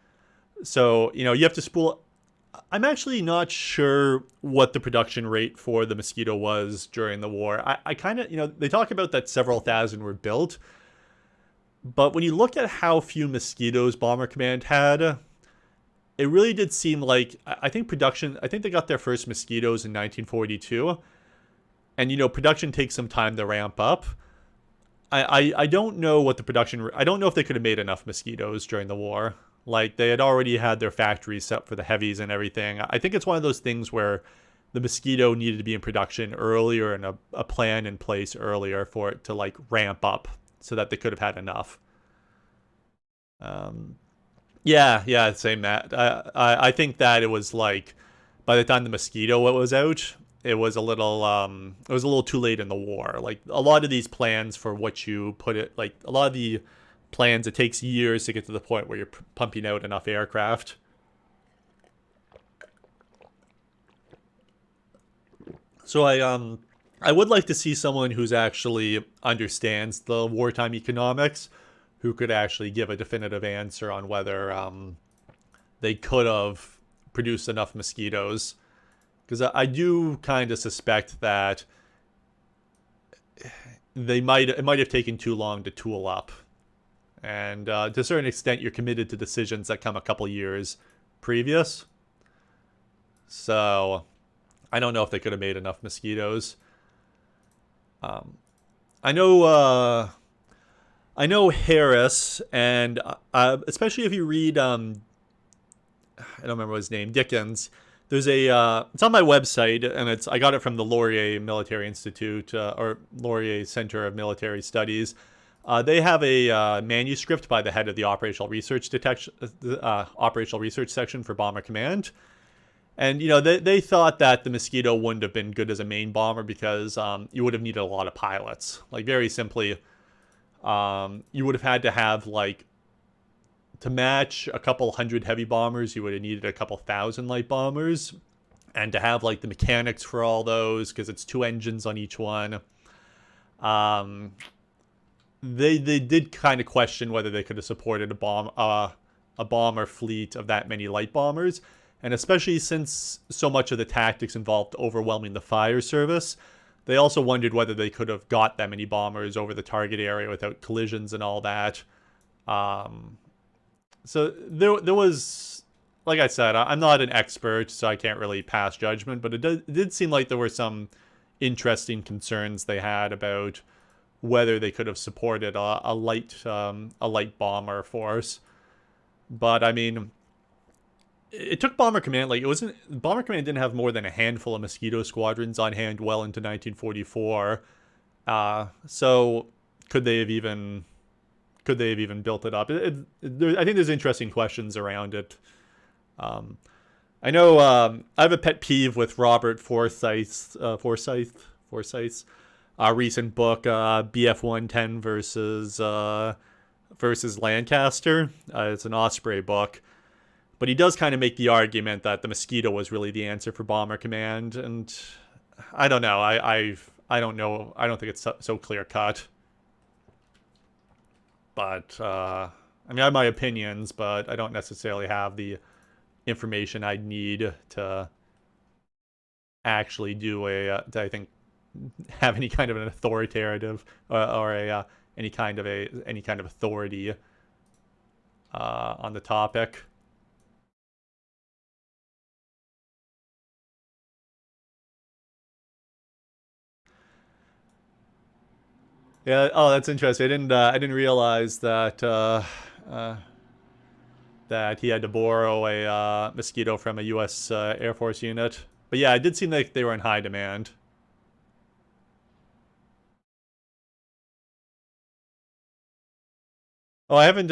So, you have to spool... I'm actually not sure what the production rate for the Mosquito was during the war. I kind of, they talk about that several thousand were built. But when you look at how few Mosquitoes Bomber Command had, it really did seem like... I think they got their first Mosquitoes in 1942. And, production takes some time to ramp up. I don't know what the production... I don't know if they could have made enough Mosquitoes during the war. They had already had their factories set for the heavies and everything. I think it's one of those things where the Mosquito needed to be in production earlier and a plan in place earlier for it to like ramp up so that they could have had enough. Um, yeah, same Matt. I think that it was like by the time the Mosquito was out, it was a little too late in the war. Like a lot of these plans for what you put it, like a lot of the plans, it takes years to get to the point where you're pumping out enough aircraft. So I would like to see someone who's actually understands the wartime economics, who could actually give a definitive answer on whether they could have produced enough Mosquitoes. Because I do kind of suspect that it might have taken too long to tool up, and to a certain extent, you're committed to decisions that come a couple years previous. So I don't know if they could have made enough Mosquitoes. Um, I know. I know Harris, and especially if you read, I don't remember his name, Dickens. There's it's on my website, and I got it from the Laurier Military Institute, or Laurier Center of Military Studies. They have a manuscript by the head of the Operational Research Section for Bomber Command. And, they thought that the Mosquito wouldn't have been good as a main bomber because you would have needed a lot of pilots. Like, very simply, you would have had to have, like, to match a couple hundred heavy bombers, you would have needed a couple thousand light bombers. And to have, like, the mechanics for all those, because it's 2 engines on each one. They did kind of question whether they could have supported a bomber fleet of that many light bombers. And especially since so much of the tactics involved overwhelming the fire service, they also wondered whether they could have got that many bombers over the target area without collisions and all that. So there was, like I said, I'm not an expert, so I can't really pass judgment, but it did seem like there were some interesting concerns they had about whether they could have supported a light bomber force. But I mean, it took Bomber Command, like, Bomber Command didn't have more than a handful of Mosquito squadrons on hand well into 1944. So could they have even built it up? I think there's interesting questions around it. I know I have a pet peeve with Robert Forsyth's recent book, BF 110 versus Lancaster. It's an Osprey book. But he does kind of make the argument that the Mosquito was really the answer for Bomber Command, and I don't know. I don't know. I don't think it's so clear cut. But I mean, I have my opinions, but I don't necessarily have the information I need to actually to, I think, have any kind of an authoritative or any kind of authority on the topic. Yeah. Oh, that's interesting. I didn't realize that that he had to borrow a Mosquito from a U.S. Air Force unit. But yeah, it did seem like they were in high demand. Oh, I haven't.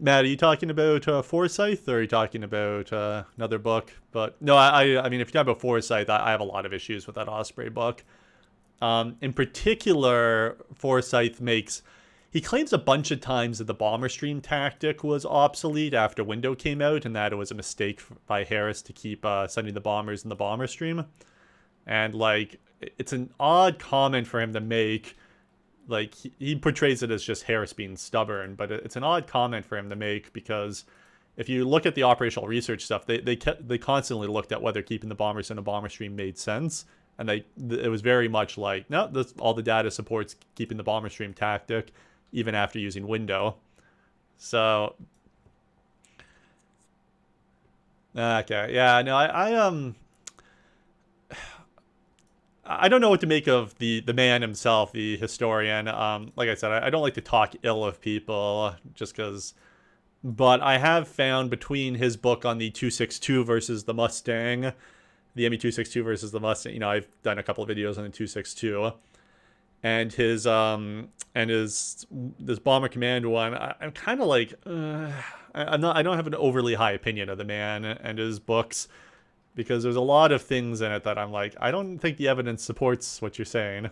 Matt, are you talking about Forsyth, or are you talking about another book? But no, I mean, if you're talking about Forsyth, I have a lot of issues with that Osprey book. In particular, Forsyth he claims a bunch of times that the bomber stream tactic was obsolete after Window came out, and that it was a mistake by Harris to keep sending the bombers in the bomber stream. And, like, it's an odd comment for him to make. Like, he portrays it as just Harris being stubborn, but it's an odd comment for him to make, because if you look at the operational research stuff, they constantly looked at whether keeping the bombers in a bomber stream made sense. And it was very much like, no, all the data supports keeping the bomber stream tactic, even after using Window. So, okay, yeah, no, I don't know what to make of the man himself, the historian. Like I said, I don't like to talk ill of people just because But I have found between his book on the 262 versus the Mustang, the ME262 versus the Mustang, I've done a couple of videos on the 262, and his this Bomber Command one, I'm kind of like, I don't have an overly high opinion of the man and his books, because there's a lot of things in it that I'm like, I don't think the evidence supports what you're saying.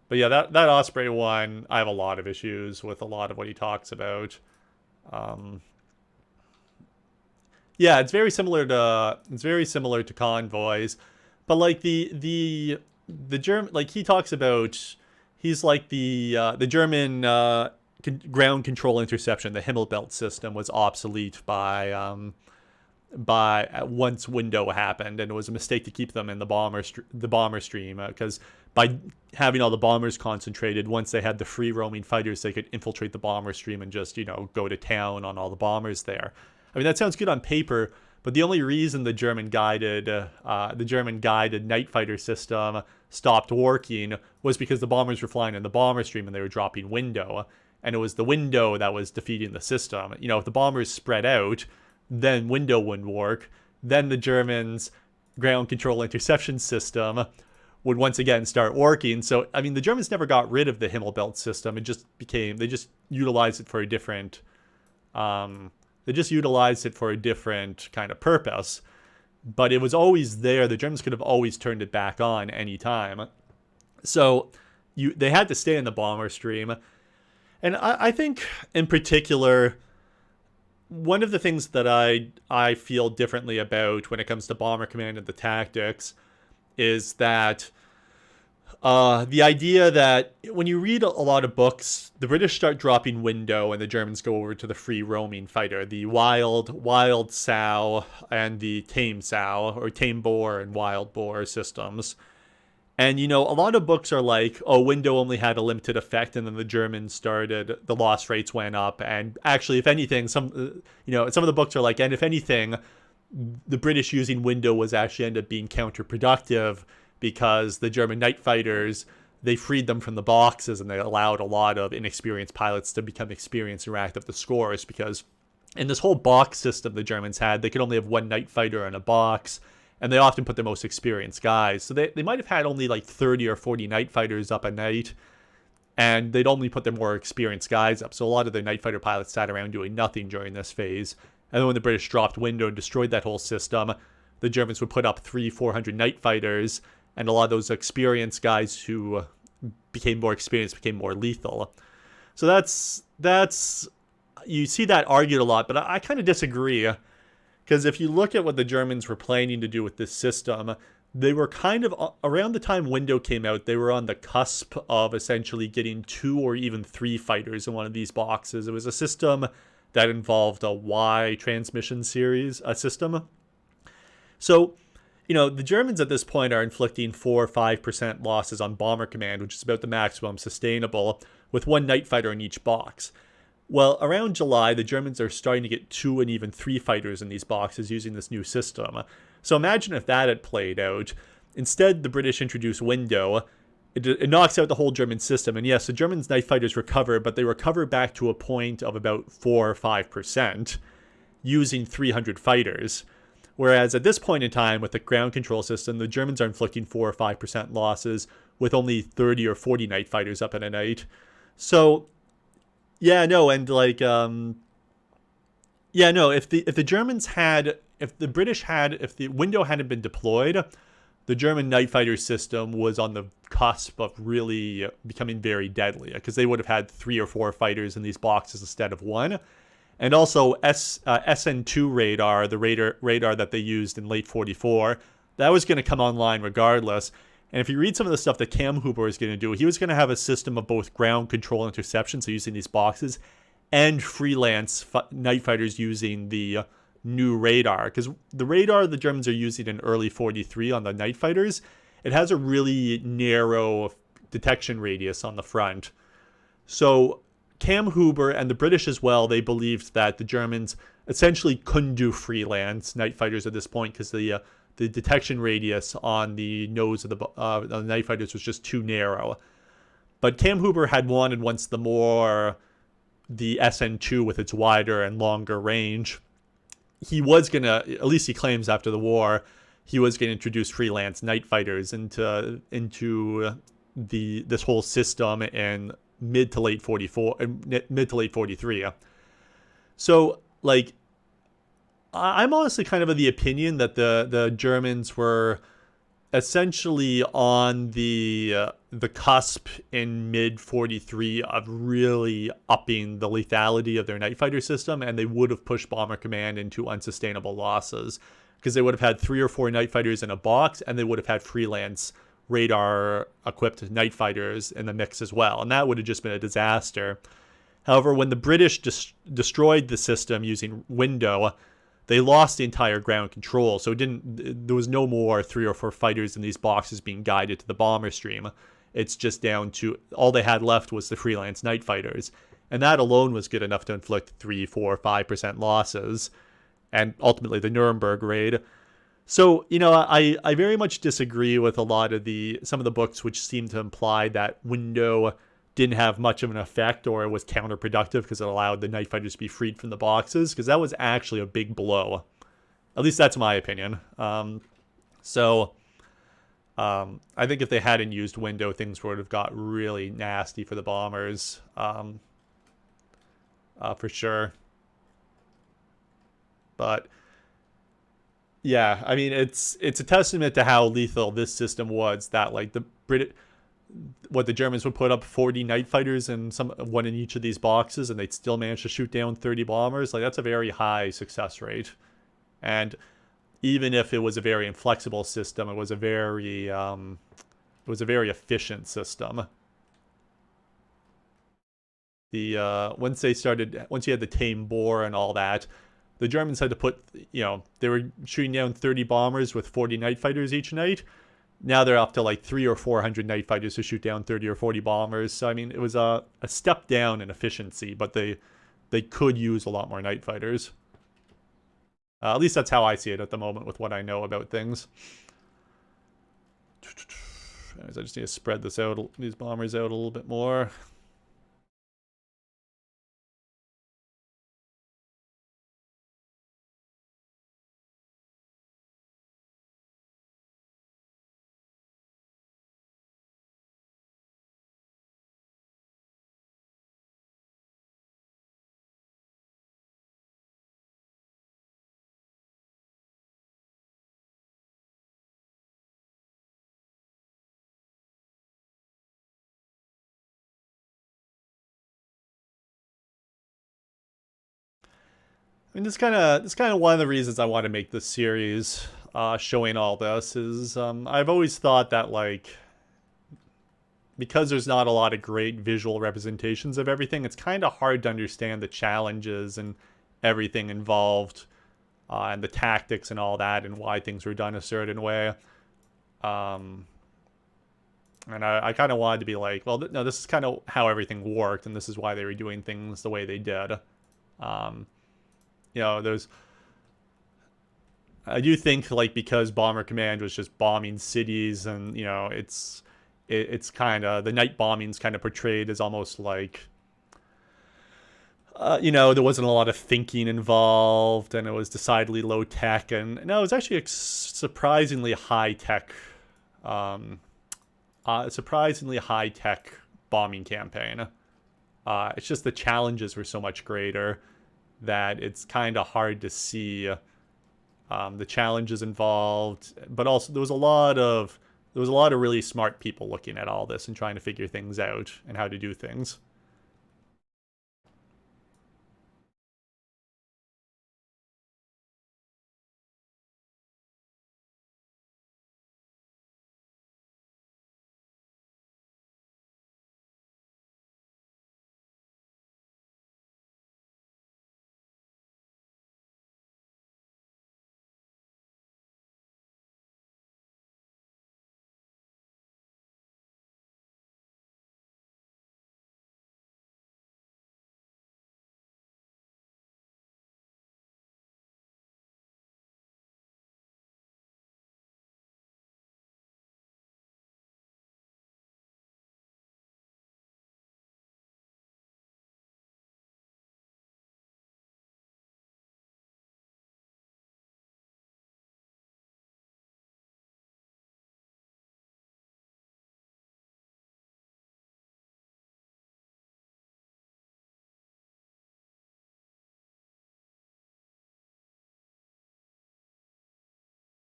But yeah, that Osprey one, I have a lot of issues with a lot of what he talks about. Yeah, it's very similar to Convoys, but like the German, like he talks about, he's like the German ground control interception, the Himmelbelt system was obsolete by once Window happened, and it was a mistake to keep them in the bomber stream, because by having all the bombers concentrated, once they had the free roaming fighters, they could infiltrate the bomber stream and just go to town on all the bombers there. I mean, that sounds good on paper, but the only reason the German guided night fighter system stopped working was because the bombers were flying in the bomber stream and they were dropping Window, and it was the Window that was defeating the system. If the bombers spread out, then Window wouldn't work. Then the Germans' ground control interception system would once again start working. So, I mean, the Germans never got rid of the Himmelbelt system. It just they just utilized it for a different, kind of purpose. But it was always there. The Germans could have always turned it back on anytime. So, they had to stay in the bomber stream. And I think, in particular, one of the things that I feel differently about when it comes to Bomber Command and the tactics is that the idea that when you read a lot of books, the British start dropping Window and the Germans go over to the free roaming fighter, the wild sow and the tame sow, or tame boar and wild boar systems. And, a lot of books are like, oh, Window only had a limited effect, and then the Germans started, the loss rates went up. And actually, if anything, some of the books are like, and if anything, the British using Window was actually ended up being counterproductive, because the German night fighters, they freed them from the boxes, and they allowed a lot of inexperienced pilots to become experienced and rack up the scores, because in this whole box system the Germans had, they could only have one night fighter in a box. And they often put the most experienced guys. So they might have had only like 30 or 40 night fighters up a night. And they'd only put their more experienced guys up. So a lot of the night fighter pilots sat around doing nothing during this phase. And then when the British dropped Window and destroyed that whole system, the Germans would put up 300-400 night fighters. And a lot of those experienced guys who became more experienced became more lethal. So that's you see that argued a lot. But I kind of disagree. Because if you look at what the Germans were planning to do with this system, they were kind of, around the time Window came out, they were on the cusp of essentially getting 2 or even 3 fighters in one of these boxes. It was a system that involved a Y transmission series, a system. So, the Germans at this point are inflicting 4 or 5% losses on Bomber Command, which is about the maximum sustainable, with 1 night fighter in each box. Well, around July, the Germans are starting to get 2 and even 3 fighters in these boxes using this new system. So imagine if that had played out. Instead, the British introduce Window. It knocks out the whole German system. And yes, the Germans' night fighters recover, but they recover back to a point of about 4 or 5% using 300 fighters. Whereas at this point in time, with the ground control system, the Germans are inflicting 4 or 5% losses with only 30 or 40 night fighters up in a night. So... yeah, no, and like, if the Window hadn't been deployed, the German night fighter system was on the cusp of really becoming very deadly, because they would have had 3 or 4 fighters in these boxes instead of 1. And also SN2 radar, the radar that they used in late 44, that was going to come online regardless. And if you read some of the stuff that Cam Hooper was going to do, he was going to have a system of both ground control interception, so using these boxes, and freelance night fighters using the new radar. Because the radar the Germans are using in early 43 on the night fighters, it has a really narrow detection radius on the front. So Cam Hooper and the British as well, they believed that the Germans essentially couldn't do freelance night fighters at this point, because the detection radius on the nose of the night fighters was just too narrow. But Cam Huber had wanted once the SN2 with its wider and longer range. He was gonna, at least he claims after the war, he was gonna introduce freelance night fighters into this whole system in mid to late 43. So like, I'm honestly kind of the opinion that the Germans were essentially on the cusp in mid 43 of really upping the lethality of their night fighter system, and they would have pushed Bomber Command into unsustainable losses because they would have had 3 or 4 night fighters in a box, and they would have had freelance radar equipped night fighters in the mix as well, and that would have just been a disaster. However, when the British destroyed the system using Window, they lost the entire ground control, so there was no more 3 or 4 fighters in these boxes being guided to the bomber stream. It's just down to, all they had left was the freelance night fighters, and that alone was good enough to inflict 3, 4, 5% losses, and ultimately the Nuremberg raid. So, I very much disagree with a lot of some of the books which seem to imply that Window didn't have much of an effect, or it was counterproductive because it allowed the night fighters to be freed from the boxes, because that was actually a big blow. At least that's my opinion. So I think if they hadn't used Window, things would have got really nasty for the bombers, for sure. But yeah, I mean, it's a testament to how lethal this system was, that like what the Germans would put up 40 night fighters and one in each of these boxes, and they'd still manage to shoot down 30 bombers. Like, that's a very high success rate. And even if it was a very inflexible system, it was a very efficient system. Once you had the tame bore and all that, the Germans had to put, they were shooting down 30 bombers with 40 night fighters each night. Now they're up to like 300 or 400 night fighters to shoot down 30 or 40 bombers. So I mean, it was a step down in efficiency, but they could use a lot more night fighters. At least that's how I see it at the moment with what I know about things. I just need to spread these bombers out a little bit more. I mean, this kind of one of the reasons I want to make this series, showing all this, is I've always thought that, like, because there's not a lot of great visual representations of everything, it's kind of hard to understand the challenges and everything involved, and the tactics and all that, and why things were done a certain way. And I kind of wanted to be like, well, no, this is kind of how everything worked, and this is why they were doing things the way they did. I do think, like, because Bomber Command was just bombing cities, and it's kind of, the night bombing's kind of portrayed as almost like, there wasn't a lot of thinking involved, and it was decidedly low tech, and no, it was actually a surprisingly high tech bombing campaign. It's just the challenges were so much greater that it's kind of hard to see the challenges involved. But also, there was a lot of really smart people looking at all this and trying to figure things out and how to do things.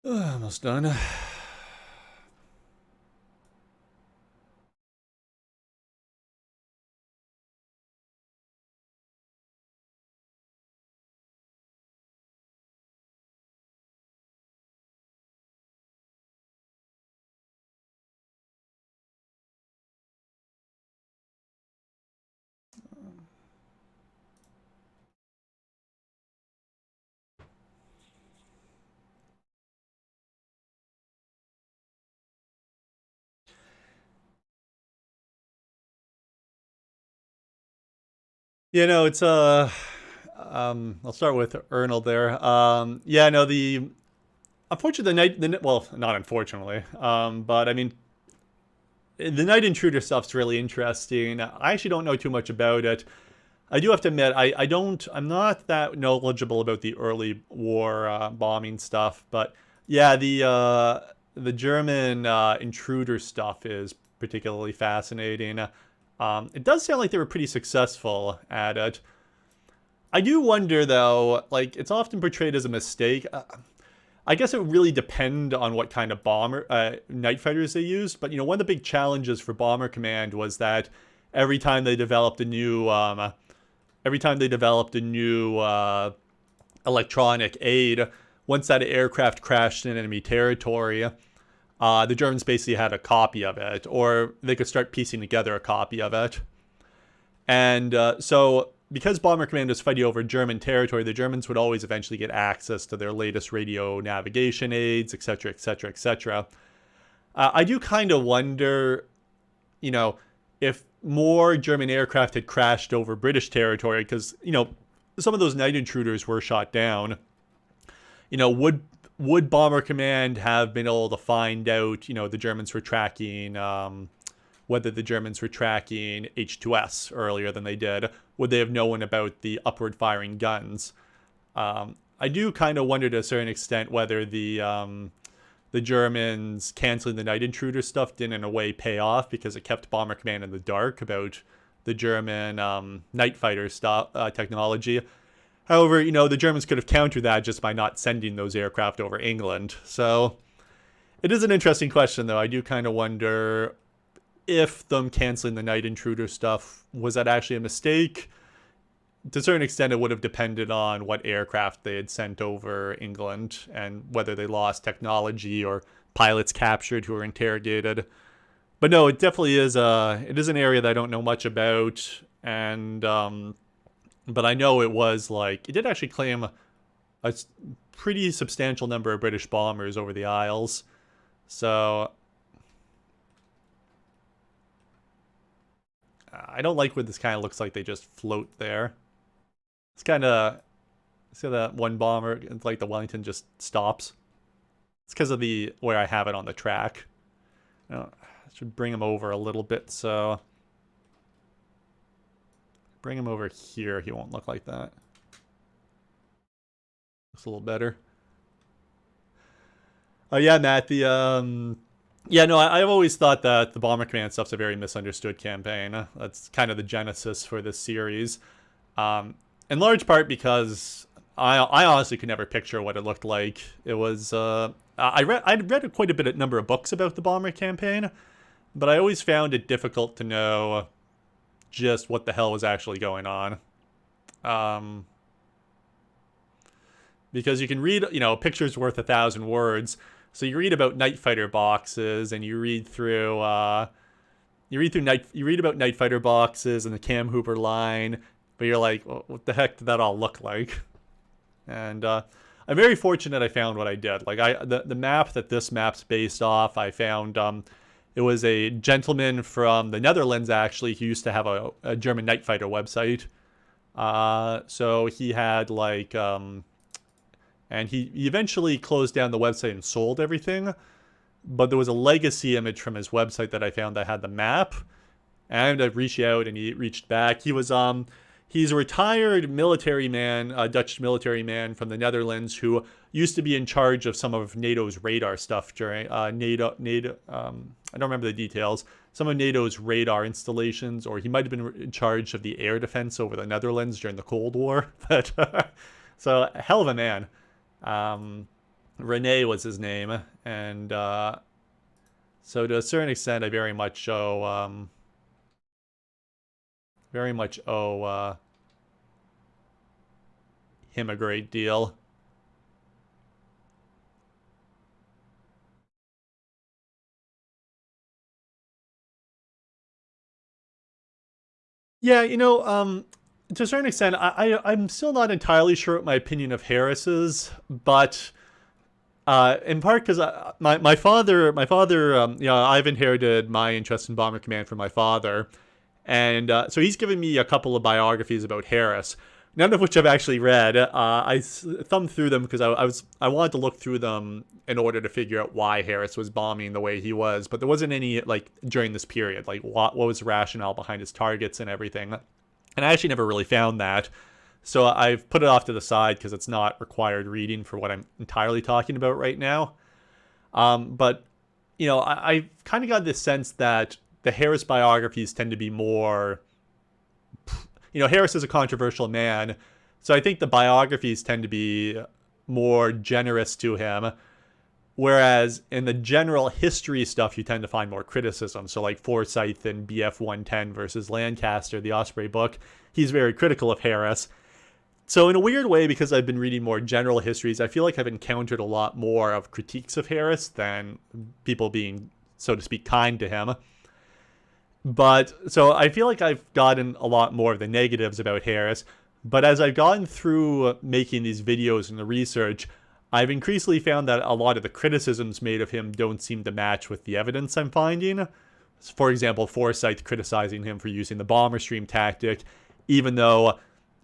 Almost done. You know, it's I'll start with Ernald there. Yeah, no, the unfortunately well, not unfortunately, but I mean, the Night Intruder stuff's really interesting. I actually don't know too much about it. I do have to admit, I'm not that knowledgeable about the early war bombing stuff, but yeah, the German intruder stuff is particularly fascinating. It does sound like they were pretty successful at it. I do wonder though, like it's often portrayed as a mistake. I guess it would really depend on what kind of bomber night fighters they used. But you know, one of the big challenges for Bomber Command was that every time they developed a new electronic aid, once that aircraft crashed in enemy territory, the Germans basically had a copy of it, or they could start piecing together a copy of it. And so, because Bomber Command was fighting over German territory, the Germans would always eventually get access to their latest radio navigation aids, etc., etc., etc. I do kind of wonder, you know, if more German aircraft had crashed over British territory, because, you know, some of those night intruders were shot down. You know, would Bomber Command have been able to find out, you know, the Germans were tracking, whether the Germans were tracking H2S earlier than they did? Would they have known about the upward firing guns? I do kind of wonder to a certain extent whether the Germans canceling the night intruder stuff didn't in a way pay off, because it kept Bomber Command in the dark about the German night fighter stuff technology. However, you know, the Germans could have countered that just by not sending those aircraft over England. So it is an interesting question, though. I do kind of wonder if them canceling the night intruder stuff, was that actually a mistake? To a certain extent, it would have depended on what aircraft they had sent over England and whether they lost technology or pilots captured who were interrogated. But no, it definitely is an area that I don't know much about, and but I know it did actually claim a pretty substantial number of British bombers over the Isles. So I don't like what this kind of looks like. They just float there. It's kind of, see that one bomber, it's like the Wellington just stops. It's because of the where I have it on the track. You know, I should bring him over a little bit, so bring him over here. He won't look like that. Looks a little better. Oh yeah, Matt. Yeah, no, I've always thought that the Bomber Command stuff's a very misunderstood campaign. That's kind of the genesis for this series. In large part because I honestly could never picture what it looked like. It was I'd read quite a bit number of books about the Bomber campaign, but I always found it difficult to know just what the hell was actually going on. Because you can read, you know, a picture's worth 1,000 words. So you read about night fighter boxes, and you read about night fighter boxes and the Cam Hooper line, but you're like, well, what the heck did that all look like? And I'm very fortunate I found what I did. Like the map that this map's based off, I found it was a gentleman from the Netherlands actually who used to have a German night fighter website. So he had like and he eventually closed down the website and sold everything. But there was a legacy image from his website that I found that had the map. And I reached out and he reached back. He's a retired military man, a Dutch military man from the Netherlands who used to be in charge of some of NATO's radar stuff during NATO. I don't remember the details. Some of NATO's radar installations, or he might have been in charge of the air defense over the Netherlands during the Cold War. But so, a hell of a man. Rene was his name, and so to a certain extent, I very much owe him a great deal. Yeah, to a certain extent, I'm still not entirely sure what my opinion of Harris is, but in part because I've inherited my interest in Bomber Command from my father, and so he's given me a couple of biographies about Harris, none of which I've actually read. I thumbed through them because I wanted to look through them in order to figure out why Harris was bombing the way he was, but there wasn't any like during this period, like what was the rationale behind his targets and everything, and I actually never really found that. So I've put it off to the side because it's not required reading for what I'm entirely talking about right now. But I kind of got this sense that the Harris biographies tend to be more, Harris is a controversial man, so I think the biographies tend to be more generous to him, whereas in the general history stuff, you tend to find more criticism. So like Forsyth and BF 110 versus Lancaster, the Osprey book, he's very critical of Harris. So in a weird way, because I've been reading more general histories, I feel like I've encountered a lot more of critiques of Harris than people being, so to speak, kind to him. But so I feel like I've gotten a lot more of the negatives about Harris. But as I've gotten through making these videos and the research, I've increasingly found that a lot of the criticisms made of him don't seem to match with the evidence I'm finding. For example, Forsyth criticizing him for using the bomber stream tactic, even though,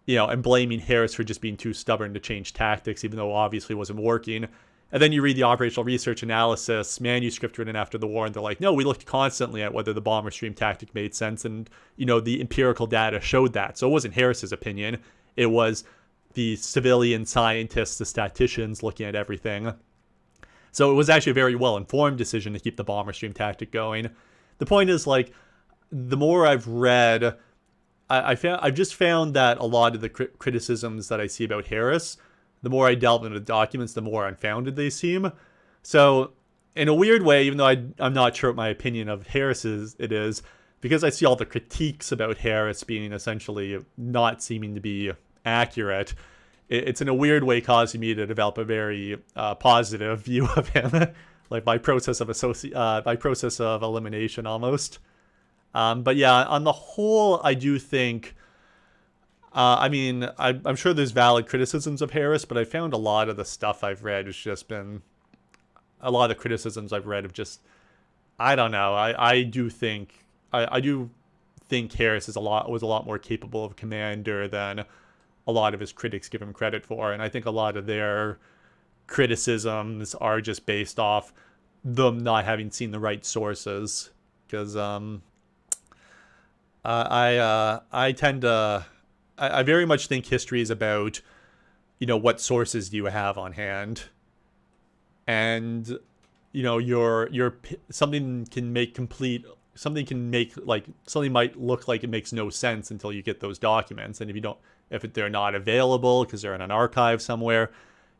and blaming Harris for just being too stubborn to change tactics, even though it obviously wasn't working. And then you read the operational research analysis manuscript written after the war, and they're like, no, we looked constantly at whether the bomber stream tactic made sense, and, the empirical data showed that. So it wasn't Harris's opinion. It was the civilian scientists, the statisticians looking at everything. So it was actually a very well-informed decision to keep the bomber stream tactic going. The point is, like, the more I've read, I've just found that a lot of the criticisms that I see about Harris, the more I delve into the documents, the more unfounded they seem. So in a weird way, even though I'm not sure what my opinion of Harris is, because I see all the critiques about Harris being essentially not seeming to be accurate, it's in a weird way causing me to develop a very positive view of him, like by process of elimination almost. But yeah, on the whole, I do think, I'm sure there's valid criticisms of Harris, but I found a lot of the stuff I've read has just been, a lot of the criticisms I've read have just, I don't know. I do think Harris was a lot more capable of a commander than a lot of his critics give him credit for, and I think a lot of their criticisms are just based off them not having seen the right sources, because I very much think history is about, what sources do you have on hand, and something might look like it makes no sense until you get those documents, and if they're not available because they're in an archive somewhere,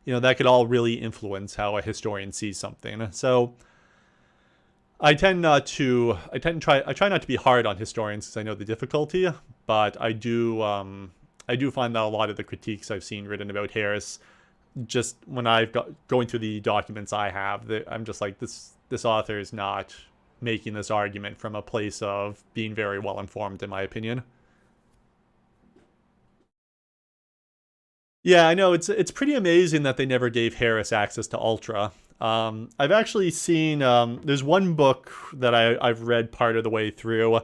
that could all really influence how a historian sees something. So I try not to be hard on historians because I know the difficulty, but I do find that a lot of the critiques I've seen written about Harris, just when going through the documents I have, I'm just like, this author is not making this argument from a place of being very well informed, in my opinion. Yeah, I know, it's pretty amazing that they never gave Harris access to Ultra. I've actually seen, there's one book that I've read part of the way through,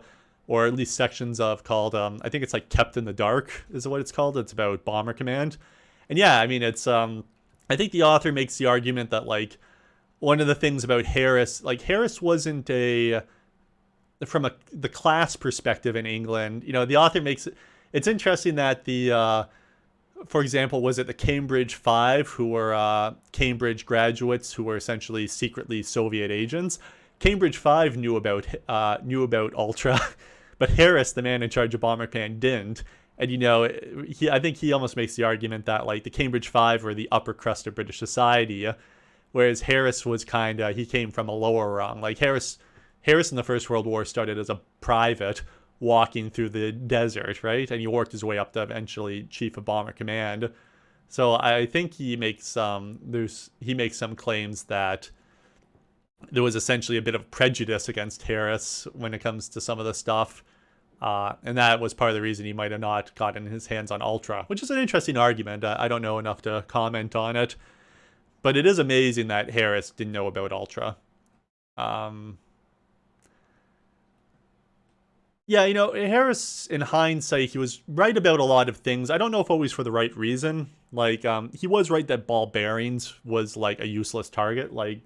or at least sections of, called, I think it's like Kept in the Dark is what it's called. It's about Bomber Command. And yeah, it's, I think the author makes the argument that, like, one of the things about Harris, like, Harris wasn't from the class perspective in England, the author makes it, it's interesting that for example, was it the Cambridge Five, who were Cambridge graduates who were essentially secretly Soviet agents? Cambridge Five knew about Ultra, but Harris, the man in charge of Bomber Command, didn't. And I think he almost makes the argument that, like, the Cambridge Five were the upper crust of British society, whereas Harris was he came from a lower rung. Like Harris in the First World War started as a private walking through the desert, right? And he worked his way up to eventually Chief of Bomber Command. So I think he makes some claims that there was essentially a bit of prejudice against Harris when it comes to some of the stuff. And that was part of the reason he might have not gotten his hands on Ultra, which is an interesting argument. I don't know enough to comment on it. But it is amazing that Harris didn't know about Ultra. Yeah, Harris, in hindsight, he was right about a lot of things. I don't know if always for the right reason. Like, he was right that ball bearings was, like, a useless target. Like,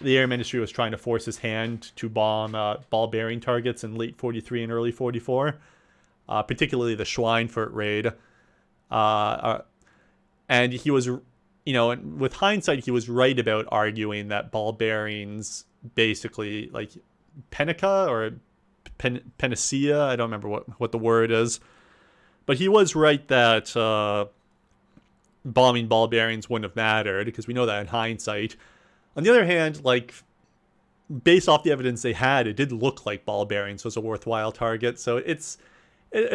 the Air Ministry was trying to force his hand to bomb ball bearing targets in late 43 and early 44, particularly the Schweinfurt raid. And he was, with hindsight, he was right about arguing that ball bearings basically, like, Penica or Panacea, I don't remember what the word is. But he was right that bombing ball bearings wouldn't have mattered, because we know that in hindsight. On the other hand, like, based off the evidence they had, it did look like ball bearings was a worthwhile target. So it's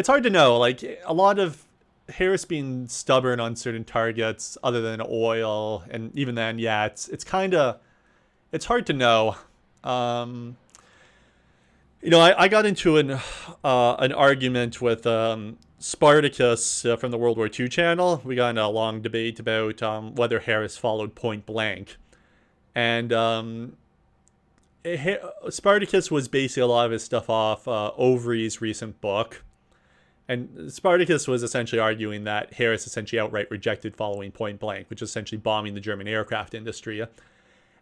hard to know. Like, a lot of Harris being stubborn on certain targets other than oil, and even then, yeah, it's hard to know. I got into an argument with Spartacus from the World War II channel. We got in a long debate about whether Harris followed point blank. And Spartacus was basing a lot of his stuff off Overy's recent book. And Spartacus was essentially arguing that Harris essentially outright rejected following point blank, which is essentially bombing the German aircraft industry.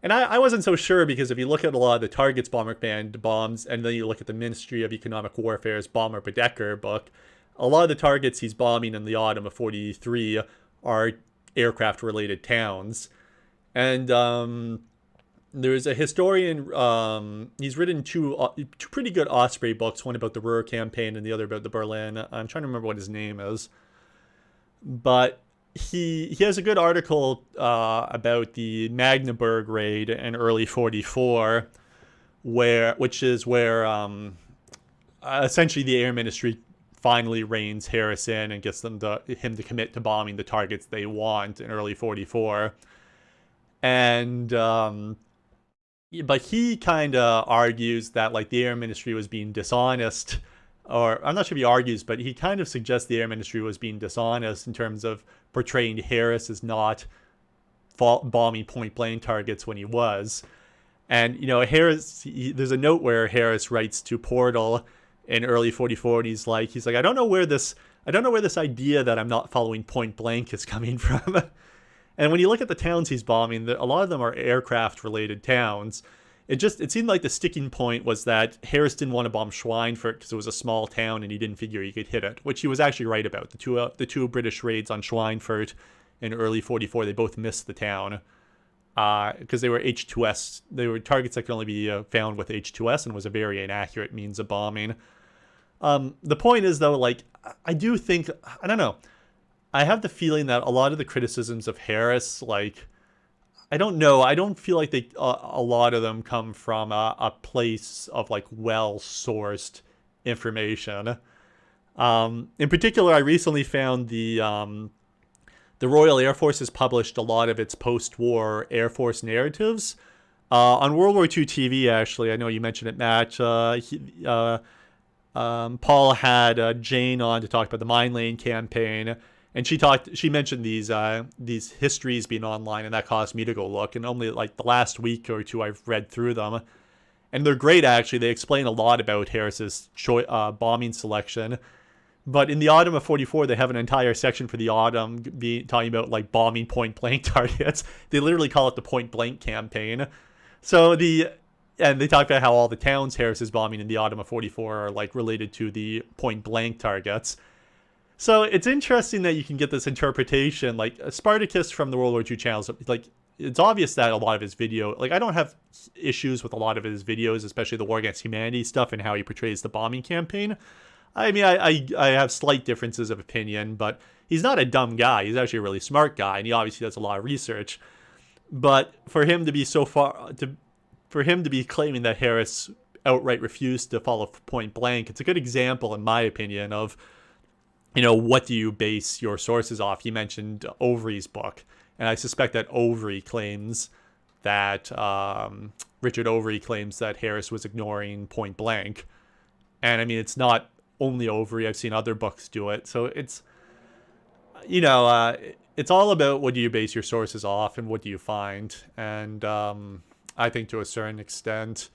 And I wasn't so sure, because if you look at a lot of the targets Bomber Command bombs, and then you look at the Ministry of Economic Warfare's Bomber Bedecker book, a lot of the targets he's bombing in the autumn of 43 are aircraft-related towns. And there's a historian, he's written two pretty good Osprey books, one about the Ruhr campaign and the other about the Berlin. I'm trying to remember what his name is. But he has a good article about the Magdeburg raid in early 44, which is where essentially the Air Ministry finally reins Harris in and gets him to commit to bombing the targets they want in early 44. And but he kind of argues that, like, the Air Ministry was being dishonest, or I'm not sure if he argues, but he kind of suggests the Air Ministry was being dishonest in terms of portraying Harris as not bombing point-blank targets when he was. And, Harris, there's a note where Harris writes to Portal in early 44, and he's like, I don't know where this idea that I'm not following point-blank is coming from. And when you look at the towns he's bombing, a lot of them are aircraft-related towns. It seemed like the sticking point was that Harris didn't want to bomb Schweinfurt because it was a small town and he didn't figure he could hit it, which he was actually right about. The two British raids on Schweinfurt in early 44, they both missed the town because they were H2S. They were targets that could only be found with H2S, and was a very inaccurate means of bombing. The point is, though, like, I do think, I don't know, I have the feeling that a lot of the criticisms of Harris, like, I don't know, I don't feel like a lot of them come from a place of, like, well-sourced information. In particular, I recently found the Royal Air Force has published a lot of its post-war Air Force narratives. On World War II TV, actually, I know you mentioned it, Matt, Paul had Jane on to talk about the Mine Lane campaign. And she mentioned these histories being online, and that caused me to go look. And only, like, the last week or two, I've read through them, and they're great. Actually, they explain a lot about Harris's bombing selection. But in the autumn of 44, they have an entire section for the autumn talking about, like, bombing point blank targets. They literally call it the point blank campaign. So and they talk about how all the towns Harris is bombing in the autumn of 44 are, like, related to the point blank targets. So it's interesting that you can get this interpretation, like, Spartacus from the World War II channels, like, it's obvious that a lot of his video, like, I don't have issues with a lot of his videos, especially the War Against Humanity stuff and how he portrays the bombing campaign. I mean, I have slight differences of opinion, but he's not a dumb guy. He's actually a really smart guy, and he obviously does a lot of research. But for him to be so far for him to be claiming that Harris outright refused to follow point blank, it's a good example, in my opinion, of what do you base your sources off? He mentioned Overy's book, and I suspect that Richard Overy claims that Harris was ignoring point blank. And I mean, it's not only Overy. I've seen other books do it. So it's all about what do you base your sources off and what do you find. And I think to a certain extent,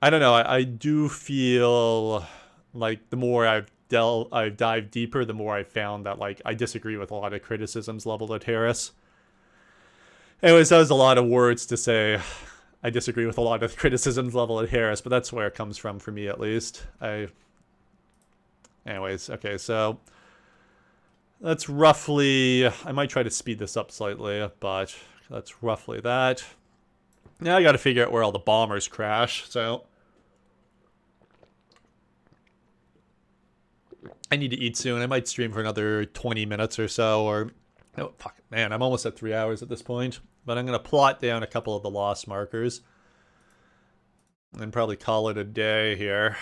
I don't know. I do feel like the more I've dived deeper, the more I've found that like I disagree with a lot of criticisms leveled at Harris. Anyways, that was a lot of words to say. I disagree with a lot of criticisms leveled at Harris, but that's where it comes from for me, at least. Anyways, okay, so that's roughly. I might try to speed this up slightly, but that's roughly that. Now I got to figure out where all the bombers crash. So I need to eat soon. I might stream for another 20 minutes or so, or oh fuck, man, I'm almost at 3 hours at this point. But I'm gonna plot down a couple of the lost markers and probably call it a day here.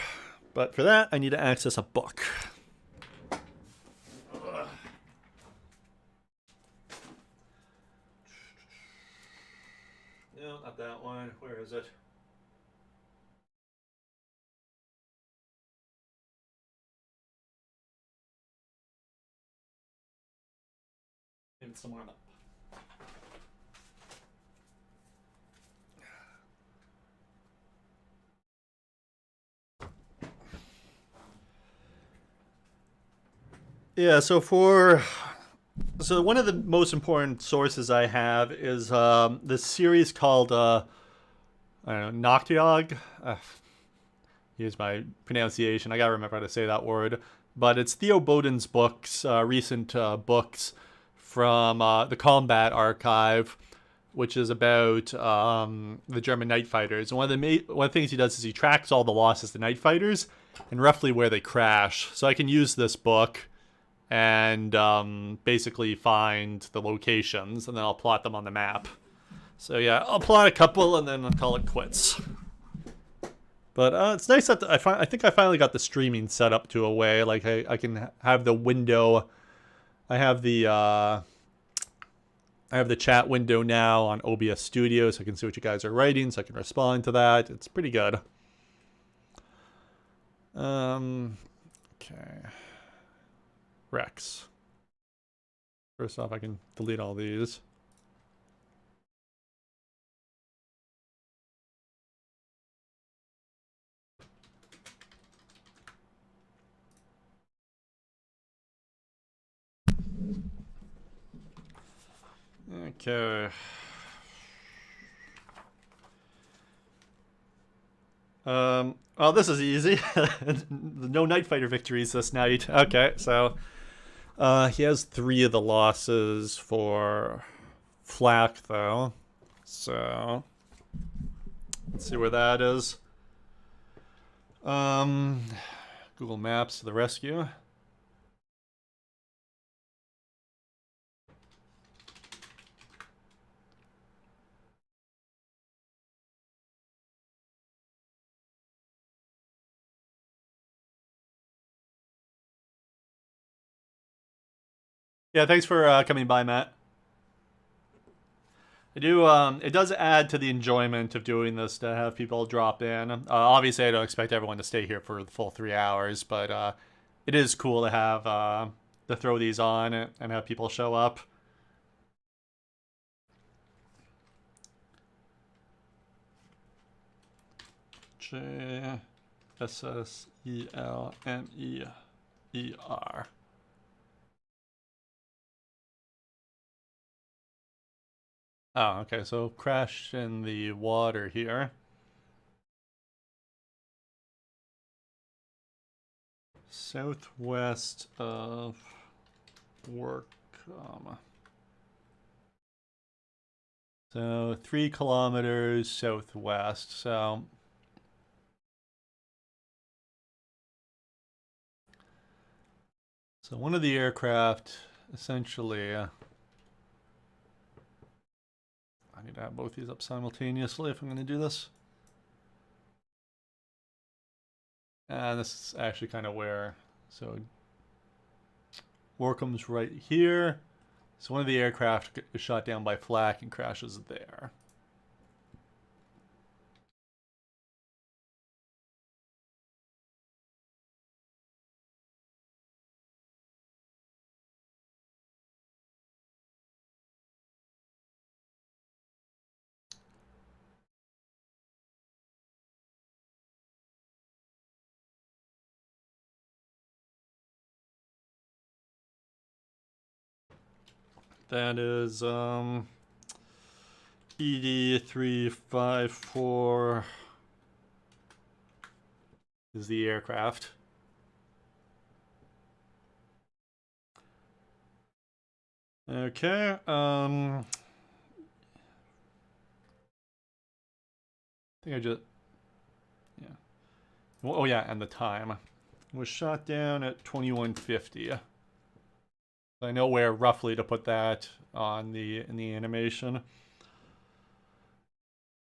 But for that, I need to access a book. No, not that one. Where is it? Maybe it's somewhere on the. Yeah, so one of the most important sources I have is this series called I don't know, Noctiog. Here's my pronunciation. I gotta remember how to say that word. But it's Theo Boden's books, recent books from the Combat Archive, which is about the German night fighters. And one of the things he does is he tracks all the losses to night fighters and roughly where they crash. So I can use this book and basically find the locations, and then I'll plot them on the map. So yeah, I'll plot a couple and then I'll call it quits. But it's nice that I think I finally got the streaming set up to a way like I can have the window. I have the chat window now on OBS Studio, so I can see what you guys are writing, so I can respond to that. It's pretty good. Okay. Rex. First off, I can delete all these. Okay. Well, this is easy. No Night Fighter victories this night. Okay, so he has 3 of the losses for Flak, though. So let's see where that is. Google Maps to the rescue. Yeah, thanks for coming by, Matt. I do. It does add to the enjoyment of doing this to have people drop in. Obviously, I don't expect everyone to stay here for the full 3 hours, but it is cool to have to throw these on and have people show up. JSSELMEER. Oh, okay, so crash in the water here. Southwest of Workham. So 3 kilometers southwest. So one of the aircraft essentially to have both these up simultaneously if I'm going to do this. And this is actually kind of where, so Warcombe's right here. So one of the aircraft is shot down by flak and crashes there. That is BD354 is the aircraft. Okay, I think I just, yeah. Oh yeah, and the time. It was shot down at 2150. I know where roughly to put that on in the animation.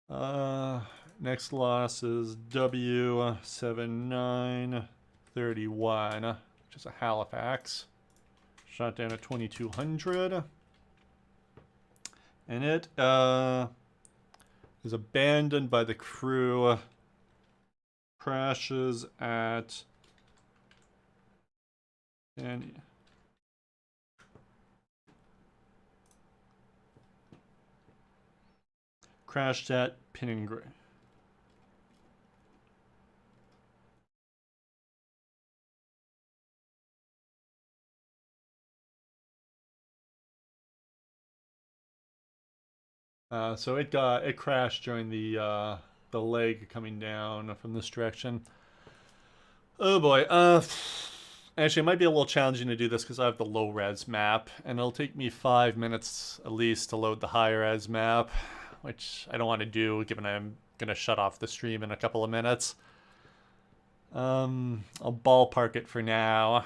Next loss is W7931, which is a Halifax. Shot down at 2200. And it is abandoned by the crew. Crashes at... And crashed at Pinningray. So it crashed during the leg coming down from this direction. Oh boy. Actually, it might be a little challenging to do this because I have the low res map, and it'll take me 5 minutes at least to load the high res map, which I don't want to do given I'm gonna shut off the stream in a couple of minutes. I'll ballpark it for now.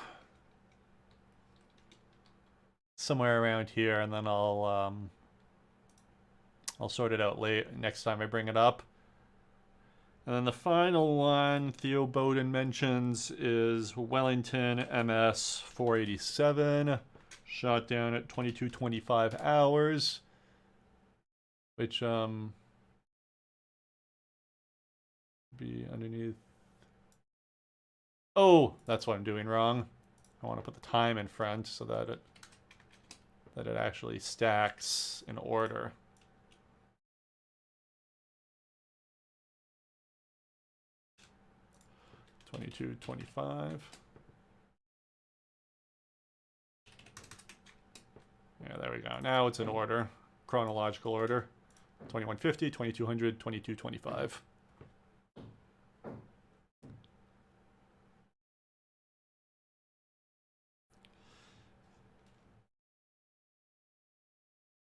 Somewhere around here, and then I'll sort it out next time I bring it up. And then the final one Theo Bowden mentions is Wellington MS 487, shot down at 22:25 hours, which be underneath. Oh, that's what I'm doing wrong. I want to put the time in front so that it actually stacks in order. $22.25. Yeah, there we go. Now it's in order, chronological order. 2150, 2200, 2225.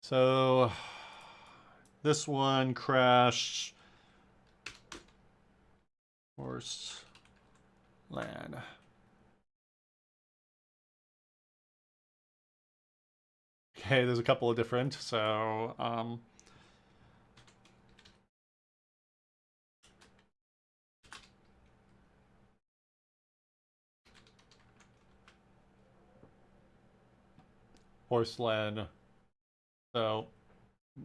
So this one crashed. Horse land. Okay, there's a couple of different, so Horseland, so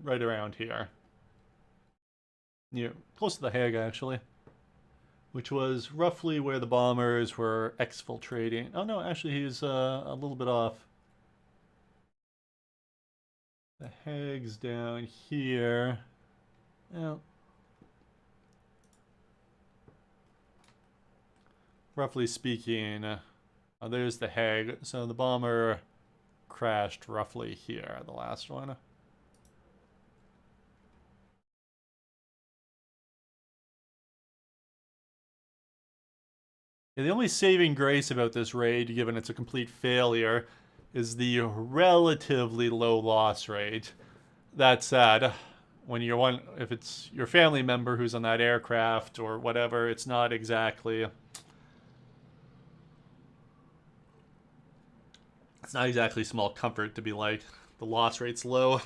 right around here. Close to the Hague, actually. Which was roughly where the bombers were exfiltrating. Oh no, actually he's a little bit off. The Hague's down here. Well, roughly speaking, there's the Hague. So the bomber crashed roughly here, the last one. Yeah, the only saving grace about this raid, given it's a complete failure, is the relatively low loss rate. That said, when if it's your family member who's on that aircraft or whatever, it's not exactly small comfort to be like, the loss rate's low.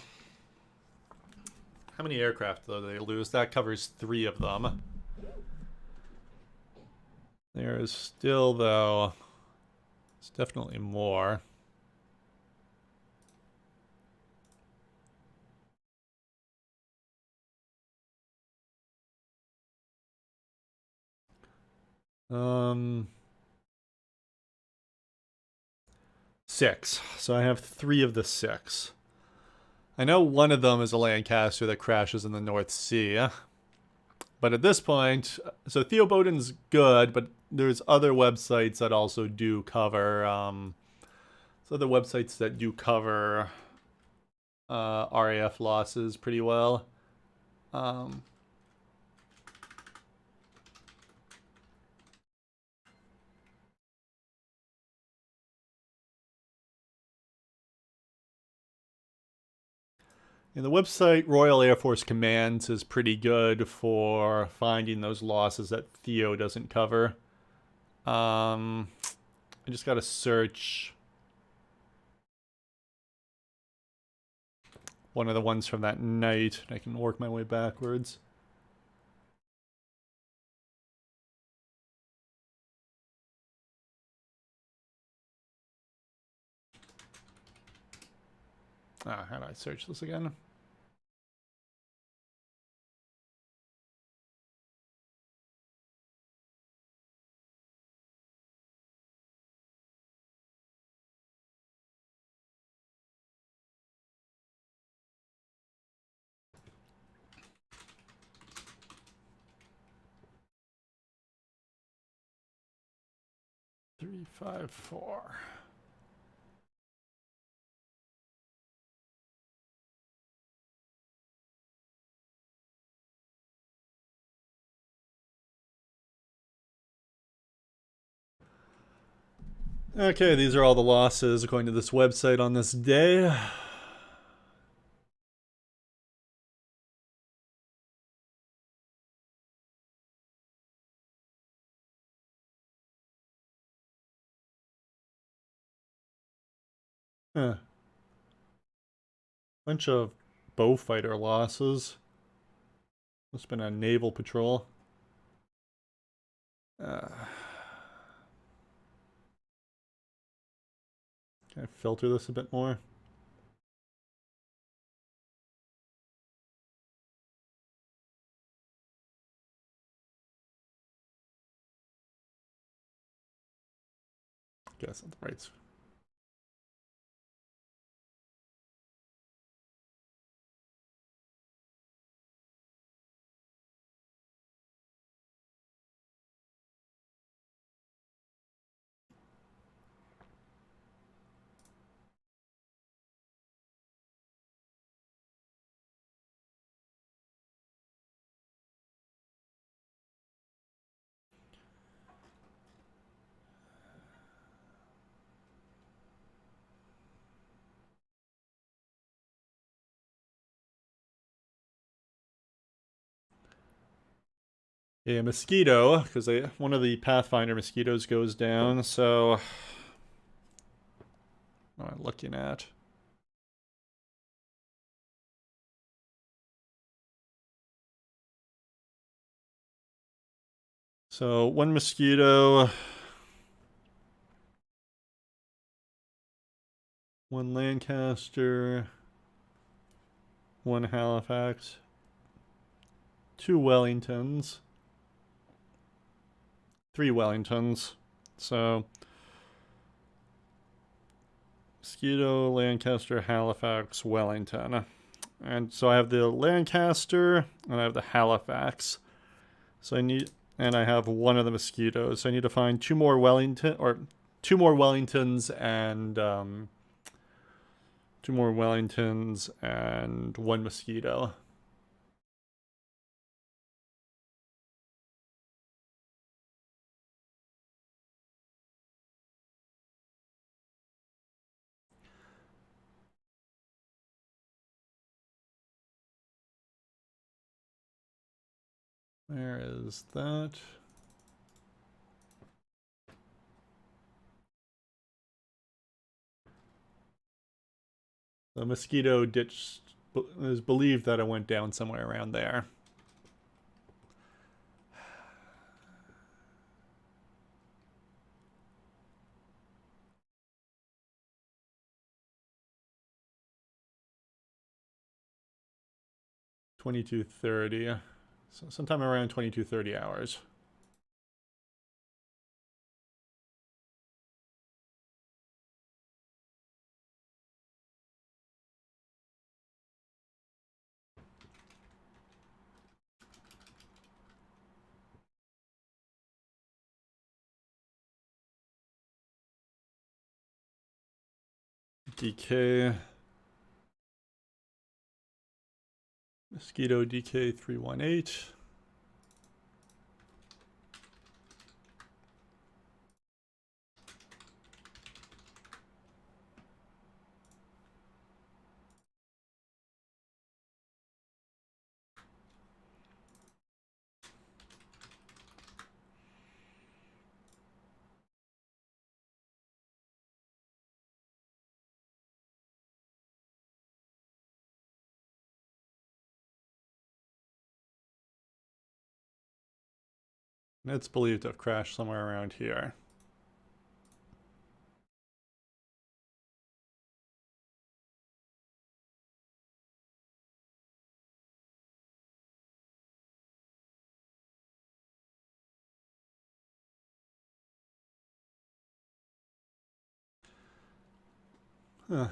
How many aircraft, though, did they lose? That covers 3 of them. There is still, though, it's definitely more. Um, 6. So I have 3 of the 6. I know one of them is a Lancaster that crashes in the North Sea. But at this point, so Theo Bowden's good, but there's other websites that also do cover, other websites that do cover RAF losses pretty well. And the website Royal Air Force Commands is pretty good for finding those losses that Theo doesn't cover. I just gotta search one of the ones from that night. I can work my way backwards. How do I search this again? Three, 5, 4. Okay, these are all the losses according to this website on this day. Bunch of Beaufighter losses. Must have been a naval patrol. Can I filter this a bit more? Guess that's right. Yeah, Mosquito, because one of the Pathfinder Mosquitoes goes down, so what am I looking at? So one Mosquito, one Lancaster, one Halifax, 2 Wellingtons, 3 Wellingtons. So Mosquito, Lancaster, Halifax, Wellington. And so I have the Lancaster and I have the Halifax. So and I have one of the Mosquitoes. So I need to find 2 more Wellingtons and 2 more Wellingtons and 1 Mosquito. Where is that? The Mosquito ditched It was believed that it went down somewhere around there. $22.30. So sometime around 22:30 hours. DK. Mosquito DK318. It's believed to have crashed somewhere around here. Huh.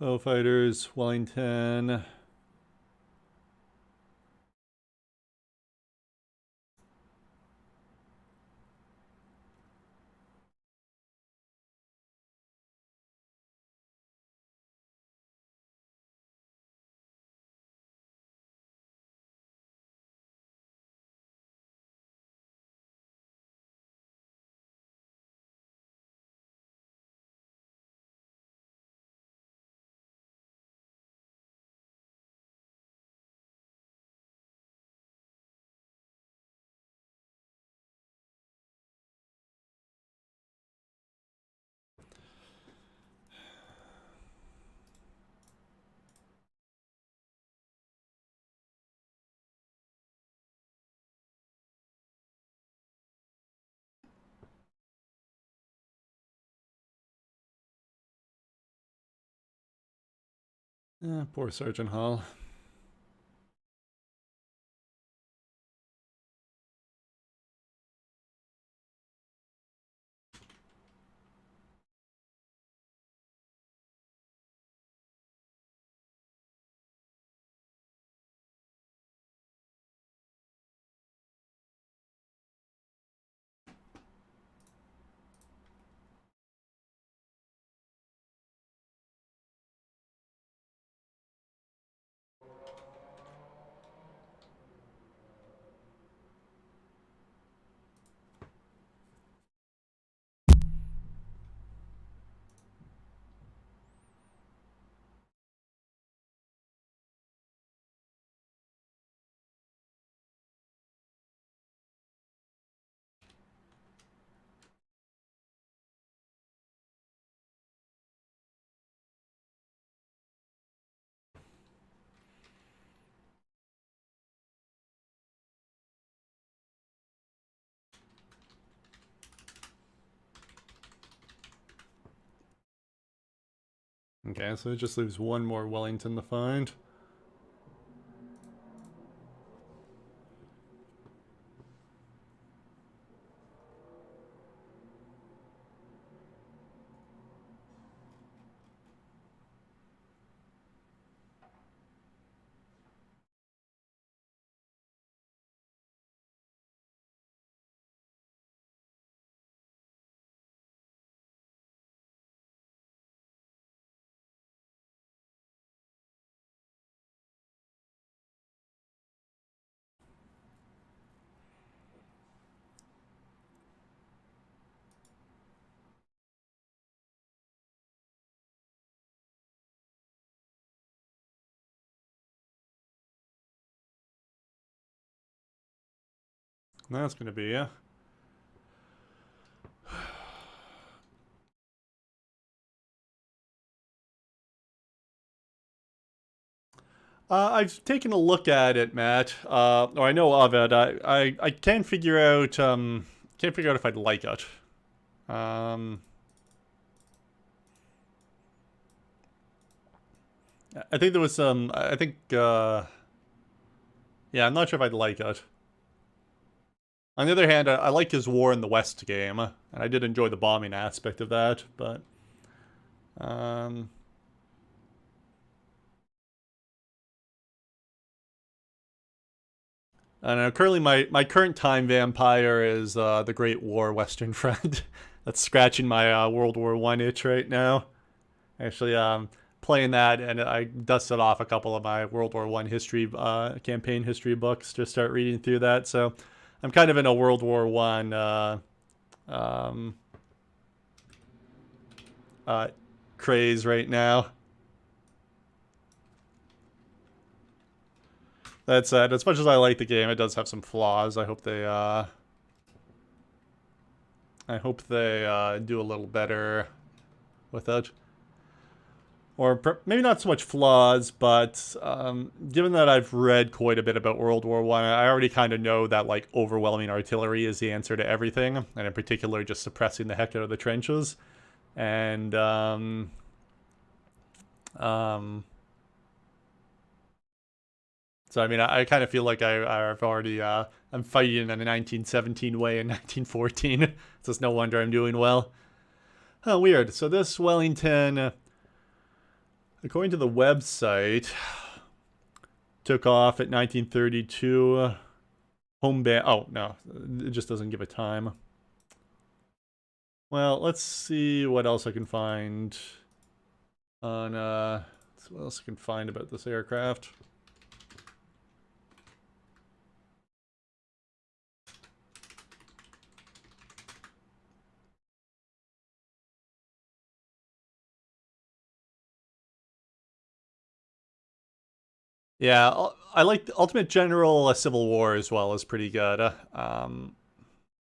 Bow fighters, Wellington. Poor Sergeant Hall. Okay, so it just leaves one more Wellington to find. That's gonna be, yeah. I've taken a look at it, Matt. Or I know of it. I can't figure out if I'd like it. Um, I think there was some. I think. Yeah, I'm not sure if I'd like it. On the other hand, I like his War in the West game, and I did enjoy the bombing aspect of that. But um, I don't know. Currently, my current time vampire is the Great War Western Front. That's scratching my World War One itch right now. Actually, playing that, and I dusted off a couple of my World War One history, campaign history books to start reading through that. So I'm kind of in a World War One um, craze right now. That said, as much as I like the game, it does have some flaws. I hope they do a little better with it. Or maybe not so much flaws, but given that I've read quite a bit about World War One, I already kind of know that like overwhelming artillery is the answer to everything, and in particular, just suppressing the heck out of the trenches. And so I mean, I kind of feel like I've already I'm fighting in a 1917 way in 1914. So it's no wonder I'm doing well. Oh, weird. So this Wellington, according to the website, took off at 1932. Home ban. Oh no, it just doesn't give a time. Well, let's see what else I can find on what else I can find about this aircraft. Yeah, I like Ultimate General Civil War as well is pretty good.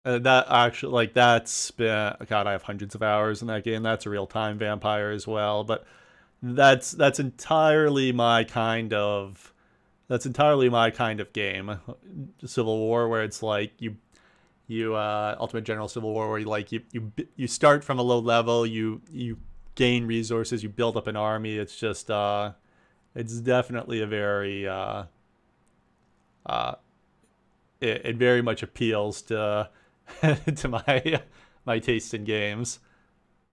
That actually, like, that's been, God, I have hundreds of hours in that game. That's a real time vampire as well. But that's entirely my kind of game. Civil War, where it's like you Ultimate General Civil War, where you start from a low level, you gain resources, you build up an army. It's definitely a very it very much appeals to to my taste in games,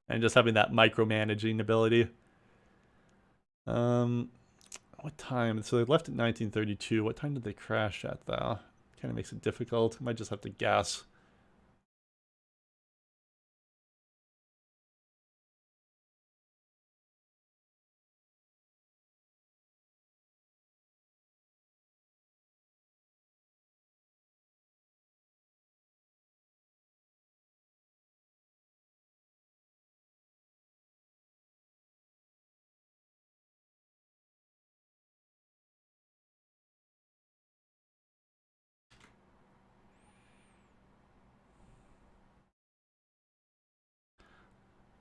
and just having that micromanaging ability. Um, what time? So they left at 1932. What time did they crash at though? Kind of makes it difficult. I might just have to guess.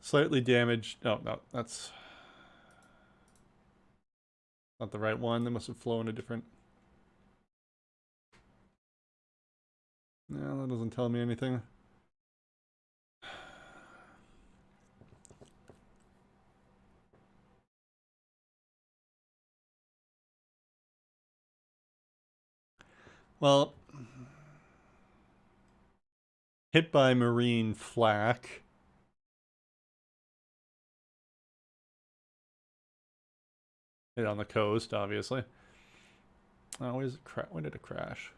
Slightly damaged. Oh no, that's not the right one. They must have flown a different. No, that doesn't tell me anything. Well, hit by marine flak. Hit on the coast, obviously. Oh, when did it crash?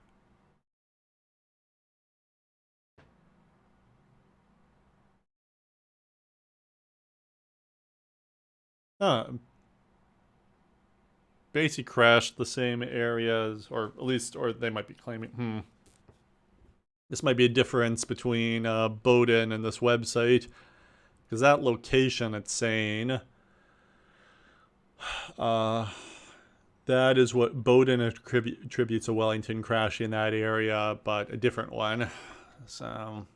Basically crashed the same areas, or at least, or they might be claiming. This might be a difference between Bowdoin and this website, because that location, it's saying, That is what Bowden attributes a Wellington crash in that area, but a different one. So...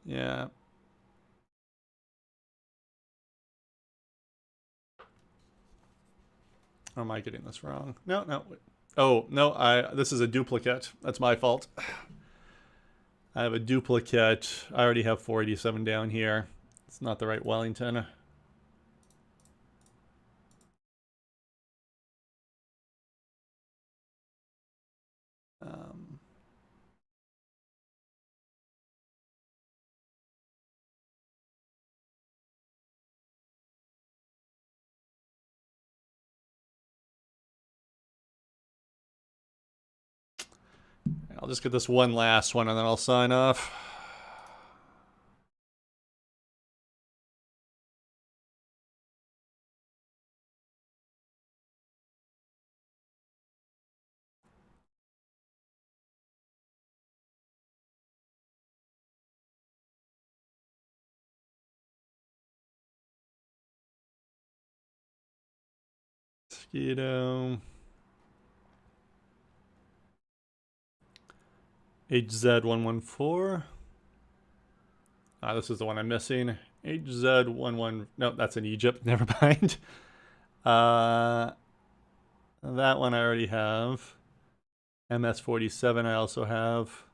yeah. Or am I getting this wrong? No, no. Oh, no, this is a duplicate. That's my fault. I have a duplicate. I already have 487 down here. It's not the right Wellington. Um, I'll just get this one last one and then I'll sign off. Mosquito. HZ114. This is the one I'm missing. HZ11. No, that's in Egypt. Never mind. That one I already have. MS47 I also have.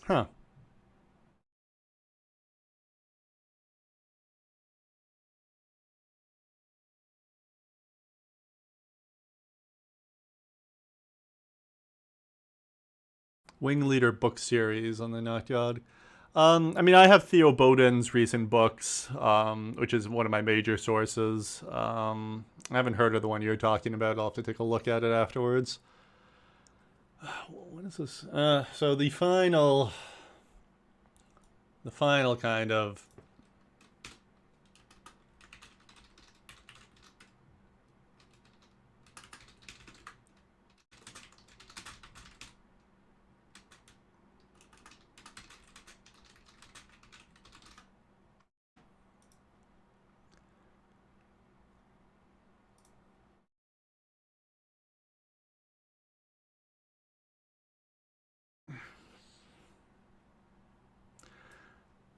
Huh. Wing Leader book series on the Knockyard. I mean, I have Theo Bowden's recent books, which is one of my major sources. I haven't heard of the one you're talking about. I'll have to take a look at it afterwards. What is this? So the final kind of...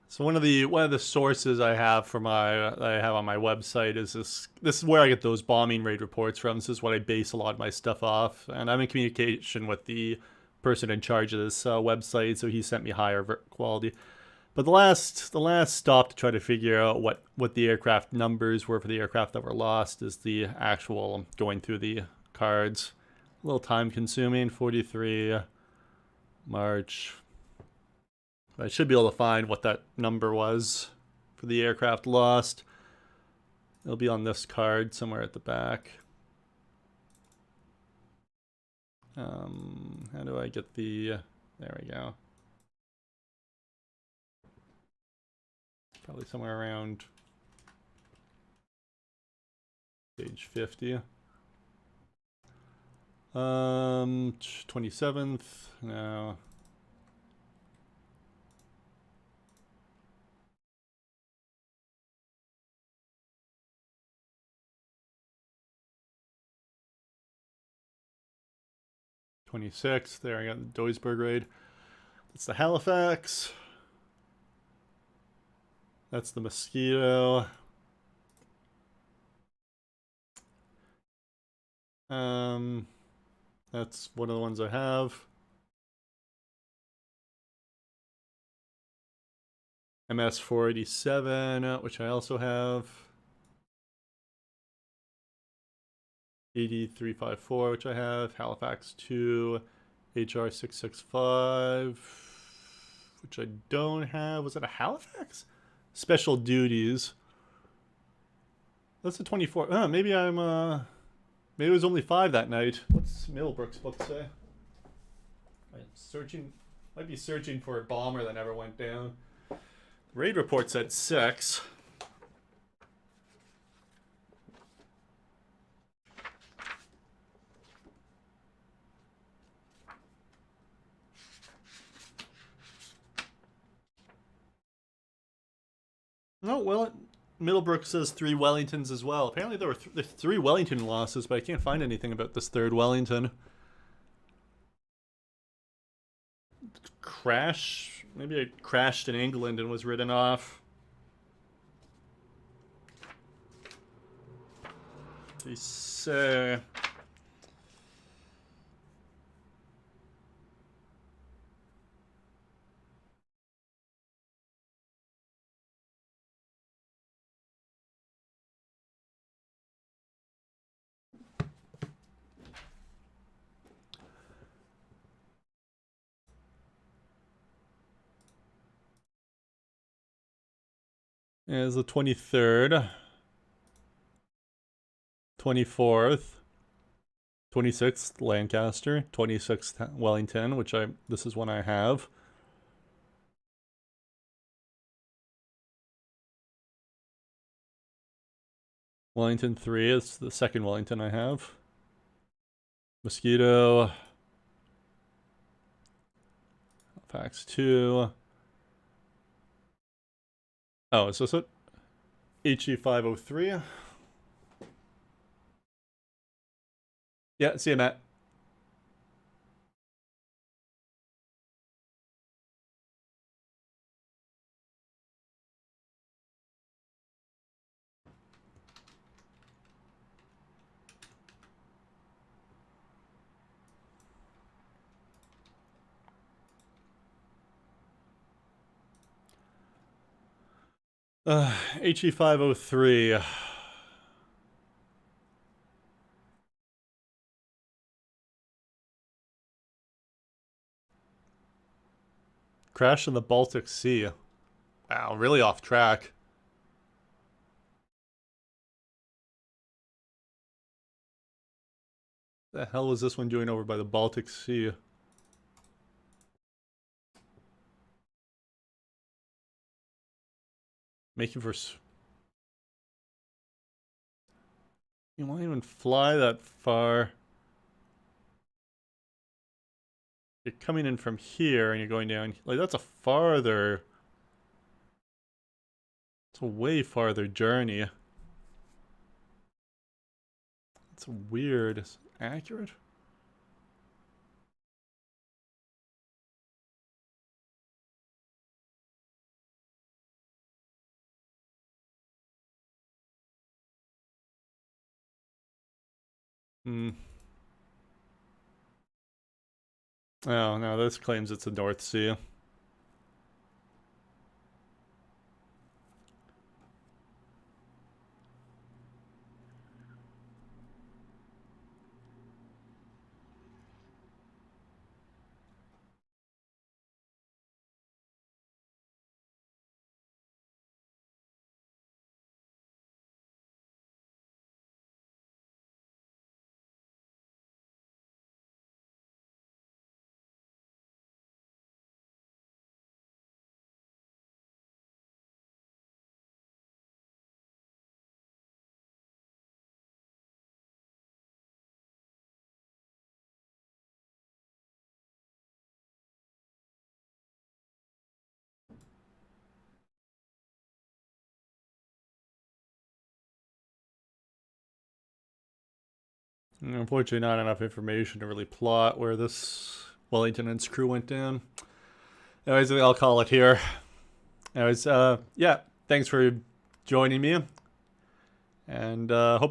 So one of the sources I have for that I have on my website is this. This is where I get those bombing raid reports from. This is what I base a lot of my stuff off, and I'm in communication with the person in charge of this website, so he sent me higher quality. But the last stop to try to figure out what the aircraft numbers were for the aircraft that were lost is the actual going through the cards. A little time consuming. 43 March. I should be able to find what that number was for the aircraft lost. It'll be on this card somewhere at the back. How do I get the... there we go. Probably somewhere around page 50. 27th. No. '26th. There, I got the Duisburg raid. That's the Halifax. That's the Mosquito. That's one of the ones I have. MS487, which I also have. 8354, which I have. Halifax 2. HR665, which I don't have. Was it a Halifax? Special duties. That's a 24. Maybe I'm, maybe it was only 5 that night. What's Middlebrook's book say? Might be searching for a bomber that never went down. Raid report said 6. No, well, Middlebrook says 3 Wellingtons as well. Apparently there were 3 Wellington losses, but I can't find anything about this 3rd Wellington. Crash? Maybe it crashed in England and was written off. They say... Is the 23rd, 24th, 26th Lancaster, 26th Wellington, which this is one I have. Wellington 3 is the 2nd Wellington I have. Mosquito. Fax 2. Oh, is this it? HE503. Yeah, see you, Matt. HE503. Crash in the Baltic Sea. Wow, really off track. The hell was this one doing over by the Baltic Sea? Making for... You won't even fly that far. You're coming in from here and you're going down. Like, that's a farther... It's a way farther journey. It's weird. Is it accurate? Hmm. Oh, no, this claims it's the North Sea. Unfortunately, not enough information to really plot where this Wellington and its crew went down. Anyways, I'll call it here. Anyways, yeah, thanks for joining me. And hope